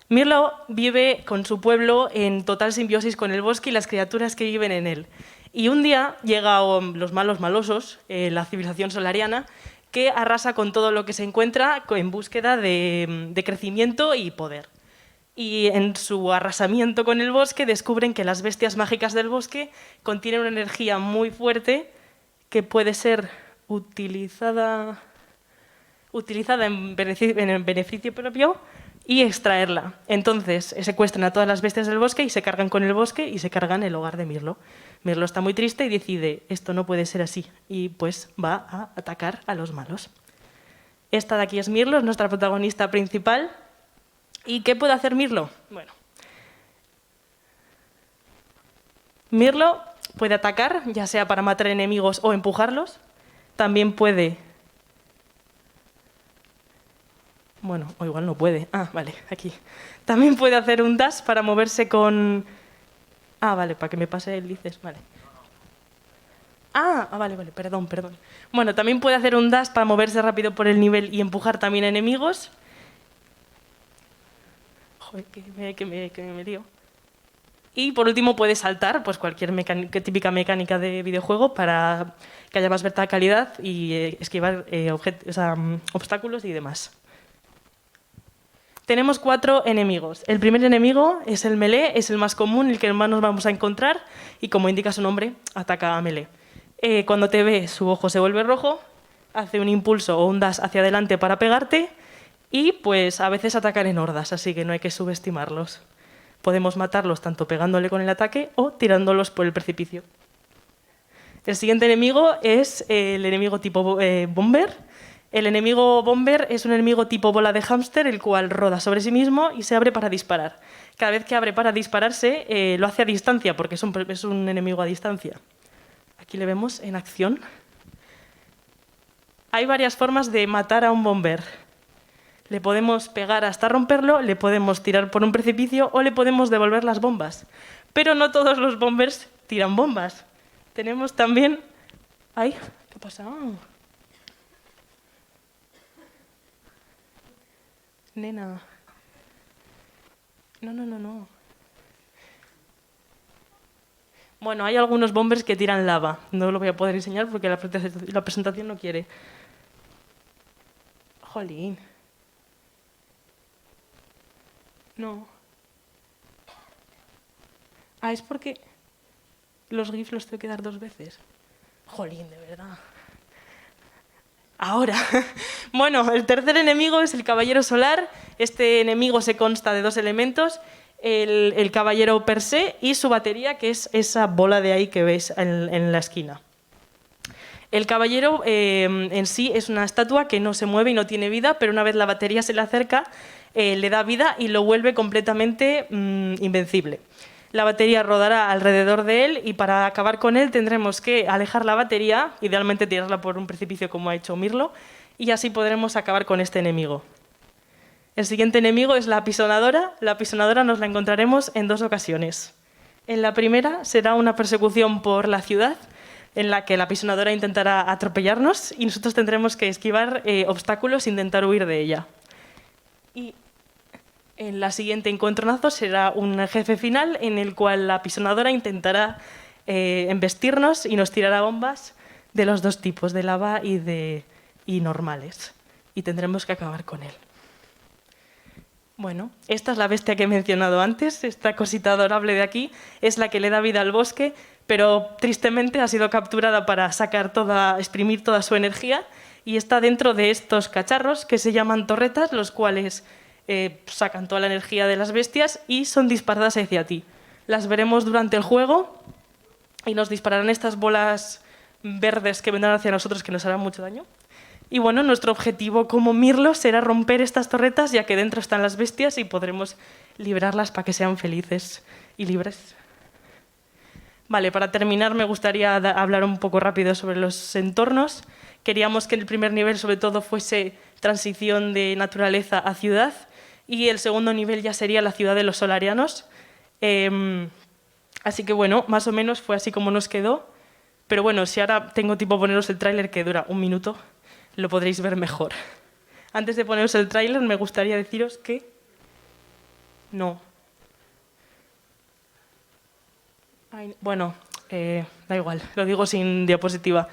Mirlo vive con su pueblo en total simbiosis con el bosque y las criaturas que viven en él. Y un día llegan los malos malosos, la civilización solariana, que arrasa con todo lo que se encuentra en búsqueda de crecimiento y poder. Y en su arrasamiento con el bosque descubren que las bestias mágicas del bosque contienen una energía muy fuerte que puede ser utilizada en beneficio propio y extraerla. Entonces secuestran a todas las bestias del bosque y se cargan con el bosque y se cargan el hogar de Mirlo. Mirlo está muy triste y decide, esto no puede ser así, y pues va a atacar a los malos. Esta de aquí es Mirlo, es nuestra protagonista principal. ¿Y qué puede hacer Mirlo? Bueno, Mirlo puede atacar, ya sea para matar enemigos o empujarlos. También puede... Bueno, o igual no puede. Ah, vale, aquí. También puede hacer un dash para moverse con... Ah, vale, para que me pase el dices, vale. Vale, perdón. Bueno, también puede hacer un dash para moverse rápido por el nivel y empujar también a enemigos. Joder, que me lío. Y por último puede saltar, pues cualquier típica mecánica de videojuego para que haya más verticalidad y esquivar obstáculos y demás. Tenemos 4 enemigos. El primer enemigo es el melee, es el más común, el que más nos vamos a encontrar y como indica su nombre, ataca a melee. Cuando te ve, su ojo se vuelve rojo, hace un impulso o un dash hacia adelante para pegarte y pues a veces atacan en hordas, así que no hay que subestimarlos. Podemos matarlos tanto pegándole con el ataque o tirándolos por el precipicio. El siguiente enemigo es el enemigo tipo Bomber. El enemigo Bomber es un enemigo tipo bola de hámster, el cual roda sobre sí mismo y se abre para disparar. Cada vez que abre para dispararse, lo hace a distancia, porque es un enemigo a distancia. Aquí le vemos en acción. Hay varias formas de matar a un Bomber. Le podemos pegar hasta romperlo, le podemos tirar por un precipicio o le podemos devolver las bombas. Pero no todos los bombers tiran bombas. Tenemos también... ¡Ay! ¿Qué pasa? Nena. No. Bueno, hay algunos bombers que tiran lava. No lo voy a poder enseñar porque la presentación no quiere. Jolín. No. Es porque los GIFs los tengo que dar 2 veces. Jolín, de verdad. Ahora. Bueno, el tercer enemigo es el Caballero Solar. Este enemigo se consta de 2 elementos. El Caballero per se y su batería, que es esa bola de ahí que veis en la esquina. El Caballero en sí es una estatua que no se mueve y no tiene vida, pero una vez la batería se le acerca, le da vida y lo vuelve completamente invencible. La batería rodará alrededor de él y para acabar con él tendremos que alejar la batería, idealmente tirarla por un precipicio como ha hecho Mirlo, y así podremos acabar con este enemigo. El siguiente enemigo es la apisonadora. La apisonadora nos la encontraremos en 2 ocasiones. En la primera será una persecución por la ciudad, en la que la apisonadora intentará atropellarnos y nosotros tendremos que esquivar obstáculos e intentar huir de ella. Y en la siguiente encontronazo será un jefe final en el cual la apisonadora intentará embestirnos y nos tirará bombas de los 2 tipos, de lava y normales. Y tendremos que acabar con él. Bueno, esta es la bestia que he mencionado antes. Esta cosita adorable de aquí es la que le da vida al bosque, pero tristemente ha sido capturada para exprimir toda su energía y está dentro de estos cacharros que se llaman torretas, los cuales sacan toda la energía de las bestias y son disparadas hacia ti. Las veremos durante el juego y nos dispararán estas bolas verdes que vendrán hacia nosotros que nos harán mucho daño. Y bueno, nuestro objetivo como Mirlo será romper estas torretas, ya que dentro están las bestias y podremos liberarlas para que sean felices y libres. Vale, para terminar me gustaría hablar un poco rápido sobre los entornos. Queríamos que el primer nivel sobre todo fuese transición de naturaleza a ciudad y el segundo nivel ya sería la ciudad de los solarianos. Así que bueno, más o menos fue así como nos quedó. Pero bueno, si ahora tengo tiempo poneros el tráiler que dura 1 minuto, lo podréis ver mejor. Antes de poneros el tráiler, me gustaría deciros que... No. Ay, bueno, da igual, lo digo sin diapositiva.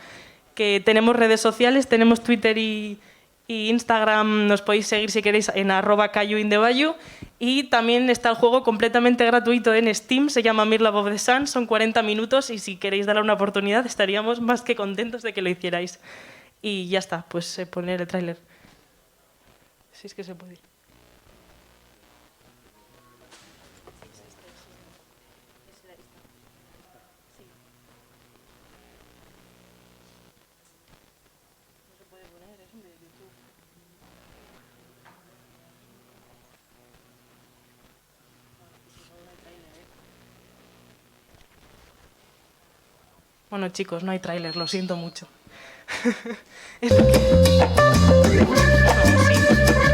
Que tenemos redes sociales, tenemos Twitter y Instagram, nos podéis seguir si queréis en @cayuindevalue, y también está el juego completamente gratuito en Steam, se llama Mirror of the Sun, son 40 minutos y si queréis darle una oportunidad estaríamos más que contentos de que lo hicierais. Y ya está, pues poner el tráiler. Si es que se puede. Bueno, chicos, no hay tráiler, lo siento mucho. Es lo que... No, sí,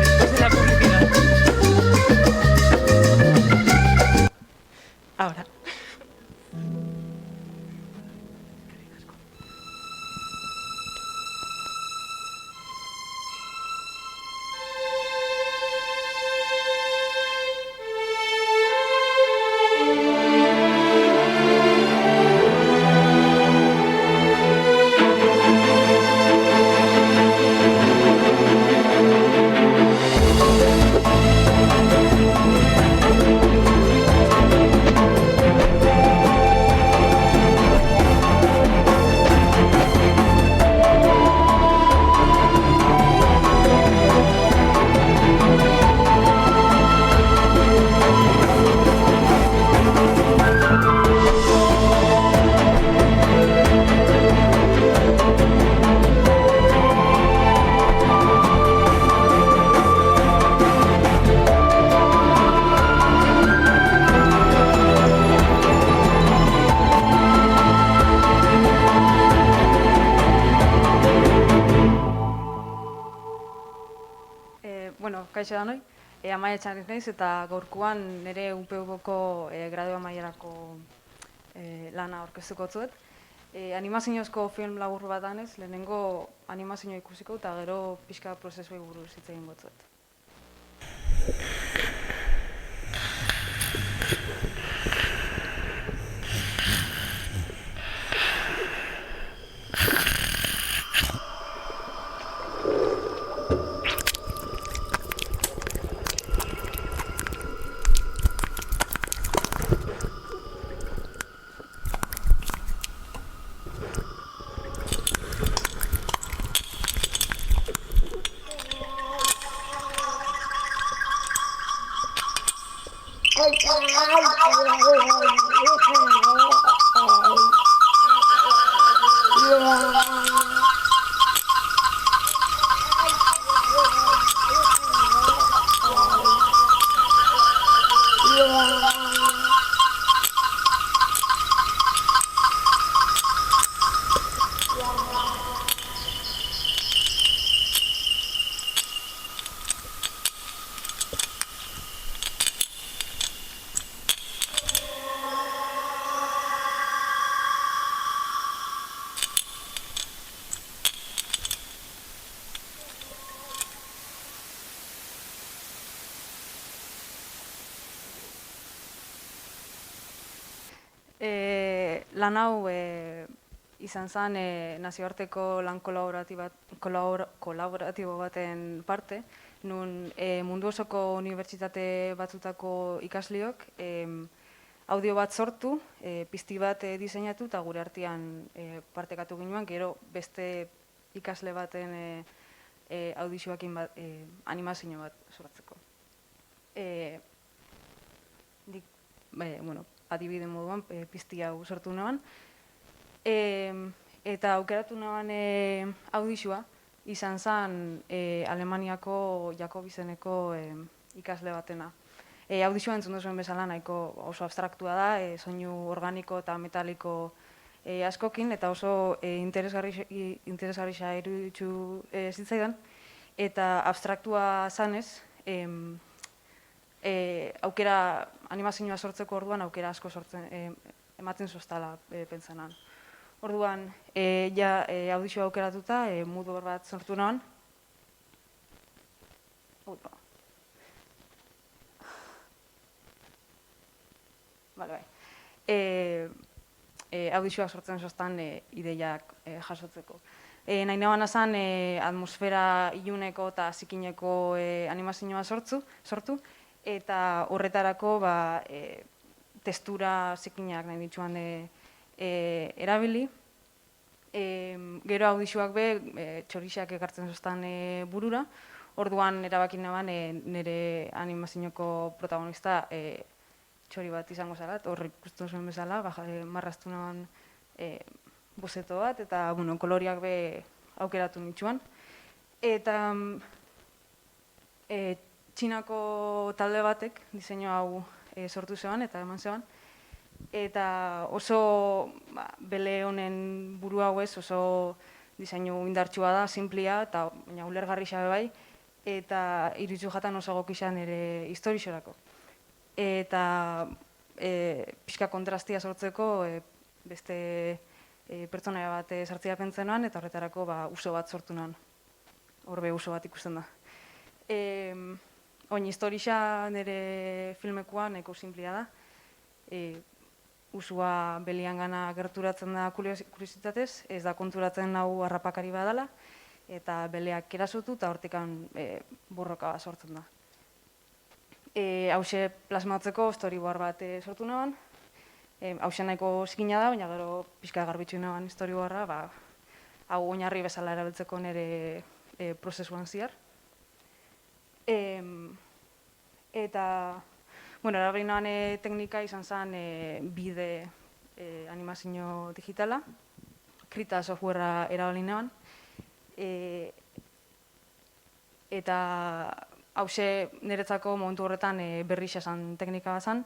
después de la publicidad. Ahora. Kaixo danoi, Amaia Etxarriz naiz eta gaurkoan nire UPV-ko gradu amaierako lana aurkeztuko dut. Animaziozko film labur bat danez, lehenengo animazioa ikusiko eta gero pixka prozesuei buruz hitz egingo dut. Lan hau izan zen nazioarteko lan kolaboratibo baten parte, nun mundu osoko unibertsitate batzutako ikasleok audio bat sortu, pizti bat diseinatu eta gure artean partekatu ginoan, gero beste ikasle baten audizioakin animazio bat sortzeko. Adibide moduan, pizti hau sortu naban. Eta aukeratu naban audizioa izan zen Alemaniako Jakob izeneko ikasle batena. Audizioa entzun duzuen bezala nahiko oso abstraktua da, soinu organiko eta metaliko askokin, eta oso interesgarria iruditu zitzaidan. Eta abstraktua zanez, aukera animazioa sortzeko orduan aukera asko ematen zoztala pentsanan. Orduan, audizioa aukeratuta, moodboard bat sortu nahan. Audizioak sortzen zoztan ideiak jasotzeko. Nahi neban azan atmosfera iluneko eta zikineko animazioa sortu, eta horretarako testura zikinak nahi dituan erabili. Gero audizioak txorixak ekartzen zoztan burura, orduan erabaki neban nire animazioko protagonista txori bat izango zara, horrek ikusten zuen bezala, marraztu naban bozeto bat, eta koloriak aukeratu nitsuan. Eta Txinako talde batek diseinu hau sortu zeban eta eman zeban. Eta oso bele honen buru hau oso diseinu indartsua da, simplia, eta baina ulergarri xabe bai, eta iritzu jatan oso gokizan ere historixorako. Eta pixka kontrastia sortzeko beste pertsonaia bat sartzea pentsenoan, eta horretarako uso bat sortu noan. Horbe uso bat ikusten da. Oin historia nire filmekoa nahiko simplia da. Usua belian gana gerturatzen da kuriositatez, ez da konturatzen hau harrapakari badala, eta beleak erasotu eta hortikan borroka sortzen da. Hauxe plasmatzeko storyboard bat sortu naban. Hauxe nahiko zikina da, baina gero pixka garbitzu naban storyboarda, hau oinarri bezala erabiltzeko nire prozesuan ziar. Eta, erabili naban teknika izan zen bide animazio digitala, Krita softwarea erabili naban. Eta hauxe niretzako momentu horretan berrixa zen teknika bat zen.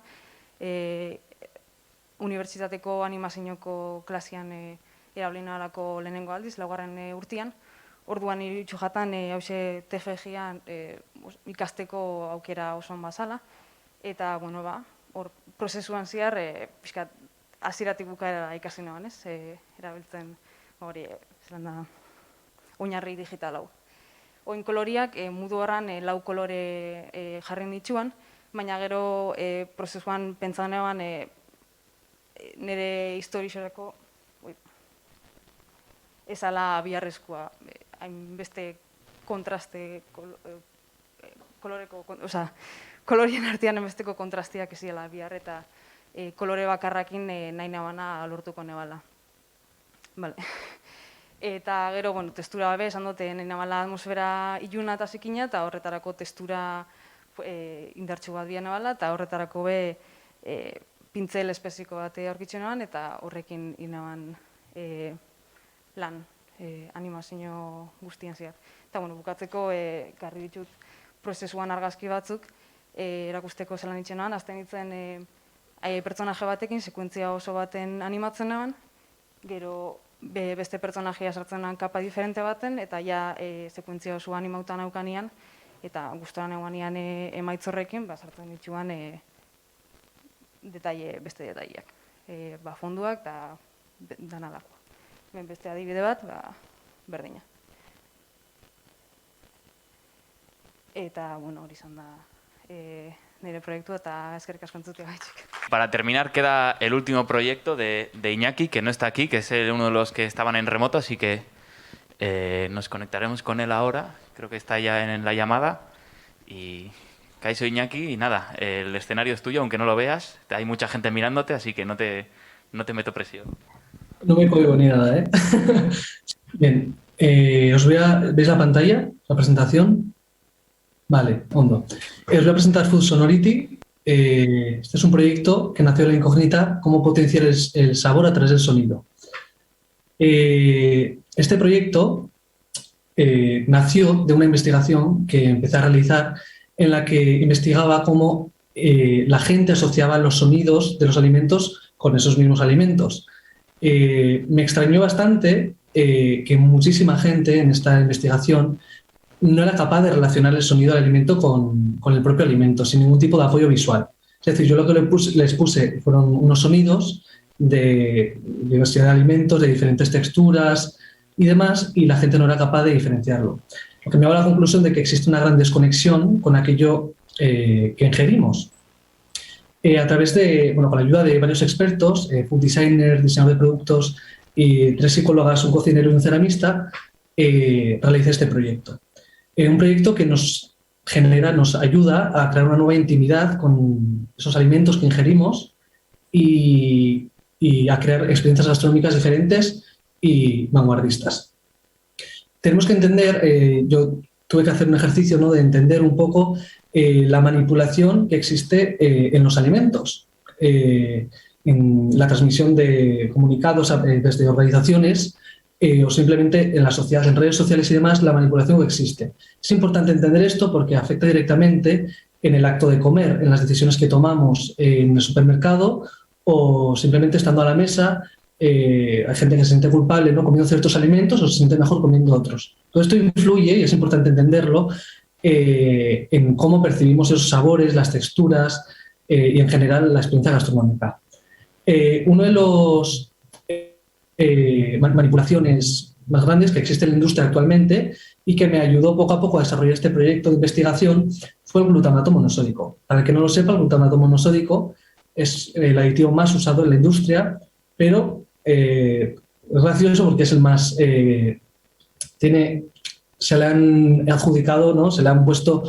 Unibertsitateko animazioko klasian erabili nabalako lehenengo aldiz, laugarren urtean. Orduan iritsu jatan hauxe TFG-an ikasteko aukera osoan bazala. Eta, hor prozesuan ziar, pixkat hasieratik bukaera ikasi naban, erabiltzen oinarri digital hau. Oin koloriak modu horran 4 kolore jarri nitsuan, baina gero prozesuan pentsan eban nire historixorako ezala biharrezkoa, hainbeste kontraste kolorien artean enbesteko kontrastiak eziela bihar eta kolore bakarrakin nahi nabana lortuko nebala. Eta gero, testura esan dute nahi nabala atmosfera iluna eta zikina eta horretarako testura indartsu bat bian nebala eta horretarako pintzel espeziko bat aurkitzen naban eta horrekin inaban lan animazio guztien ziar. Eta bukatzeko garri ditut prozesuan argazki batzuk erakusteko zelan itxen naban, azten ditzen pertsonaje batekin, sekuentzia oso baten animatzen naban, gero beste pertsonajea sartzen naban kapa diferente baten, eta ja sekuentzia oso animautan aukanian, eta guztoran eguanian emaitzorrekin, sartzen dituan beste detaileak. Fonduak eta danalako. Beste adibide bat, berdina. Eta, hori izan da nire proiektu eta eskerrik asko entzutea gaitxik. Para terminar, queda el último proyecto de Iñaki, que no está aquí, que es uno de los que estaban en remoto, así que nos conectaremos con él ahora. Creo que está ya en la llamada. Y Kaixo Iñaki, y nada, el escenario es tuyo, aunque no lo veas. Hay mucha gente mirándote, así que no te meto presión. No me código ni nada, ¿eh? Bien, ¿veis la pantalla, la presentación? Vale, hondo. Os voy a presentar Food Sonority. Este es un proyecto que nació de la incógnita, cómo potenciar el sabor a través del sonido. Este proyecto nació de una investigación que empecé a realizar en la que investigaba cómo la gente asociaba los sonidos de los alimentos con esos mismos alimentos. Me extrañó bastante que muchísima gente en esta investigación no era capaz de relacionar el sonido del alimento con el propio alimento, sin ningún tipo de apoyo visual. Es decir, yo lo que les puse fueron unos sonidos de diversidad de alimentos, de diferentes texturas y demás, y la gente no era capaz de diferenciarlo. lo que me lleva a la conclusión de que existe una gran desconexión con aquello que ingerimos. A través de, bueno, con la ayuda de varios expertos, food designers, diseñador de productos y 3 psicólogas, un cocinero y un ceramista, realicé este proyecto. Un proyecto que nos ayuda a crear una nueva intimidad con esos alimentos que ingerimos y a crear experiencias gastronómicas diferentes y vanguardistas. Tenemos que entender, yo tuve que hacer un ejercicio, ¿no?, de entender un poco la manipulación que existe en los alimentos, en la transmisión de comunicados desde organizaciones o simplemente en la sociedad, en redes sociales y demás, la manipulación que existe. Es importante entender esto porque afecta directamente en el acto de comer, en las decisiones que tomamos en el supermercado o simplemente estando a la mesa. Hay gente que se siente culpable, ¿no?, comiendo ciertos alimentos o se siente mejor comiendo otros. Todo esto influye, y es importante entenderlo, en cómo percibimos esos sabores, las texturas y en general la experiencia gastronómica. Uno de los manipulaciones más grandes que existe en la industria actualmente y que me ayudó poco a poco a desarrollar este proyecto de investigación fue el glutamato monosódico. Para el que no lo sepa, el glutamato monosódico es el aditivo más usado en la industria, pero es gracioso porque es el más... se le han adjudicado, ¿no?, se le han puesto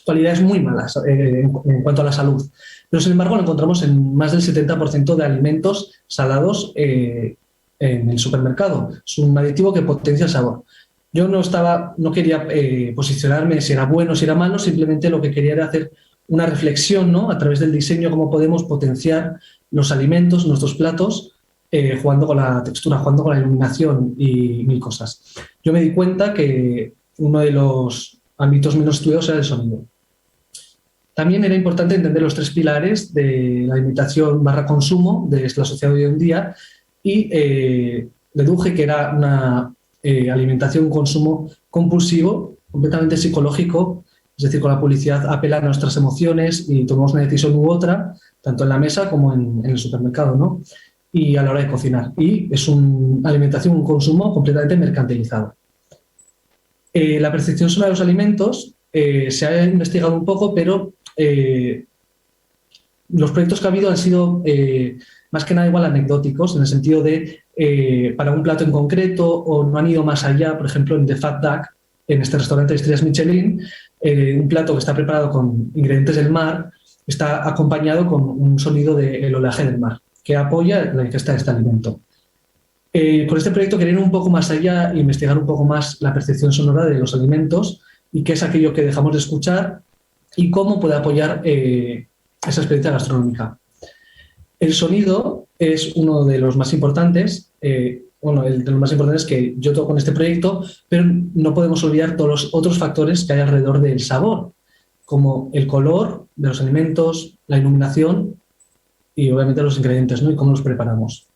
cualidades muy malas en cuanto a la salud. Pero, sin embargo, lo encontramos en más del 70% de alimentos salados en el supermercado. Es un aditivo que potencia el sabor. Yo no quería posicionarme si era bueno o si era malo, simplemente lo que quería era hacer una reflexión, ¿no?, a través del diseño, cómo podemos potenciar los alimentos, nuestros platos, jugando con la textura, jugando con la iluminación y mil cosas. Yo me di cuenta que uno de los ámbitos menos estudiados era el sonido. También era importante entender los 3 pilares de la alimentación / consumo de la sociedad de hoy en día y deduje que era una alimentación, consumo compulsivo, completamente psicológico, es decir, con la publicidad apela a nuestras emociones y tomamos una decisión u otra, tanto en la mesa como en el supermercado, ¿no?, y a la hora de cocinar. Y es una alimentación, un consumo completamente mercantilizado. La percepción sobre los alimentos se ha investigado un poco, pero los proyectos que ha habido han sido más que nada igual anecdóticos, en el sentido de para un plato en concreto, o no han ido más allá. Por ejemplo, en The Fat Duck, en este restaurante de estrellas Michelin, un plato que está preparado con ingredientes del mar está acompañado con un sonido del oleaje del mar, que apoya la ingesta de este alimento. Con este proyecto quería ir un poco más allá e investigar un poco más la percepción sonora de los alimentos y qué es aquello que dejamos de escuchar y cómo puede apoyar esa experiencia gastronómica. El sonido es uno de los más importantes, el de los más importantes que yo toco en este proyecto, pero no podemos olvidar todos los otros factores que hay alrededor del sabor, como el color de los alimentos, la iluminación y obviamente los ingredientes, ¿no?, y cómo los preparamos.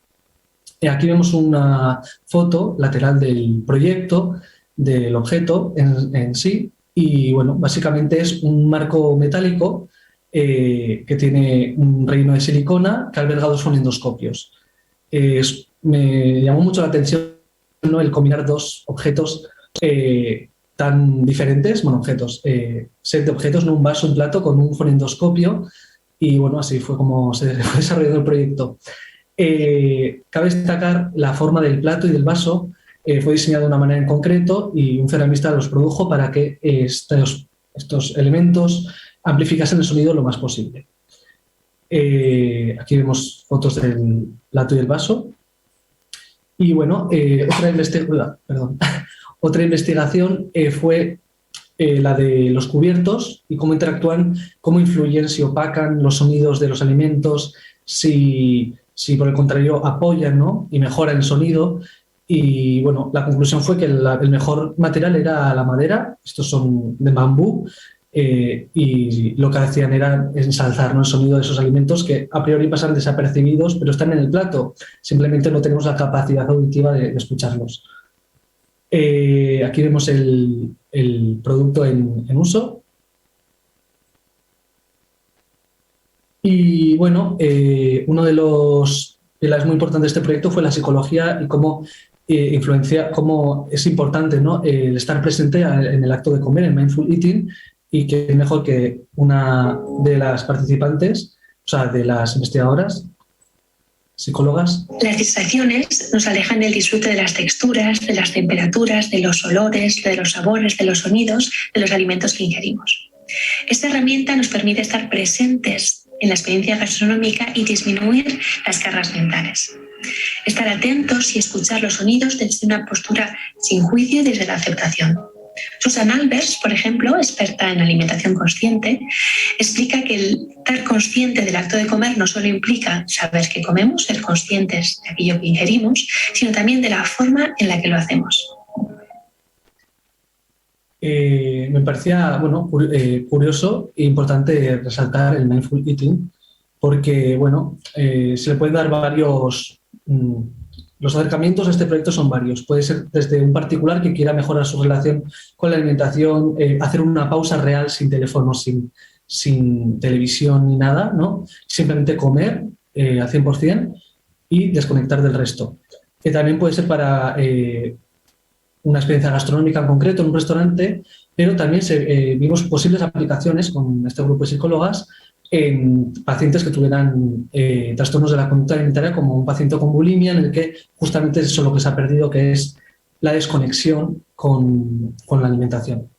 Aquí vemos una foto lateral del proyecto, del objeto en sí, y bueno, básicamente es un marco metálico que tiene un relleno de silicona que alberga 2 fonendoscopios. Me llamó mucho la atención, ¿no?, el combinar 2 objetos tan diferentes, bueno, set de objetos, ¿no?, un vaso, un plato con un fonendoscopio, y bueno, así fue como se fue desarrollando el proyecto. Cabe destacar la forma del plato y del vaso. Fue diseñado de una manera en concreto y un ceramista los produjo para que estos elementos amplificasen el sonido lo más posible. Aquí vemos fotos del plato y del vaso. Y bueno, otra investigación fue la de los cubiertos y cómo interactúan, cómo influyen, si opacan los sonidos de los alimentos, si por el contrario apoyan, ¿no?, y mejoran el sonido. Y bueno, la conclusión fue que el mejor material era la madera. Estos son de bambú y lo que hacían era ensalzar, ¿no?, el sonido de esos alimentos que a priori pasan desapercibidos, pero están en el plato. Simplemente no tenemos la capacidad auditiva de escucharlos. Aquí vemos el producto en uso. Y bueno, uno de los pilares muy importantes de este proyecto fue la psicología y cómo influencia, cómo es importante, ¿no?, el estar presente en el acto de comer, en mindful eating, y que es mejor que una de las participantes, o sea, de las investigadoras, psicólogas. Las distracciones nos alejan del disfrute de las texturas, de las temperaturas, de los olores, de los sabores, de los sonidos, de los alimentos que ingerimos. Esta herramienta nos permite estar presentes en la experiencia gastronómica y disminuir las cargas mentales. Estar atentos y escuchar los sonidos desde una postura sin juicio y desde la aceptación. Susan Albers, por ejemplo, experta en alimentación consciente, explica que el estar consciente del acto de comer no solo implica saber qué comemos, ser conscientes de aquello que ingerimos, sino también de la forma en la que lo hacemos. Me parecía curioso e importante resaltar el mindful eating porque se le pueden dar varios... Los acercamientos a este proyecto son varios. Puede ser desde un particular que quiera mejorar su relación con la alimentación, hacer una pausa real sin teléfono, sin televisión ni nada, ¿no? Simplemente comer al 100% y desconectar del resto. Que también puede ser para una experiencia gastronómica en concreto en un restaurante, pero también vimos posibles aplicaciones con este grupo de psicólogas en pacientes que tuvieran trastornos de la conducta alimentaria, como un paciente con bulimia, en el que justamente es eso lo que se ha perdido, que es la desconexión con la alimentación.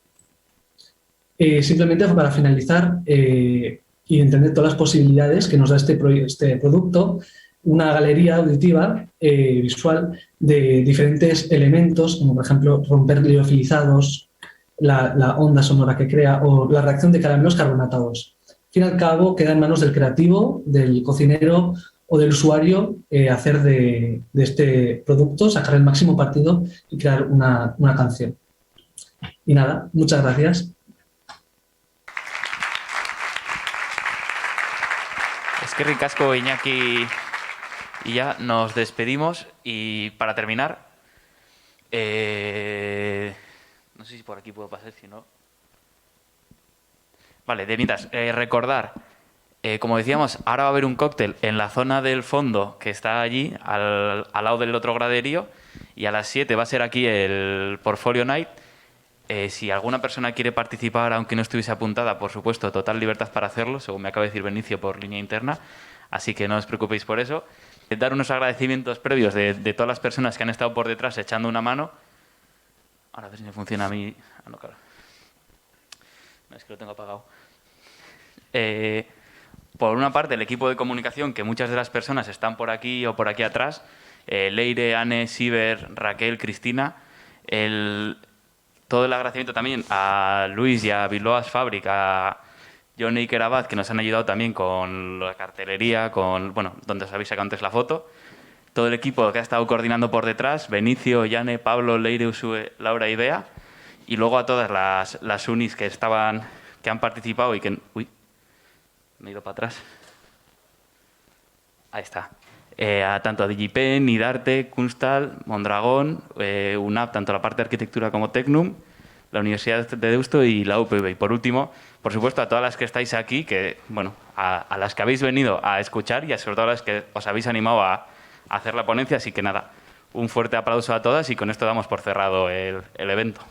Simplemente para finalizar y entender todas las posibilidades que nos da este producto, una galería auditiva visual de diferentes elementos, como por ejemplo romper liofilizados, la onda sonora que crea o la reacción de caramelos carbonatados. Al fin y al cabo, queda en manos del creativo, del cocinero o del usuario hacer de este producto, sacar el máximo partido y crear una canción. Y nada, muchas gracias. Eskerrik asko, Iñaki, y ya nos despedimos. Y para terminar, no sé si por aquí puedo pasar, si no... Vale, de mientras, recordar, como decíamos, ahora va a haber un cóctel en la zona del fondo que está allí, al lado del otro graderío, y a las 7 va a ser aquí el Portfolio Night. Si alguna persona quiere participar, aunque no estuviese apuntada, por supuesto, total libertad para hacerlo, según me acaba de decir Benicio por línea interna, así que no os preocupéis por eso. Dar unos agradecimientos previos de todas las personas que han estado por detrás echando una mano. Ahora a ver si me funciona a mí. Ah, no, claro. No, es que lo tengo apagado. Por una parte, el equipo de comunicación, que muchas de las personas están por aquí o por aquí atrás, Leire, Anne, Siber, Raquel, Cristina, todo el agradecimiento también a Luis y a Bilboas Fabric, a Johnny y Kerabat, que nos han ayudado también con la cartelería, donde os habéis sacado antes la foto. Todo el equipo que ha estado coordinando por detrás, Benicio, Yane, Pablo, Leire, Usue, Laura y Bea. Y luego a todas las unis que han participado y que... Uy, me he ido para atrás. Ahí está. Tanto a DigiPen, Idarte, Kunstal, Mondragón, UNAP, tanto la parte de arquitectura como Tecnum, la Universidad de Deusto y la UPV. Y por último, por supuesto, a todas las que estáis aquí, que a las que habéis venido a escuchar y sobre todo a las que os habéis animado a hacer la ponencia. Así que nada, un fuerte aplauso a todas y con esto damos por cerrado el evento.